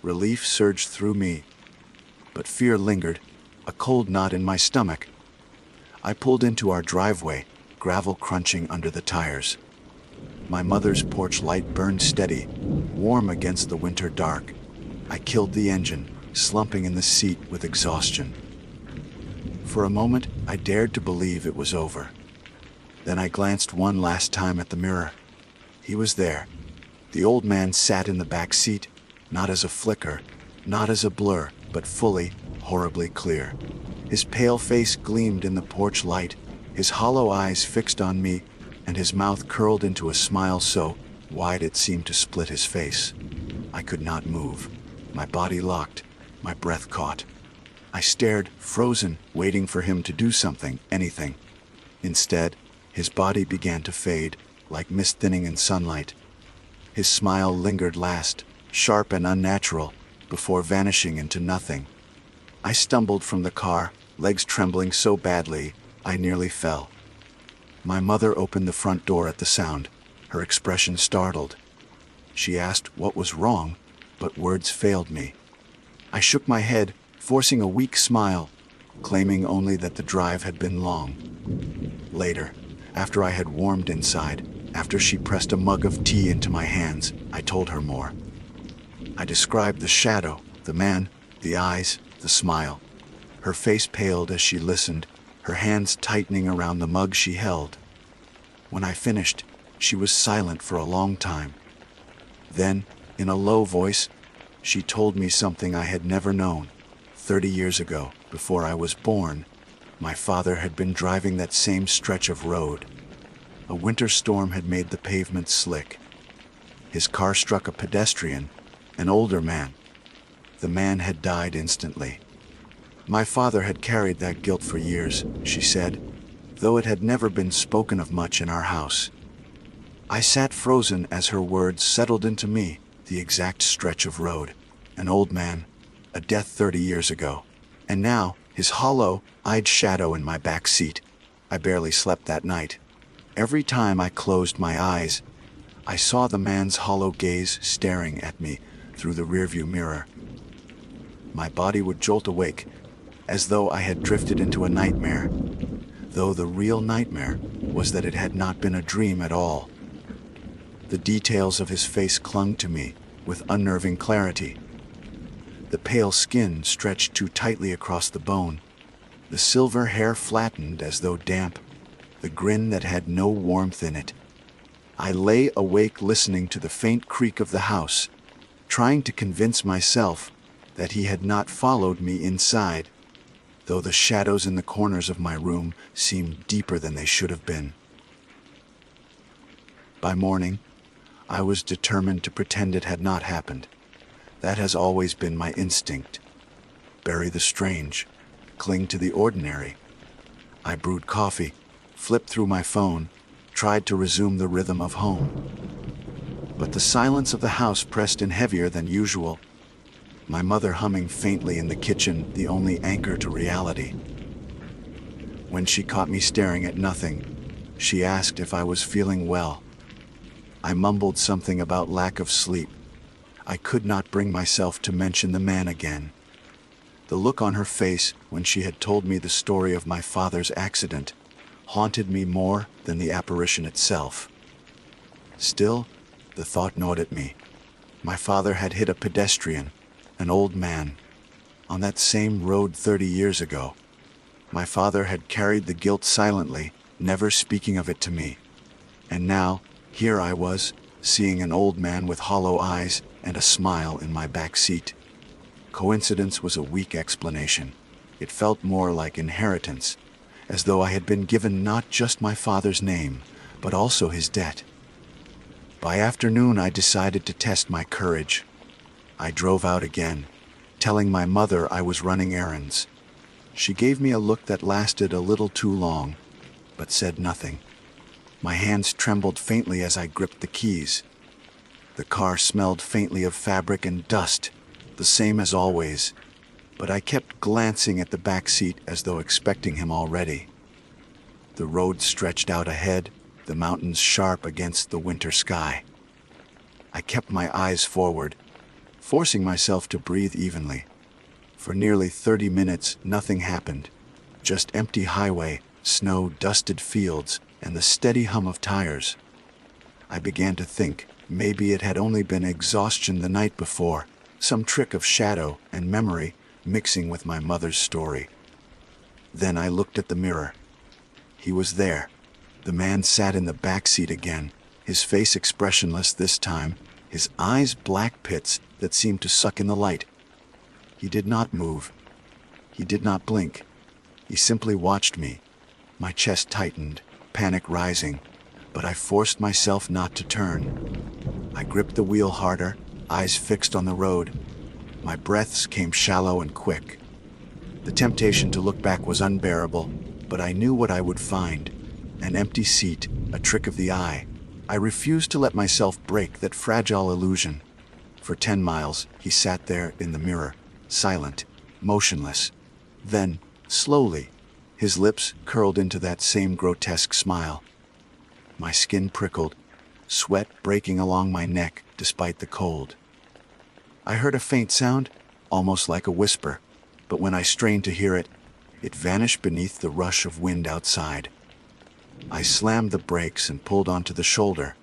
[SPEAKER 1] Relief surged through me, but fear lingered, a cold knot in my stomach. I pulled into our driveway, gravel crunching under the tires. My mother's porch light burned steady, warm against the winter dark. I killed the engine, slumping in the seat with exhaustion. For a moment, I dared to believe it was over. Then I glanced one last time at the mirror. He was there. The old man sat in the back seat, not as a flicker, not as a blur, but fully, horribly clear. His pale face gleamed in the porch light, his hollow eyes fixed on me, and his mouth curled into a smile so wide it seemed to split his face. I could not move. My body locked, my breath caught. I stared, frozen, waiting for him to do something, anything. Instead, his body began to fade, like mist thinning in sunlight. His smile lingered last, sharp and unnatural, before vanishing into nothing. I stumbled from the car, legs trembling so badly, I nearly fell. My mother opened the front door at the sound, her expression startled. She asked what was wrong, but words failed me. I shook my head, forcing a weak smile, claiming only that the drive had been long. Later, after I had warmed inside, after she pressed a mug of tea into my hands, I told her more. I described the shadow, the man, the eyes, the smile. Her face paled as she listened, her hands tightening around the mug she held. When I finished, she was silent for a long time. Then, in a low voice, she told me something I had never known. 30 years ago, before I was born, my father had been driving that same stretch of road. A winter storm had made the pavement slick. His car struck a pedestrian, an older man. The man had died instantly. My father had carried that guilt for years, she said, though it had never been spoken of much in our house. I sat frozen as her words settled into me, the exact stretch of road. An old man, a death 30 years ago, and now his hollow-eyed shadow in my back seat. I barely slept that night. Every time I closed my eyes, I saw the man's hollow gaze staring at me through the rearview mirror. My body would jolt awake, as though I had drifted into a nightmare, though the real nightmare was that it had not been a dream at all. The details of his face clung to me with unnerving clarity. The pale skin stretched too tightly across the bone, the silver hair flattened as though damp, the grin that had no warmth in it. I lay awake listening to the faint creak of the house, trying to convince myself that he had not followed me inside, though the shadows in the corners of my room seemed deeper than they should have been. By morning, I was determined to pretend it had not happened. That has always been my instinct. Bury the strange, cling to the ordinary. I brewed coffee, flipped through my phone, tried to resume the rhythm of home. But the silence of the house pressed in heavier than usual, my mother humming faintly in the kitchen, the only anchor to reality. When she caught me staring at nothing, she asked if I was feeling well. I mumbled something about lack of sleep. I could not bring myself to mention the man again. The look on her face when she had told me the story of my father's accident haunted me more than the apparition itself. Still, the thought gnawed at me. My father had hit a pedestrian, an old man, on that same road 30 years ago. My father had carried the guilt silently, never speaking of it to me. And now, here I was, seeing an old man with hollow eyes and a smile in my back seat. Coincidence was a weak explanation. It felt more like inheritance, as though I had been given not just my father's name, but also his debt. By afternoon, I decided to test my courage. I drove out again, telling my mother I was running errands. She gave me a look that lasted a little too long. but said nothing. My hands trembled faintly as I gripped the keys. The car smelled faintly of fabric and dust, the same as always, but I kept glancing at the back seat as though expecting him already. The road stretched out ahead, the mountains sharp against the winter sky. I kept my eyes forward, forcing myself to breathe evenly. For nearly 30 minutes, nothing happened. Just empty highway, snow-dusted fields, and the steady hum of tires. I began to think maybe it had only been exhaustion the night before, some trick of shadow and memory mixing with my mother's story. Then I looked at the mirror. He was there. The man sat in the back seat again, his face expressionless this time, his eyes black pits that seemed to suck in the light. He did not move. He did not blink. He simply watched me. My chest tightened, panic rising, but I forced myself not to turn. I gripped the wheel harder, eyes fixed on the road. My breaths came shallow and quick. The temptation to look back was unbearable, but I knew what I would find. An empty seat, a trick of the eye. I refused to let myself break that fragile illusion. For 10 miles, he sat there in the mirror, silent, motionless. Then, slowly, his lips curled into that same grotesque smile. My skin prickled, sweat breaking along my neck despite the cold. I heard a faint sound, almost like a whisper, but when I strained to hear it, it vanished beneath the rush of wind outside. I slammed the brakes and pulled onto the shoulder,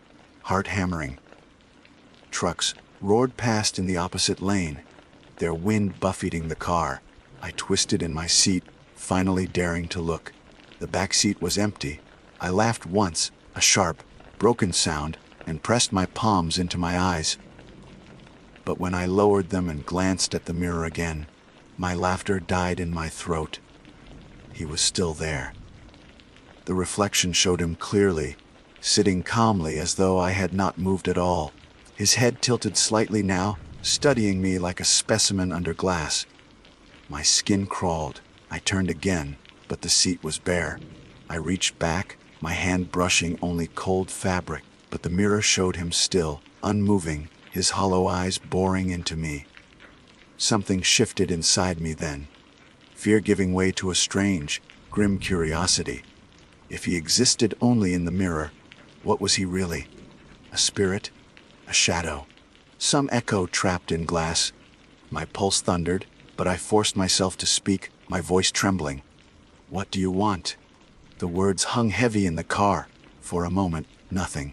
[SPEAKER 1] heart hammering. Trucks roared past in the opposite lane, their wind buffeting the car. I twisted in my seat, finally daring to look. The back seat was empty. I laughed once, a sharp, broken sound, and pressed my palms into my eyes. But when I lowered them and glanced at the mirror again, my laughter died in my throat. He was still there. The reflection showed him clearly, sitting calmly as though I had not moved at all. His head tilted slightly now, studying me like a specimen under glass. My skin crawled. I turned again, but the seat was bare. I reached back, my hand brushing only cold fabric, but the mirror showed him still, unmoving, his hollow eyes boring into me. Something shifted inside me then, fear giving way to a strange, grim curiosity. If he existed only in the mirror, what was he really? A spirit? A shadow? Some echo trapped in glass? My pulse thundered, but I forced myself to speak, my voice trembling. "What do you want?" The words hung heavy in the car. For a moment, nothing.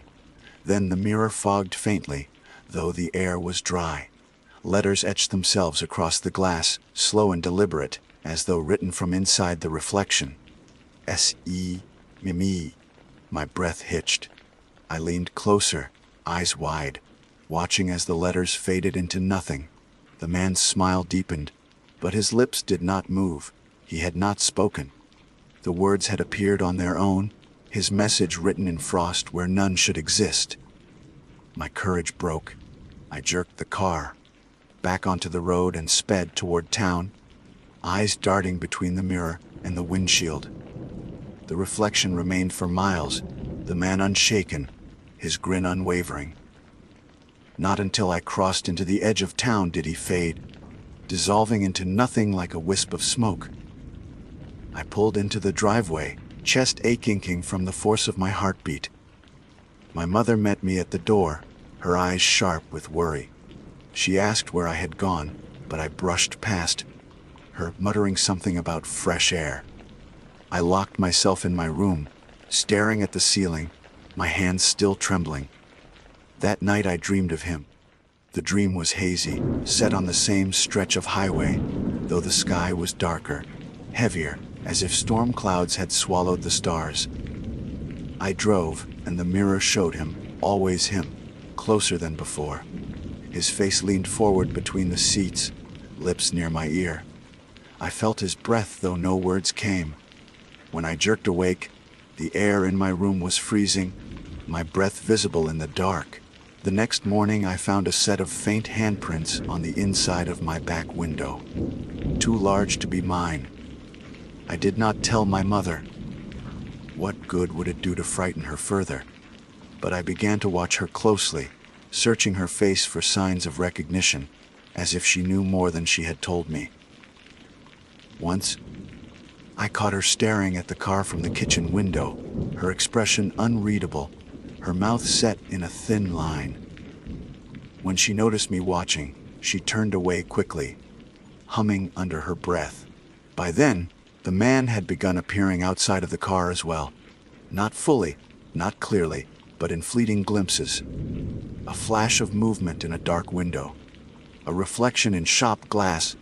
[SPEAKER 1] Then the mirror fogged faintly, though the air was dry. Letters etched themselves across the glass, slow and deliberate, as though written from inside the reflection. S-E, Mimi. My breath hitched. I leaned closer, eyes wide, watching as the letters faded into nothing. The man's smile deepened, but his lips did not move. He had not spoken. The words had appeared on their own, his message written in frost where none should exist. My courage broke. I jerked the car back onto the road and sped toward town, eyes darting between the mirror and the windshield. The reflection remained for miles, the man unshaken, his grin unwavering. Not until I crossed into the edge of town did he fade, dissolving into nothing like a wisp of smoke. I pulled into the driveway, chest aching from the force of my heartbeat. My mother met me at the door, her eyes sharp with worry. She asked where I had gone, but I brushed past her, muttering something about fresh air. I locked myself in my room, staring at the ceiling, my hands still trembling. That night I dreamed of him. The dream was hazy, set on the same stretch of highway, though the sky was darker, heavier, as if storm clouds had swallowed the stars. I drove, and the mirror showed him, always him, closer than before. His face leaned forward between the seats, lips near my ear. I felt his breath, though no words came. When I jerked awake, the air in my room was freezing, my breath visible in the dark. The next morning I found a set of faint handprints on the inside of my back window, too large to be mine. I did not tell my mother. What good would it do to frighten her further? But I began to watch her closely, searching her face for signs of recognition, as if she knew more than she had told me. Once, I caught her staring at the car from the kitchen window, her expression unreadable, her mouth set in a thin line. When she noticed me watching, she turned away quickly, humming under her breath. By then, the man had begun appearing outside of the car as well. Not fully, not clearly, but in fleeting glimpses. A flash of movement in a dark window. A reflection in shop glass,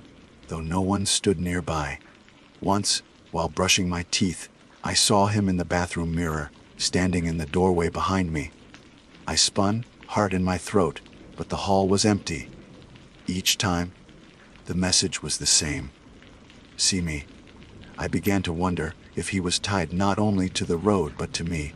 [SPEAKER 1] though no one stood nearby. Once, while brushing my teeth, I saw him in the bathroom mirror, standing in the doorway behind me. I spun, heart in my throat, but the hall was empty. Each time, the message was the same. See me. I began to wonder if he was tied not only to the road but to me.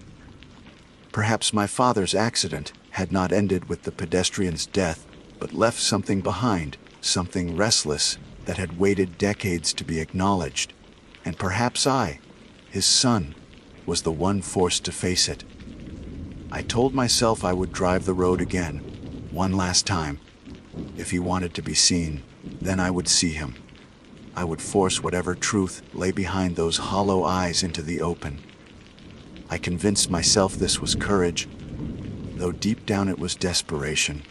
[SPEAKER 1] Perhaps my father's accident had not ended with the pedestrian's death, but left something behind, something restless that had waited decades to be acknowledged. And perhaps I, his son, was the one forced to face it. I told myself I would drive the road again, one last time. If he wanted to be seen, then I would see him. I would force whatever truth lay behind those hollow eyes into the open. I convinced myself this was courage, though deep down it was desperation.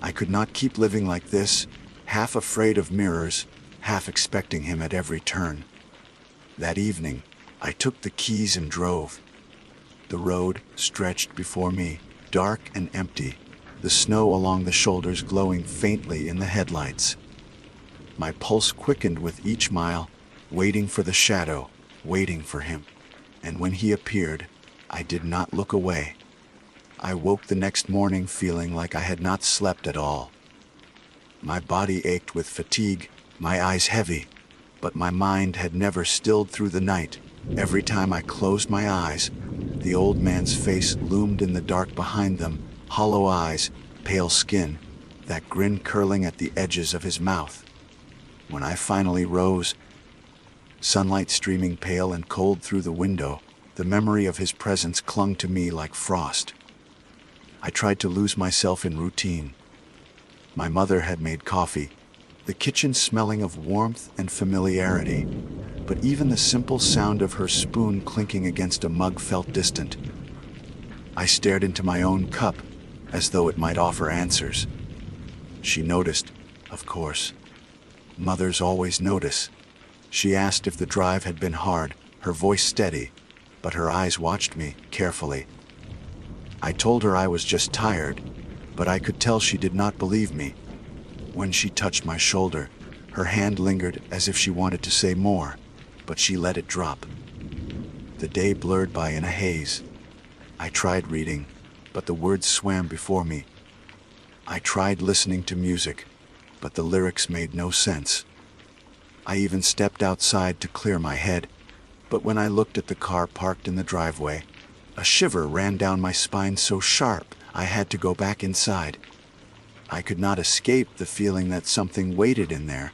[SPEAKER 1] I could not keep living like this, half afraid of mirrors, half expecting him at every turn. That evening, I took the keys and drove. The road stretched before me, dark and empty, the snow along the shoulders glowing faintly in the headlights. My pulse quickened with each mile, waiting for the shadow, waiting for him. And when he appeared, I did not look away. I woke the next morning feeling like I had not slept at all. My body ached with fatigue, my eyes heavy, but my mind had never stilled through the night. Every time I closed my eyes, the old man's face loomed in the dark behind them, hollow eyes, pale skin, that grin curling at the edges of his mouth. When I finally rose, sunlight streaming pale and cold through the window, the memory of his presence clung to me like frost. I tried to lose myself in routine. My mother had made coffee, the kitchen smelling of warmth and familiarity, but even the simple sound of her spoon clinking against a mug felt distant. I stared into my own cup, as though it might offer answers. She noticed, of course. Mothers always notice. She asked if the drive had been hard, her voice steady, but her eyes watched me carefully. I told her I was just tired, but I could tell she did not believe me. When she touched my shoulder, her hand lingered as if she wanted to say more, but she let it drop. The day blurred by in a haze. I tried reading, but the words swam before me. I tried listening to music, but the lyrics made no sense. I even stepped outside to clear my head, but when I looked at the car parked in the driveway, a shiver ran down my spine so sharp I had to go back inside. I could not escape the feeling that something waited in there,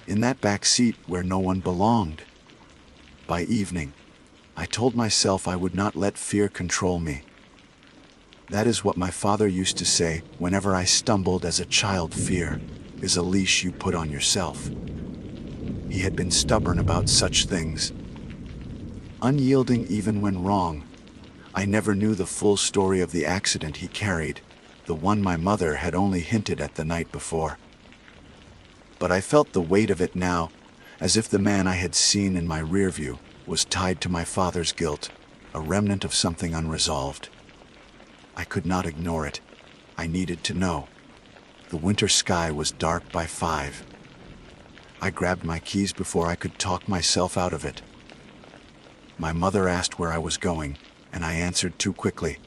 [SPEAKER 1] in that back seat where no one belonged. By evening, I told myself I would not let fear control me. That is what my father used to say whenever I stumbled as a child. Fear is a leash you put on yourself. He had been stubborn about such things, unyielding even when wrong. I never knew the full story of the accident he carried, the one my mother had only hinted at the night before. But I felt the weight of it now, as if the man I had seen in my rear view was tied to my father's guilt, a remnant of something unresolved. I could not ignore it. I needed to know. The winter sky was dark by 5. I grabbed my keys before I could talk myself out of it. My mother asked where I was going, and I answered too quickly.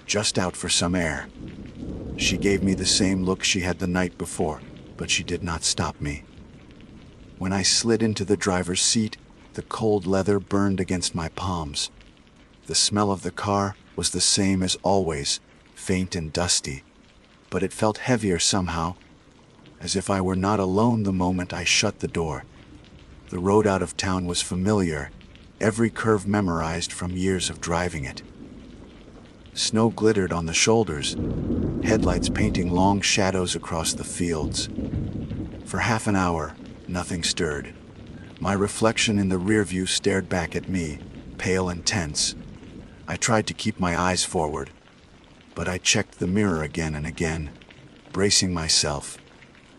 [SPEAKER 1] Just out for some air. She gave me the same look she had the night before, but she did not stop me. When I slid into the driver's seat, the cold leather burned against my palms. The smell of the car was the same as always, faint and dusty, but it felt heavier somehow, as if I were not alone the moment I shut the door. The road out of town was familiar, every curve memorized from years of driving it. Snow glittered on the shoulders, headlights painting long shadows across the fields. For half an hour, nothing stirred. My reflection in the rear view stared back at me, pale and tense. I tried to keep my eyes forward, but I checked the mirror again and again, bracing myself,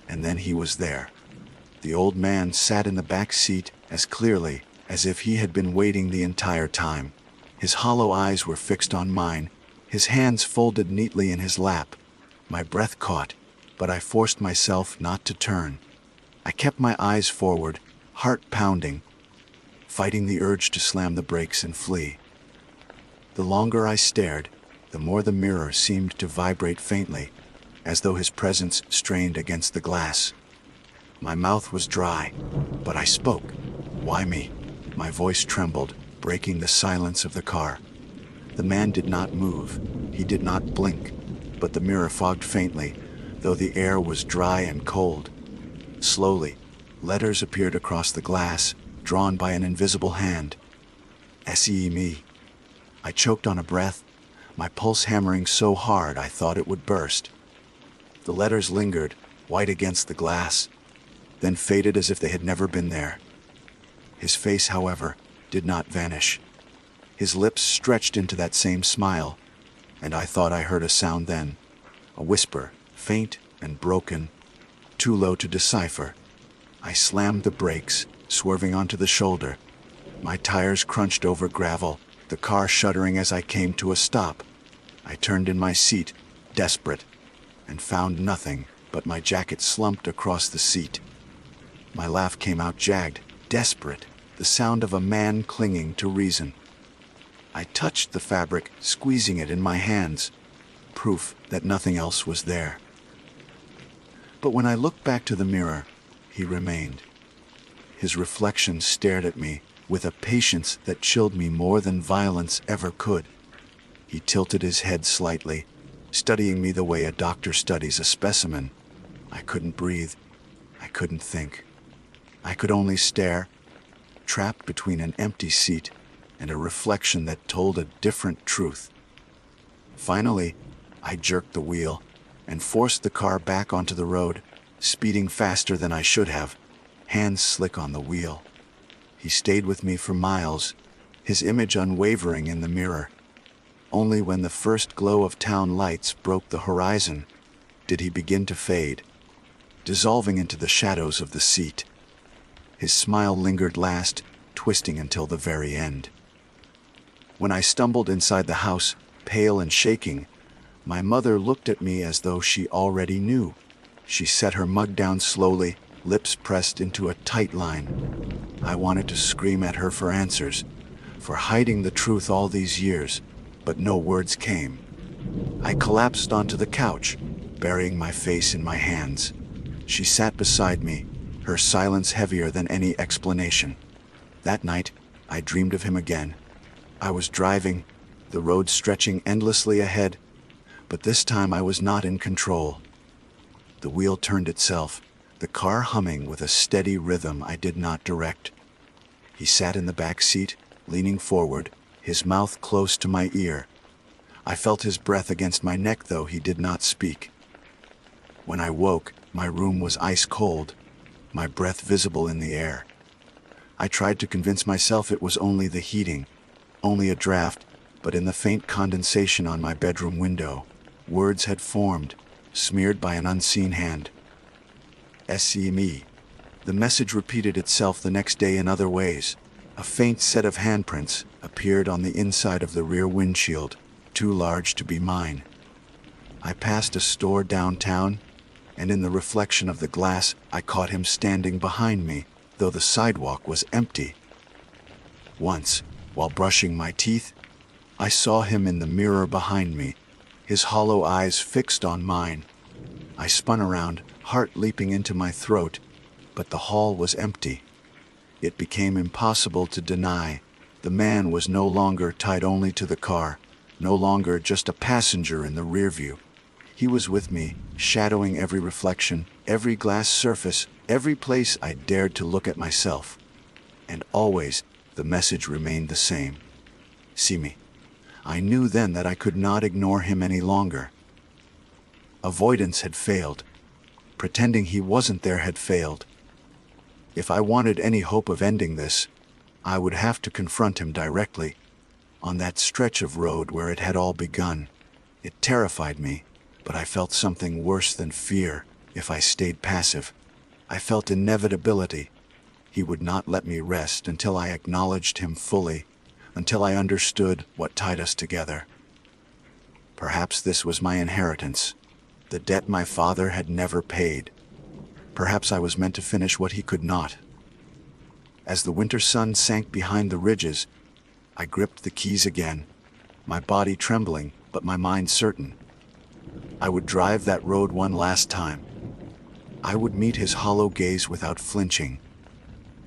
[SPEAKER 1] and then he was there. The old man sat in the back seat as clearly as if he had been waiting the entire time. His hollow eyes were fixed on mine, his hands folded neatly in his lap. My breath caught, but I forced myself not to turn. I kept my eyes forward, heart pounding, fighting the urge to slam the brakes and flee. The longer I stared, the more the mirror seemed to vibrate faintly, as though his presence strained against the glass. My mouth was dry, but I spoke. "Why me?" My voice trembled, breaking the silence of the car. The man did not move. He did not blink, but the mirror fogged faintly, though the air was dry and cold. Slowly, letters appeared across the glass, drawn by an invisible hand. "S-E-E-me." I choked on a breath, my pulse hammering so hard I thought it would burst. The letters lingered, white against the glass, then faded as if they had never been there. His face, however, did not vanish. His lips stretched into that same smile, and I thought I heard a sound then, a whisper, faint and broken, too low to decipher. I slammed the brakes, swerving onto the shoulder. My tires crunched over gravel, the car shuddering as I came to a stop. I turned in my seat, desperate, and found nothing but my jacket slumped across the seat. My laugh came out jagged, desperate, the sound of a man clinging to reason. I touched the fabric, squeezing it in my hands, proof that nothing else was there. But when I looked back to the mirror, he remained. His reflection stared at me with a patience that chilled me more than violence ever could. He tilted his head slightly, studying me the way a doctor studies a specimen. I couldn't breathe. I couldn't think. I could only stare, trapped between an empty seat and a reflection that told a different truth. Finally, I jerked the wheel and forced the car back onto the road, speeding faster than I should have, hands slick on the wheel. He stayed with me for miles, his image unwavering in the mirror. Only when the first glow of town lights broke the horizon did he begin to fade, dissolving into the shadows of the seat. His smile lingered last, twisting until the very end. When I stumbled inside the house, pale and shaking, my mother looked at me as though she already knew. She set her mug down slowly, lips pressed into a tight line. I wanted to scream at her for answers, for hiding the truth all these years, but no words came. I collapsed onto the couch, burying my face in my hands. She sat beside me, her silence heavier than any explanation. That night, I dreamed of him again. I was driving, the road stretching endlessly ahead, but this time I was not in control. The wheel turned itself, the car humming with a steady rhythm I did not direct. He sat in the back seat, leaning forward, his mouth close to my ear. I felt his breath against my neck, though he did not speak. When I woke, my room was ice cold, my breath visible in the air. I tried to convince myself it was only the heating, only a draft, but in the faint condensation on my bedroom window, words had formed, smeared by an unseen hand. "S-E-me." The message repeated itself the next day in other ways. A faint set of handprints appeared on the inside of the rear windshield, too large to be mine. I passed a store downtown, and in the reflection of the glass, I caught him standing behind me, though the sidewalk was empty. Once, while brushing my teeth, I saw him in the mirror behind me, his hollow eyes fixed on mine. I spun around, heart leaping into my throat, but the hall was empty. It became impossible to deny. The man was no longer tied only to the car, no longer just a passenger in the rear view. He was with me, shadowing every reflection, every glass surface, every place I dared to look at myself. And always, The message remained the same. See me. I knew then that I could not ignore him any longer. Avoidance had failed. Pretending he wasn't there had failed. If I wanted any hope of ending this, I would have to confront him directly, on that stretch of road where it had all begun. It terrified me, but I felt something worse than fear if I stayed passive. I felt inevitability. He would not let me rest until I acknowledged him fully, until I understood what tied us together. Perhaps this was my inheritance, the debt my father had never paid. Perhaps I was meant to finish what he could not. As the winter sun sank behind the ridges, I gripped the keys again, my body trembling, but my mind certain. I would drive that road one last time. I would meet his hollow gaze without flinching,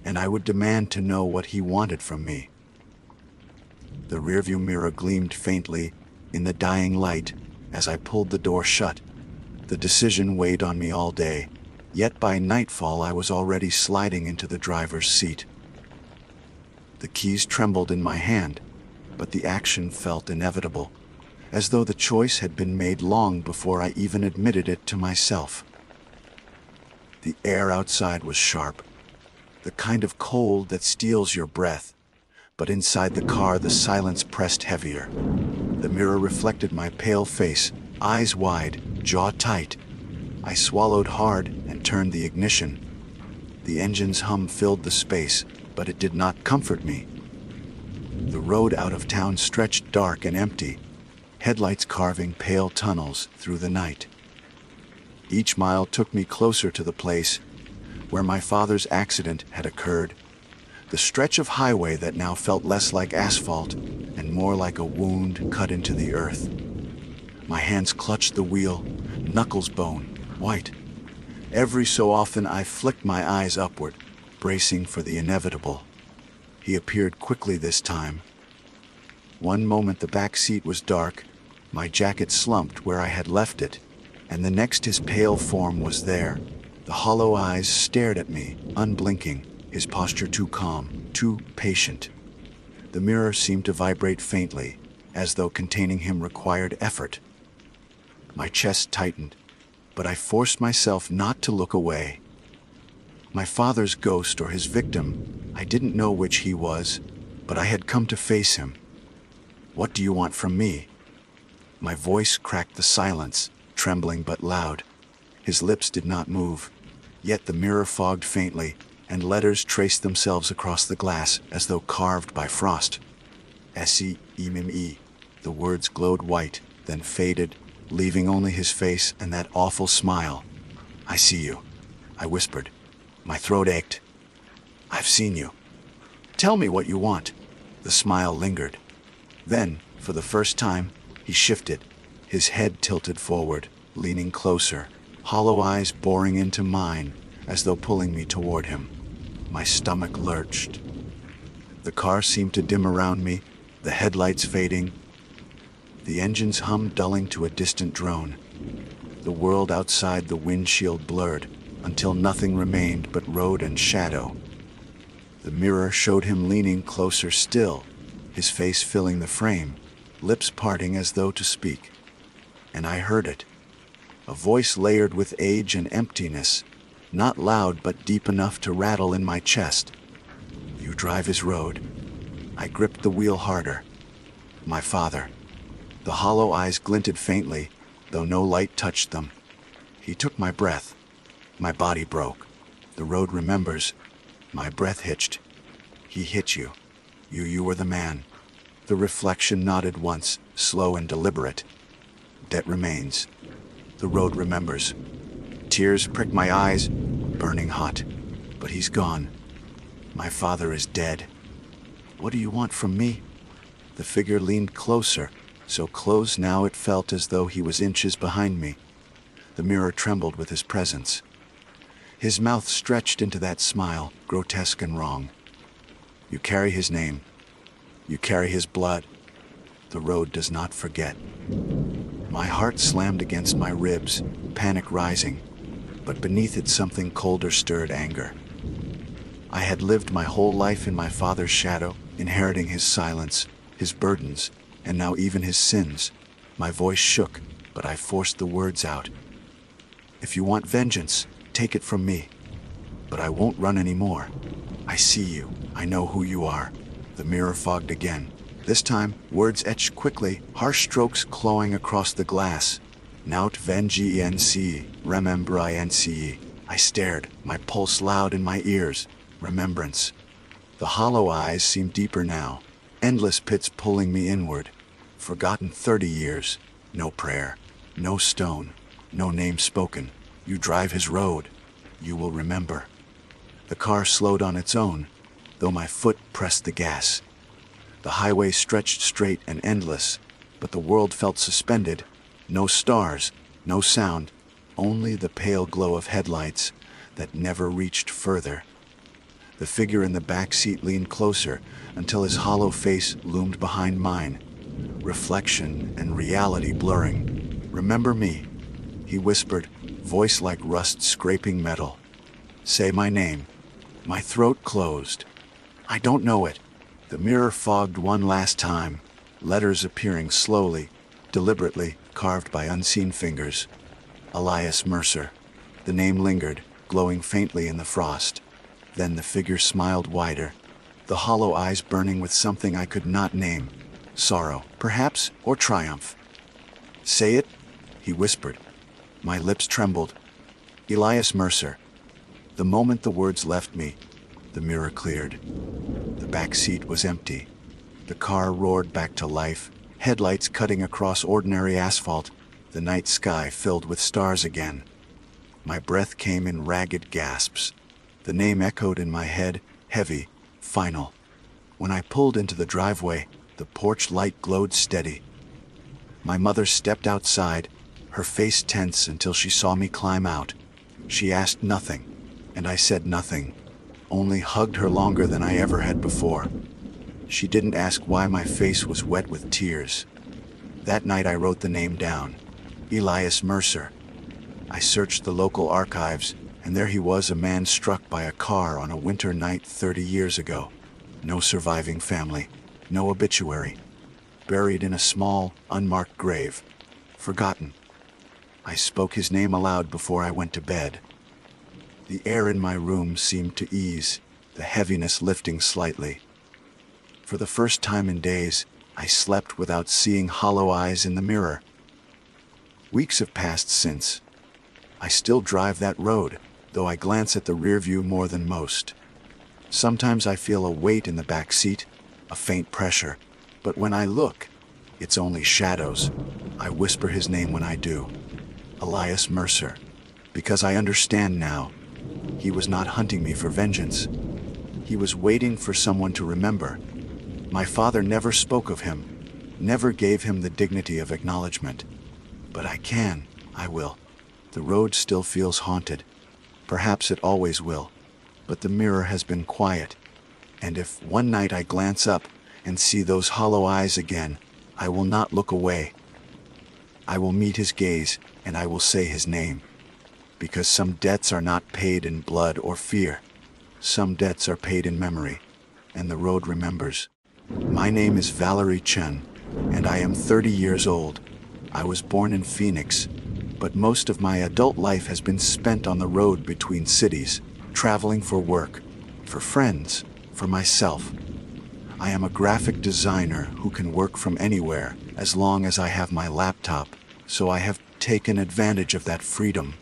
[SPEAKER 1] and I would demand to know what he wanted from me. The rearview mirror gleamed faintly in the dying light as I pulled the door shut. The decision weighed on me all day, yet by nightfall I was already sliding into the driver's seat. The keys trembled in my hand, but the action felt inevitable, as though the choice had been made long before I even admitted it to myself. The air outside was sharp, the kind of cold that steals your breath, but inside the car the silence pressed heavier. The mirror reflected my pale face, eyes wide, jaw tight. I swallowed hard and turned the ignition. The engine's hum filled the space, but it did not comfort me. The road out of town stretched dark and empty, headlights carving pale tunnels through the night. Each mile took me closer to the place where my father's accident had occurred, the stretch of highway that now felt less like asphalt and more like a wound cut into the earth. My hands clutched the wheel, knuckles bone, white. Every so often I flicked my eyes upward, bracing for the inevitable. He appeared quickly this time. One moment the back seat was dark, my jacket slumped where I had left it, and the next his pale form was there. The hollow eyes stared at me, unblinking, his posture too calm, too patient. The mirror seemed to vibrate faintly, as though containing him required effort. My chest tightened, but I forced myself not to look away. My father's ghost or his victim, I didn't know which he was, but I had come to face him. What do you want from me? My voice cracked the silence, trembling but loud. His lips did not move, yet the mirror fogged faintly, and letters traced themselves across the glass as though carved by frost. S-E-M-M-E. The words glowed white, then faded, leaving only his face and that awful smile. I see you, I whispered. My throat ached. I've seen you. Tell me what you want. The smile lingered. Then, for the first time, he shifted, his head tilted forward, leaning closer, hollow eyes boring into mine as though pulling me toward him. My stomach lurched. The car seemed to dim around me, the headlights fading, the engine's hum dulling to a distant drone. The world outside the windshield blurred until nothing remained but road and shadow. The mirror showed him leaning closer still, his face filling the frame, lips parting as though to speak. And I heard it. A voice layered with age and emptiness, not loud but deep enough to rattle in my chest. You drive his road. I gripped the wheel harder. My father. The hollow eyes glinted faintly, though no light touched them. He took my breath. My body broke. The road remembers. My breath hitched. He hit you. You were the man. The reflection nodded once, slow and deliberate. Debt remains. The road remembers. Tears pricked my eyes, burning hot. But he's gone. My father is dead. What do you want from me? The figure leaned closer, so close now it felt as though he was inches behind me. The mirror trembled with his presence. His mouth stretched into that smile, grotesque and wrong. You carry his name. You carry his blood. The road does not forget. My heart slammed against my ribs, panic rising, but beneath it something colder stirred anger. I had lived my whole life in my father's shadow, inheriting his silence, his burdens, and now even his sins. My voice shook, but I forced the words out. If you want vengeance, take it from me. But I won't run anymore. I see you. I know who you are. The mirror fogged again. This time, words etched quickly, harsh strokes clawing across the glass. Naut vengeance, remembrince. I stared, my pulse loud in my ears. Remembrance. The hollow eyes seemed deeper now, endless pits pulling me inward. Forgotten 30 years. No prayer, no stone, no name spoken. You drive his road. You will remember. The car slowed on its own, though my foot pressed the gas. The highway stretched straight and endless, but the world felt suspended. No stars, no sound, only the pale glow of headlights that never reached further. The figure in the back seat leaned closer until his hollow face loomed behind mine, reflection and reality blurring. "Remember me," he whispered, voice like rust scraping metal. "Say my name." My throat closed. "I don't know it." The mirror fogged one last time, letters appearing slowly, deliberately, carved by unseen fingers. Elias Mercer. The name lingered, glowing faintly in the frost. Then the figure smiled wider, the hollow eyes burning with something I could not name. Sorrow, perhaps, or triumph. "Say it," he whispered. My lips trembled. Elias Mercer. The moment the words left me, the mirror cleared. The back seat was empty. The car roared back to life, headlights cutting across ordinary asphalt, the night sky filled with stars again. My breath came in ragged gasps. The name echoed in my head, heavy, final. When I pulled into the driveway, the porch light glowed steady. My mother stepped outside, her face tense until she saw me climb out. She asked nothing, and I said nothing, only hugged her longer than I ever had before. She didn't ask why my face was wet with tears. That night I wrote the name down, Elias Mercer. I searched the local archives, and there he was, a man struck by a car on a winter night 30 years ago. No surviving family, no obituary. Buried in a small, unmarked grave. Forgotten. I spoke his name aloud before I went to bed. The air in my room seemed to ease, the heaviness lifting slightly. For the first time in days, I slept without seeing hollow eyes in the mirror. Weeks have passed since. I still drive that road, though I glance at the rear view more than most. Sometimes I feel a weight in the back seat, a faint pressure, but when I look, it's only shadows. I whisper his name when I do. Elias Mercer. Because I understand now. He was not hunting me for vengeance. He was waiting for someone to remember. My father never spoke of him, never gave him the dignity of acknowledgement. But I will. The road still feels haunted. Perhaps it always will. But the mirror has been quiet. And if one night I glance up and see those hollow eyes again, I will not look away. I will meet his gaze, and I will say his name. Because some debts are not paid in blood or fear. Some debts are paid in memory, and the road remembers. My name is Valerie Chen, and I am 30 years old. I was born in Phoenix, but most of my adult life has been spent on the road between cities, traveling for work, for friends, for myself. I am a graphic designer who can work from anywhere as long as I have my laptop, so I have taken advantage of that freedom.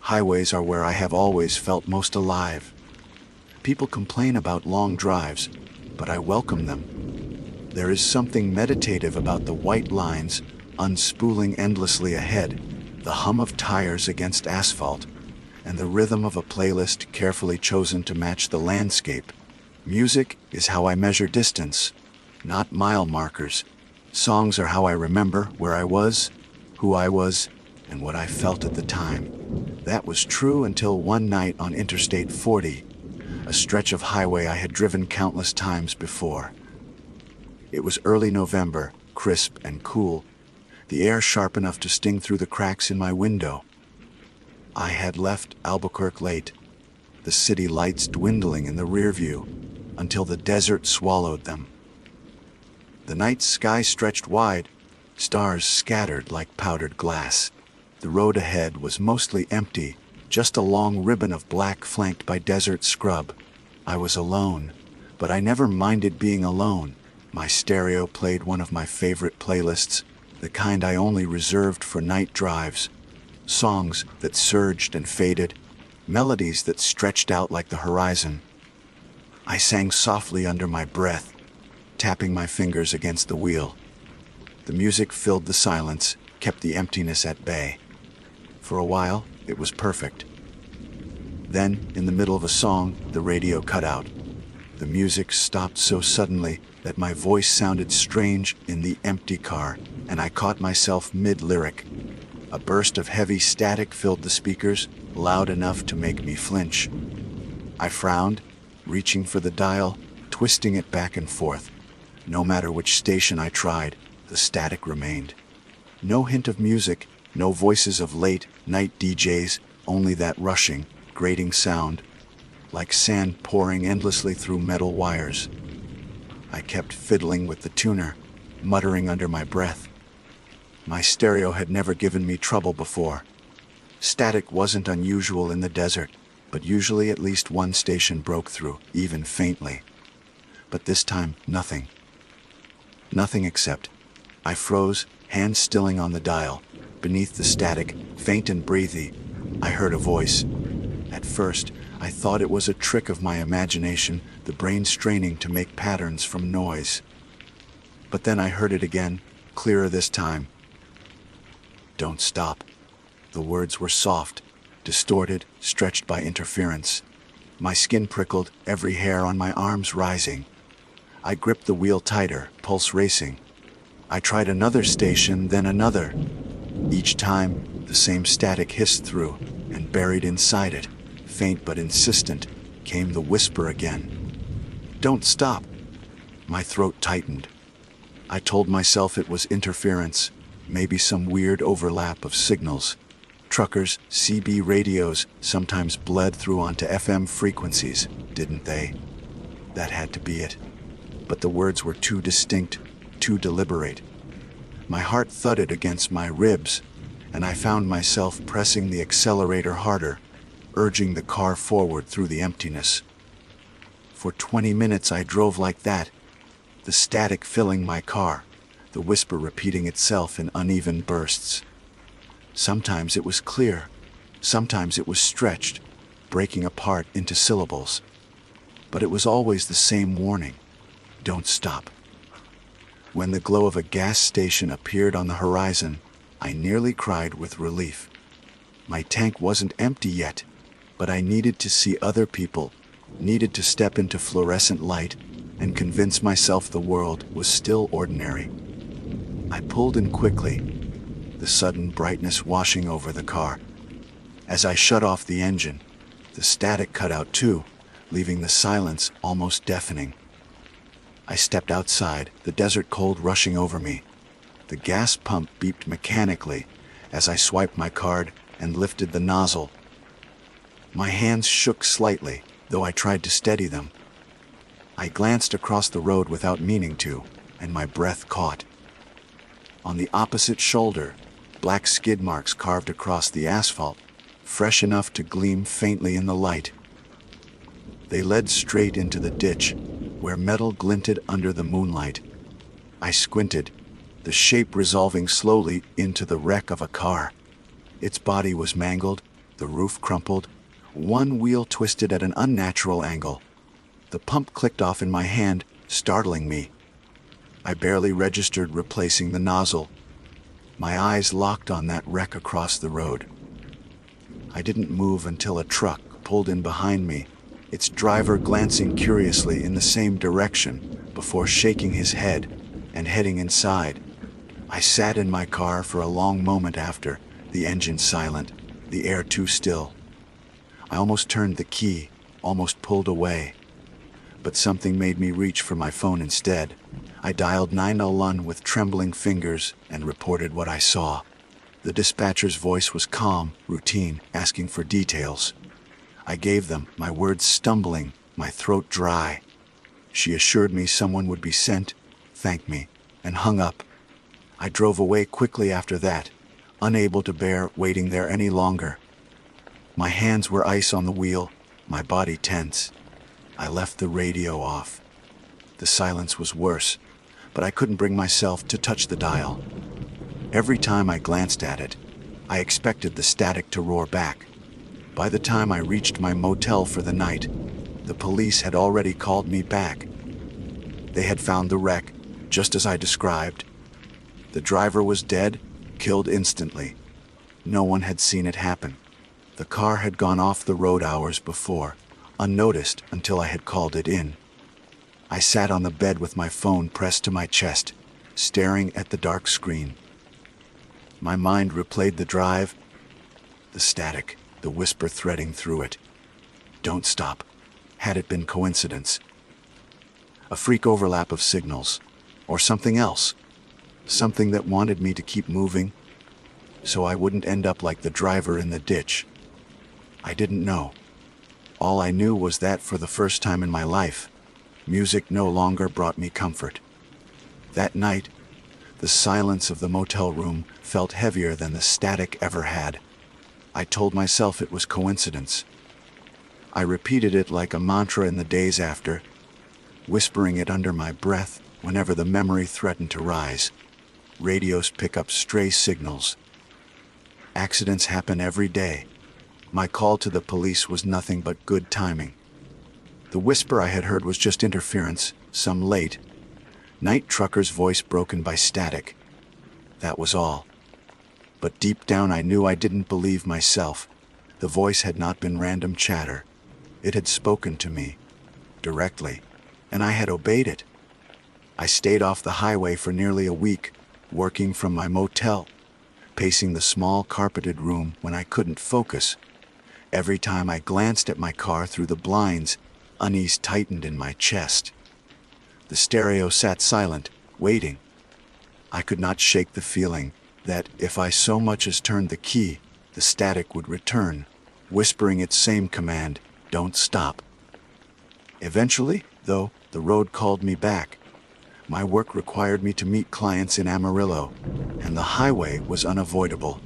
[SPEAKER 1] Highways are where I have always felt most alive. People complain about long drives, but I welcome them. There is something meditative about the white lines unspooling endlessly ahead, the hum of tires against asphalt, and the rhythm of a playlist carefully chosen to match the landscape. Music is how I measure distance, not mile markers. Songs are how I remember where I was, who I was, and what I felt at the time. That was true until one night on Interstate 40, a stretch of highway I had driven countless times before. It was early November, crisp and cool, the air sharp enough to sting through the cracks in my window. I had left Albuquerque late. the city lights dwindling in the rear view, until the desert swallowed them. The night sky stretched wide, stars scattered like powdered glass. The road ahead was mostly empty, just a long ribbon of black flanked by desert scrub. I was alone, but I never minded being alone. My stereo played one of my favorite playlists, the kind I only reserved for night drives. Songs that surged and faded, melodies that stretched out like the horizon. I sang softly under my breath, tapping my fingers against the wheel. The music filled the silence, kept the emptiness at bay. For a while, it was perfect. Then, in the middle of a song, the radio cut out. The music stopped so suddenly that my voice sounded strange in the empty car, and I caught myself mid-lyric. A burst of heavy static filled the speakers, loud enough to make me flinch. I frowned, reaching for the dial, twisting it back and forth. No matter which station I tried, the static remained. No hint of music, no voices of late-night DJs, only that rushing, grating sound, like sand pouring endlessly through metal wires. I kept fiddling with the tuner, muttering under my breath. My stereo had never given me trouble before. Static wasn't unusual in the desert, but usually at least one station broke through, even faintly. But this time, nothing. Nothing except I froze, hands stilling on the dial. Beneath the static, faint and breathy, I heard a voice. At first, I thought it was a trick of my imagination, the brain straining to make patterns from noise. But then I heard it again, clearer this time. Don't stop. The words were soft, distorted, stretched by interference. My skin prickled, every hair on my arms rising. I gripped the wheel tighter, pulse racing. I tried another station, then another. Each time, the same static hissed through, and buried inside it, faint but insistent, came the whisper again. Don't stop. My throat tightened. I told myself it was interference, maybe some weird overlap of signals. Truckers, CB radios, sometimes bled through onto FM frequencies, didn't they? That had to be it. But the words were too distinct, too deliberate. My heart thudded against my ribs, and I found myself pressing the accelerator harder, urging the car forward through the emptiness. For 20 minutes I drove like that, the static filling my car, the whisper repeating itself in uneven bursts. Sometimes it was clear, sometimes it was stretched, breaking apart into syllables. But it was always the same warning. Don't stop. When the glow of a gas station appeared on the horizon, I nearly cried with relief. My tank wasn't empty yet, but I needed to see other people, needed to step into fluorescent light and convince myself the world was still ordinary. I pulled in quickly, the sudden brightness washing over the car. As I shut off the engine, the static cut out too, leaving the silence almost deafening. I stepped outside, the desert cold rushing over me. The gas pump beeped mechanically as I swiped my card and lifted the nozzle. My hands shook slightly, though I tried to steady them. I glanced across the road without meaning to, and my breath caught. On the opposite shoulder, black skid marks carved across the asphalt, fresh enough to gleam faintly in the light. They led straight into the ditch, where metal glinted under the moonlight. I squinted, the shape resolving slowly into the wreck of a car. Its body was mangled, the roof crumpled, one wheel twisted at an unnatural angle. The pump clicked off in my hand, startling me. I barely registered replacing the nozzle. My eyes locked on that wreck across the road. I didn't move until a truck pulled in behind me, its driver glancing curiously in the same direction before shaking his head and heading inside. I sat in my car for a long moment after, the engine silent, the air too still. I almost turned the key, almost pulled away. But something made me reach for my phone instead. I dialed 911 with trembling fingers and reported what I saw. The dispatcher's voice was calm, routine, asking for details. I gave them, my words stumbling, my throat dry. She assured me someone would be sent, thanked me, and hung up. I drove away quickly after that, unable to bear waiting there any longer. My hands were ice on the wheel, my body tense. I left the radio off. The silence was worse, but I couldn't bring myself to touch the dial. Every time I glanced at it, I expected the static to roar back. By the time I reached my motel for the night, the police had already called me back. They had found the wreck, just as I described. The driver was dead, killed instantly. No one had seen it happen. The car had gone off the road hours before, unnoticed until I had called it in. I sat on the bed with my phone pressed to my chest, staring at the dark screen. My mind replayed the drive, the static, the whisper threading through it. Don't stop. Had it been coincidence? A freak overlap of signals, or something else? Something that wanted me to keep moving, so I wouldn't end up like the driver in the ditch. I didn't know. All I knew was that for the first time in my life, music no longer brought me comfort. That night, the silence of the motel room felt heavier than the static ever had. I told myself it was coincidence. I repeated it like a mantra in the days after, whispering it under my breath whenever the memory threatened to rise. Radios pick up stray signals. Accidents happen every day. My call to the police was nothing but good timing. The whisper I had heard was just interference, some late night trucker's voice broken by static. That was all. But deep down I knew I didn't believe myself. The voice had not been random chatter. It had spoken to me, directly, and I had obeyed it. I stayed off the highway for nearly a week, working from my motel, pacing the small carpeted room when I couldn't focus. Every time I glanced at my car through the blinds, unease tightened in my chest. The stereo sat silent, waiting. I could not shake the feeling that if I so much as turned the key, the static would return, whispering its same command, "Don't stop." Eventually, though, the road called me back. My work required me to meet clients in Amarillo, and the highway was unavoidable.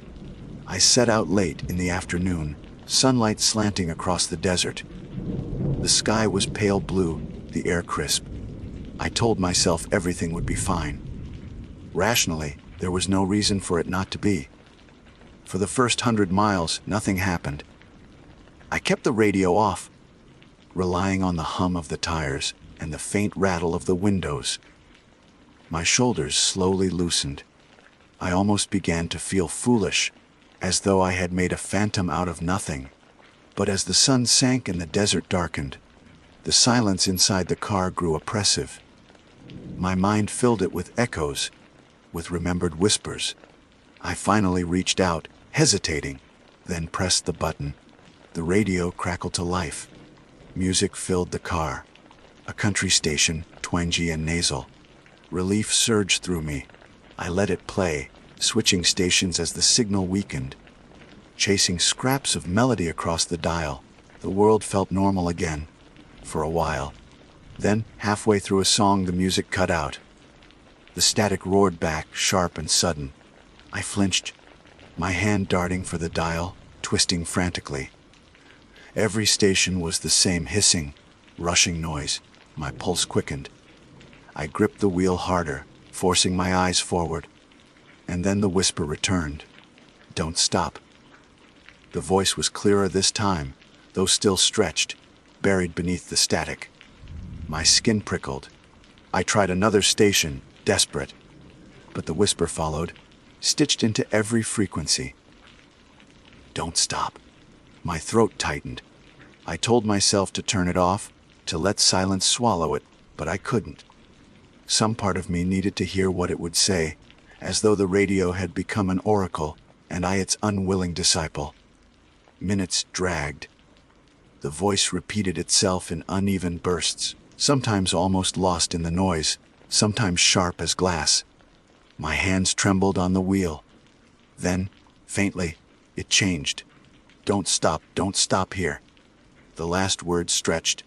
[SPEAKER 1] I set out late in the afternoon, sunlight slanting across the desert. The sky was pale blue, the air crisp. I told myself everything would be fine. Rationally, there was no reason for it not to be. For the first 100 miles, nothing happened. I kept the radio off, relying on the hum of the tires and the faint rattle of the windows. My shoulders slowly loosened. I almost began to feel foolish, as though I had made a phantom out of nothing. But as the sun sank and the desert darkened, the silence inside the car grew oppressive. My mind filled it with echoes, with remembered whispers. I finally reached out, hesitating, then pressed the button. The radio crackled to life. Music filled the car. A country station, twangy and nasal. Relief surged through me. I let it play, switching stations as the signal weakened. Chasing scraps of melody across the dial, the world felt normal again, for a while. Then, halfway through a song, the music cut out. The static roared back, sharp and sudden. I flinched, my hand darting for the dial, twisting frantically. Every station was the same hissing, rushing noise. My pulse quickened. I gripped the wheel harder, forcing my eyes forward. And then the whisper returned. "Don't stop." The voice was clearer this time, though still stretched, buried beneath the static. My skin prickled. I tried another station, desperate. But the whisper followed, stitched into every frequency. "Don't stop." My throat tightened. I told myself to turn it off, to let silence swallow it, but I couldn't. Some part of me needed to hear what it would say, as though the radio had become an oracle, and I its unwilling disciple. Minutes dragged. The voice repeated itself in uneven bursts, sometimes almost lost in the noise, sometimes sharp as glass. My hands trembled on the wheel. Then, faintly, it changed. Don't stop here." The last word stretched,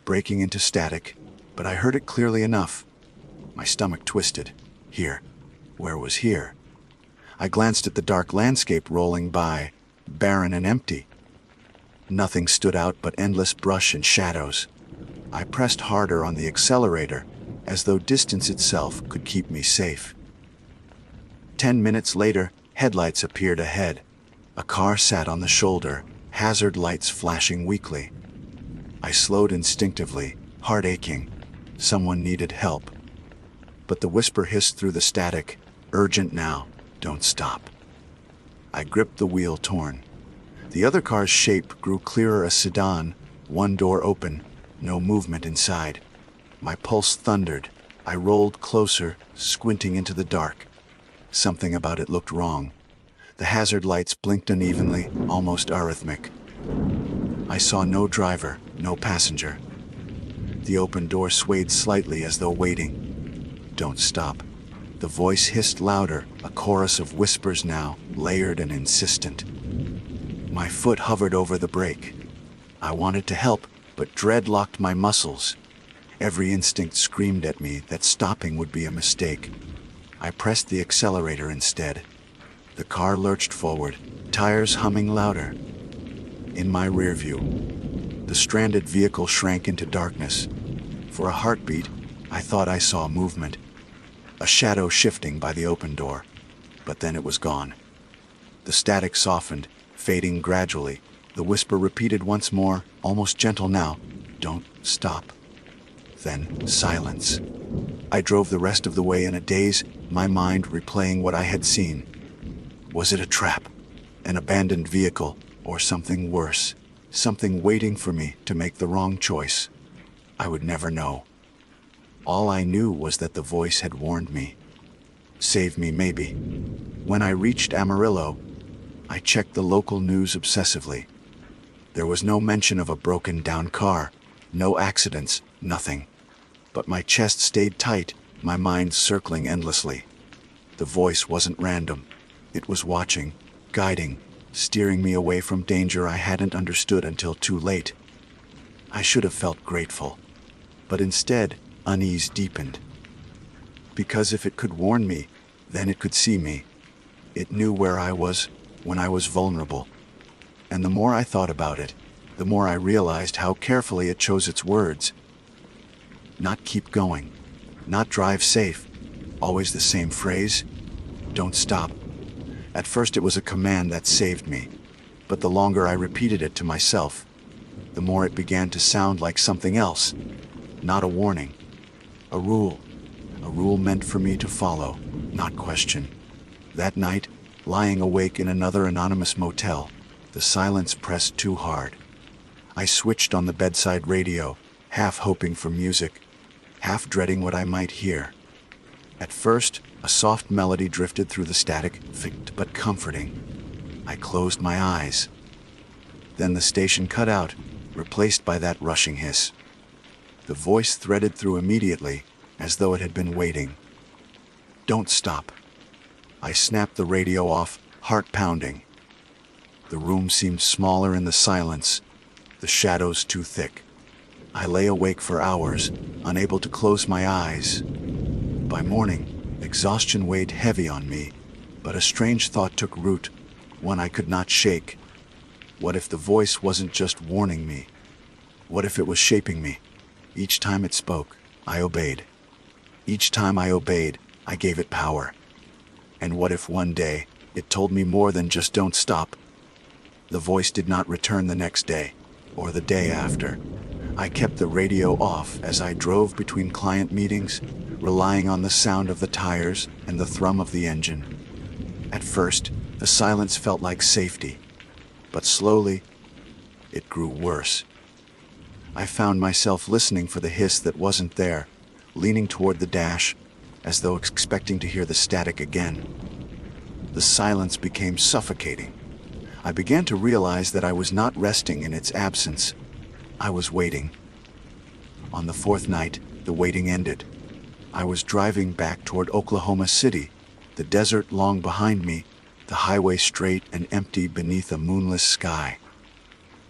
[SPEAKER 1] breaking into static, but I heard it clearly enough. My stomach twisted. Here. Where was here? I glanced at the dark landscape rolling by, barren and empty. Nothing stood out but endless brush and shadows. I pressed harder on the accelerator, as though distance itself could keep me safe. 10 minutes later, headlights appeared ahead. A car sat on the shoulder, hazard lights flashing weakly. I slowed instinctively, heart aching. Someone needed help. But the whisper hissed through the static, urgent now, don't stop. I gripped the wheel, torn. The other car's shape grew clearer, a sedan, one door open, no movement inside. My pulse thundered. I rolled closer, squinting into the dark. Something about it looked wrong. The hazard lights blinked unevenly, almost arrhythmic. I saw no driver, no passenger. The open door swayed slightly as though waiting. Don't stop. The voice hissed louder, a chorus of whispers now, layered and insistent. My foot hovered over the brake. I wanted to help, but dread locked my muscles. Every instinct screamed at me that stopping would be a mistake. I pressed the accelerator instead. The car lurched forward, tires humming louder. In my rear view, the stranded vehicle shrank into darkness. For a heartbeat, I thought I saw movement. A shadow shifting by the open door, but then it was gone. The static softened, fading gradually. The whisper repeated once more, almost gentle now, don't stop. Then silence. I drove the rest of the way in a daze, my mind replaying what I had seen. Was it a trap, an abandoned vehicle, or something worse, something waiting for me to make the wrong choice? I would never know. All I knew was that the voice had warned me. Save me, maybe. When I reached Amarillo, I checked the local news obsessively. There was no mention of a broken down car, no accidents, nothing. But my chest stayed tight, my mind circling endlessly. The voice wasn't random. It was watching, guiding, steering me away from danger I hadn't understood until too late. I should have felt grateful. But instead, unease deepened. Because if it could warn me, then it could see me. It knew where I was when I was vulnerable. And the more I thought about it, the more I realized how carefully it chose its words. Not keep going, not drive safe, always the same phrase, don't stop. At first it was a command that saved me, but the longer I repeated it to myself, the more it began to sound like something else, not a warning. A rule meant for me to follow, not question. That night, lying awake in another anonymous motel, the silence pressed too hard. I switched on the bedside radio, half hoping for music, half dreading what I might hear. At first, a soft melody drifted through the static, faint but comforting. I closed my eyes. Then the station cut out, replaced by that rushing hiss. The voice threaded through immediately, as though it had been waiting. Don't stop. I snapped the radio off, heart pounding. The room seemed smaller in the silence, the shadows too thick. I lay awake for hours, unable to close my eyes. By morning, exhaustion weighed heavy on me, but a strange thought took root, one I could not shake. What if the voice wasn't just warning me? What if it was shaping me? Each time it spoke, I obeyed. Each time I obeyed, I gave it power. And what if one day, it told me more than just don't stop? The voice did not return the next day, or the day after. I kept the radio off as I drove between client meetings, relying on the sound of the tires and the thrum of the engine. At first, the silence felt like safety, but slowly, it grew worse. I found myself listening for the hiss that wasn't there, leaning toward the dash, as though expecting to hear the static again. The silence became suffocating. I began to realize that I was not resting in its absence. I was waiting. On the fourth night, the waiting ended. I was driving back toward Oklahoma City, the desert long behind me, the highway straight and empty beneath a moonless sky.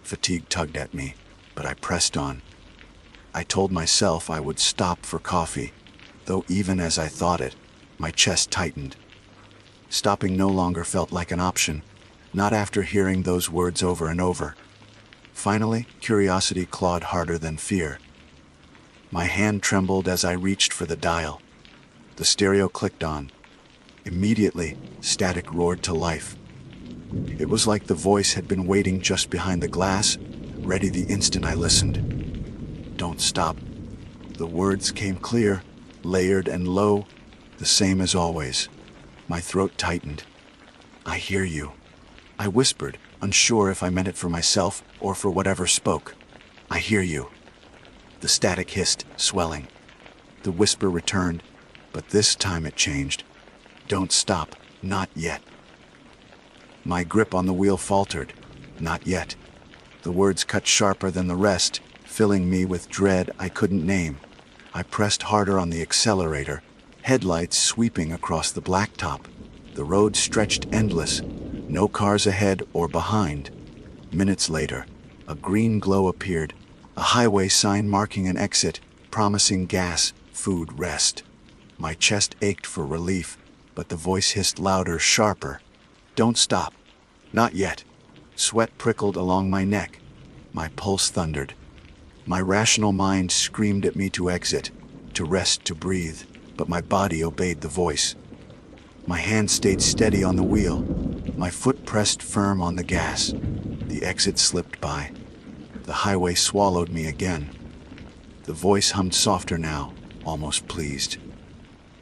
[SPEAKER 1] Fatigue tugged at me. but I pressed on. I told myself I would stop for coffee, though even as I thought it, my chest tightened. Stopping no longer felt like an option, not after hearing those words over and over. Finally, curiosity clawed harder than fear. My hand trembled as I reached for the dial. The stereo clicked on. Immediately, static roared to life. It was like the voice had been waiting just behind the glass, ready the instant I listened. "Don't stop." The words came clear, layered and low, the same as always. My throat tightened. "I hear you," I whispered, unsure if I meant it for myself or for whatever spoke. "I hear you." The static hissed, swelling. The whisper returned, but this time it changed. "Don't stop, not yet." My grip on the wheel faltered. Not yet. The words cut sharper than the rest, filling me with dread I couldn't name. I pressed harder on the accelerator, headlights sweeping across the blacktop. The road stretched endless, no cars ahead or behind. Minutes later, a green glow appeared, a highway sign marking an exit, promising gas, food, rest. My chest ached for relief, but the voice hissed louder, sharper. "Don't stop. Not yet." Sweat prickled along my neck. My pulse thundered. My rational mind screamed at me to exit, to rest, to breathe, but my body obeyed the voice. My hand stayed steady on the wheel, my foot pressed firm on the gas. The exit slipped by. The highway swallowed me again. The voice hummed softer now, almost pleased.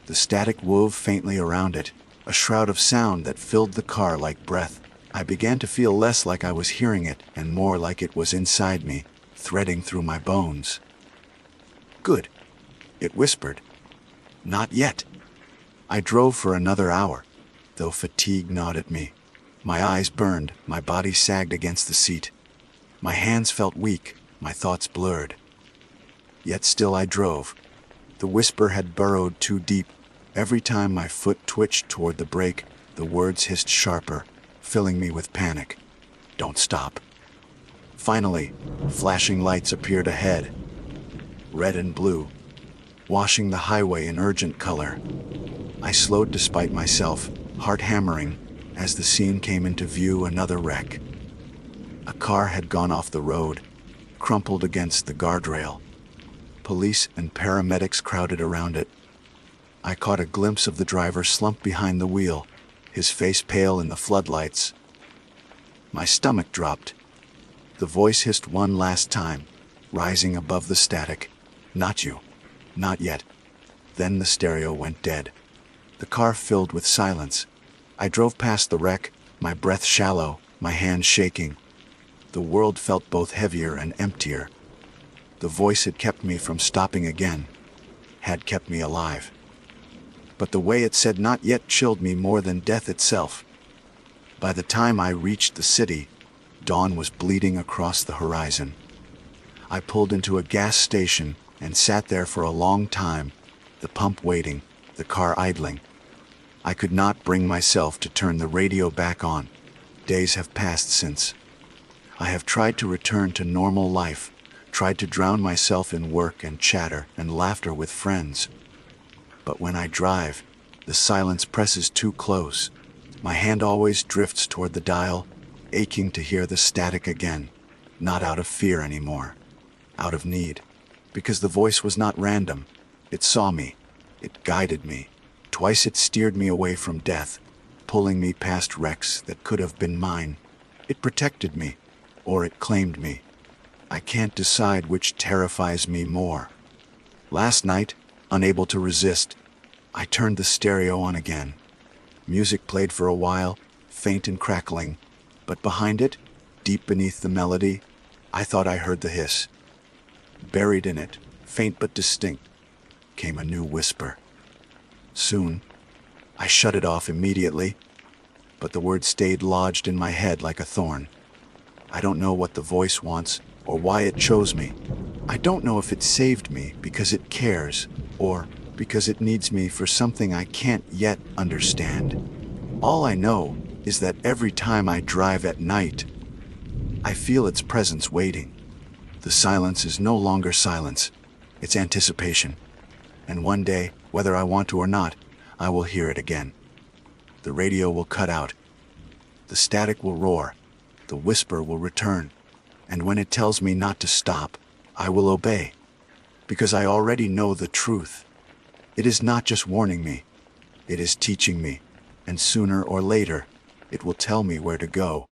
[SPEAKER 1] The static wove faintly around it, a shroud of sound that filled the car like breath. I began to feel less like I was hearing it and more like it was inside me, threading through my bones. "Good," it whispered. "Not yet." I drove for another hour, though fatigue gnawed at me. My eyes burned, my body sagged against the seat. My hands felt weak, my thoughts blurred. Yet still I drove. The whisper had burrowed too deep. Every time my foot twitched toward the brake, the words hissed sharper, filling me with panic. "Don't stop." Finally, flashing lights appeared ahead, red and blue, washing the highway in urgent color. I slowed despite myself, heart hammering, as the scene came into view. Another wreck. A car had gone off the road, crumpled against the guardrail. Police and paramedics crowded around it. I caught a glimpse of the driver slumped behind the wheel, his face pale in the floodlights. My stomach dropped. The voice hissed one last time, rising above the static. "Not you. Not yet." Then the stereo went dead. The car filled with silence. I drove past the wreck, my breath shallow, my hands shaking. The world felt both heavier and emptier. The voice had kept me from stopping again, had kept me alive. But the way it said "not yet" chilled me more than death itself. By the time I reached the city, dawn was bleeding across the horizon. I pulled into a gas station and sat there for a long time, the pump waiting, the car idling. I could not bring myself to turn the radio back on. Days have passed since. I have tried to return to normal life, tried to drown myself in work and chatter and laughter with friends. But when I drive, the silence presses too close. My hand always drifts toward the dial, aching to hear the static again, not out of fear anymore, out of need. Because the voice was not random. It saw me. It guided me. Twice it steered me away from death, pulling me past wrecks that could have been mine. It protected me, or it claimed me. I can't decide which terrifies me more. Last night, unable to resist, I turned the stereo on again. Music played for a while, faint and crackling, but behind it, deep beneath the melody, I thought I heard the hiss. Buried in it, faint but distinct, came a new whisper. Soon, I shut it off immediately, but the word stayed lodged in my head like a thorn. I don't know what the voice wants or why it chose me. I don't know if it saved me because it cares or because it needs me for something I can't yet understand. All I know is that every time I drive at night, I feel its presence waiting. The silence is no longer silence. It's anticipation. And one day, whether I want to or not, I will hear it again. The radio will cut out. The static will roar. The whisper will return. And when it tells me not to stop, I will obey. Because I already know the truth. It is not just warning me. It is teaching me. And sooner or later, it will tell me where to go.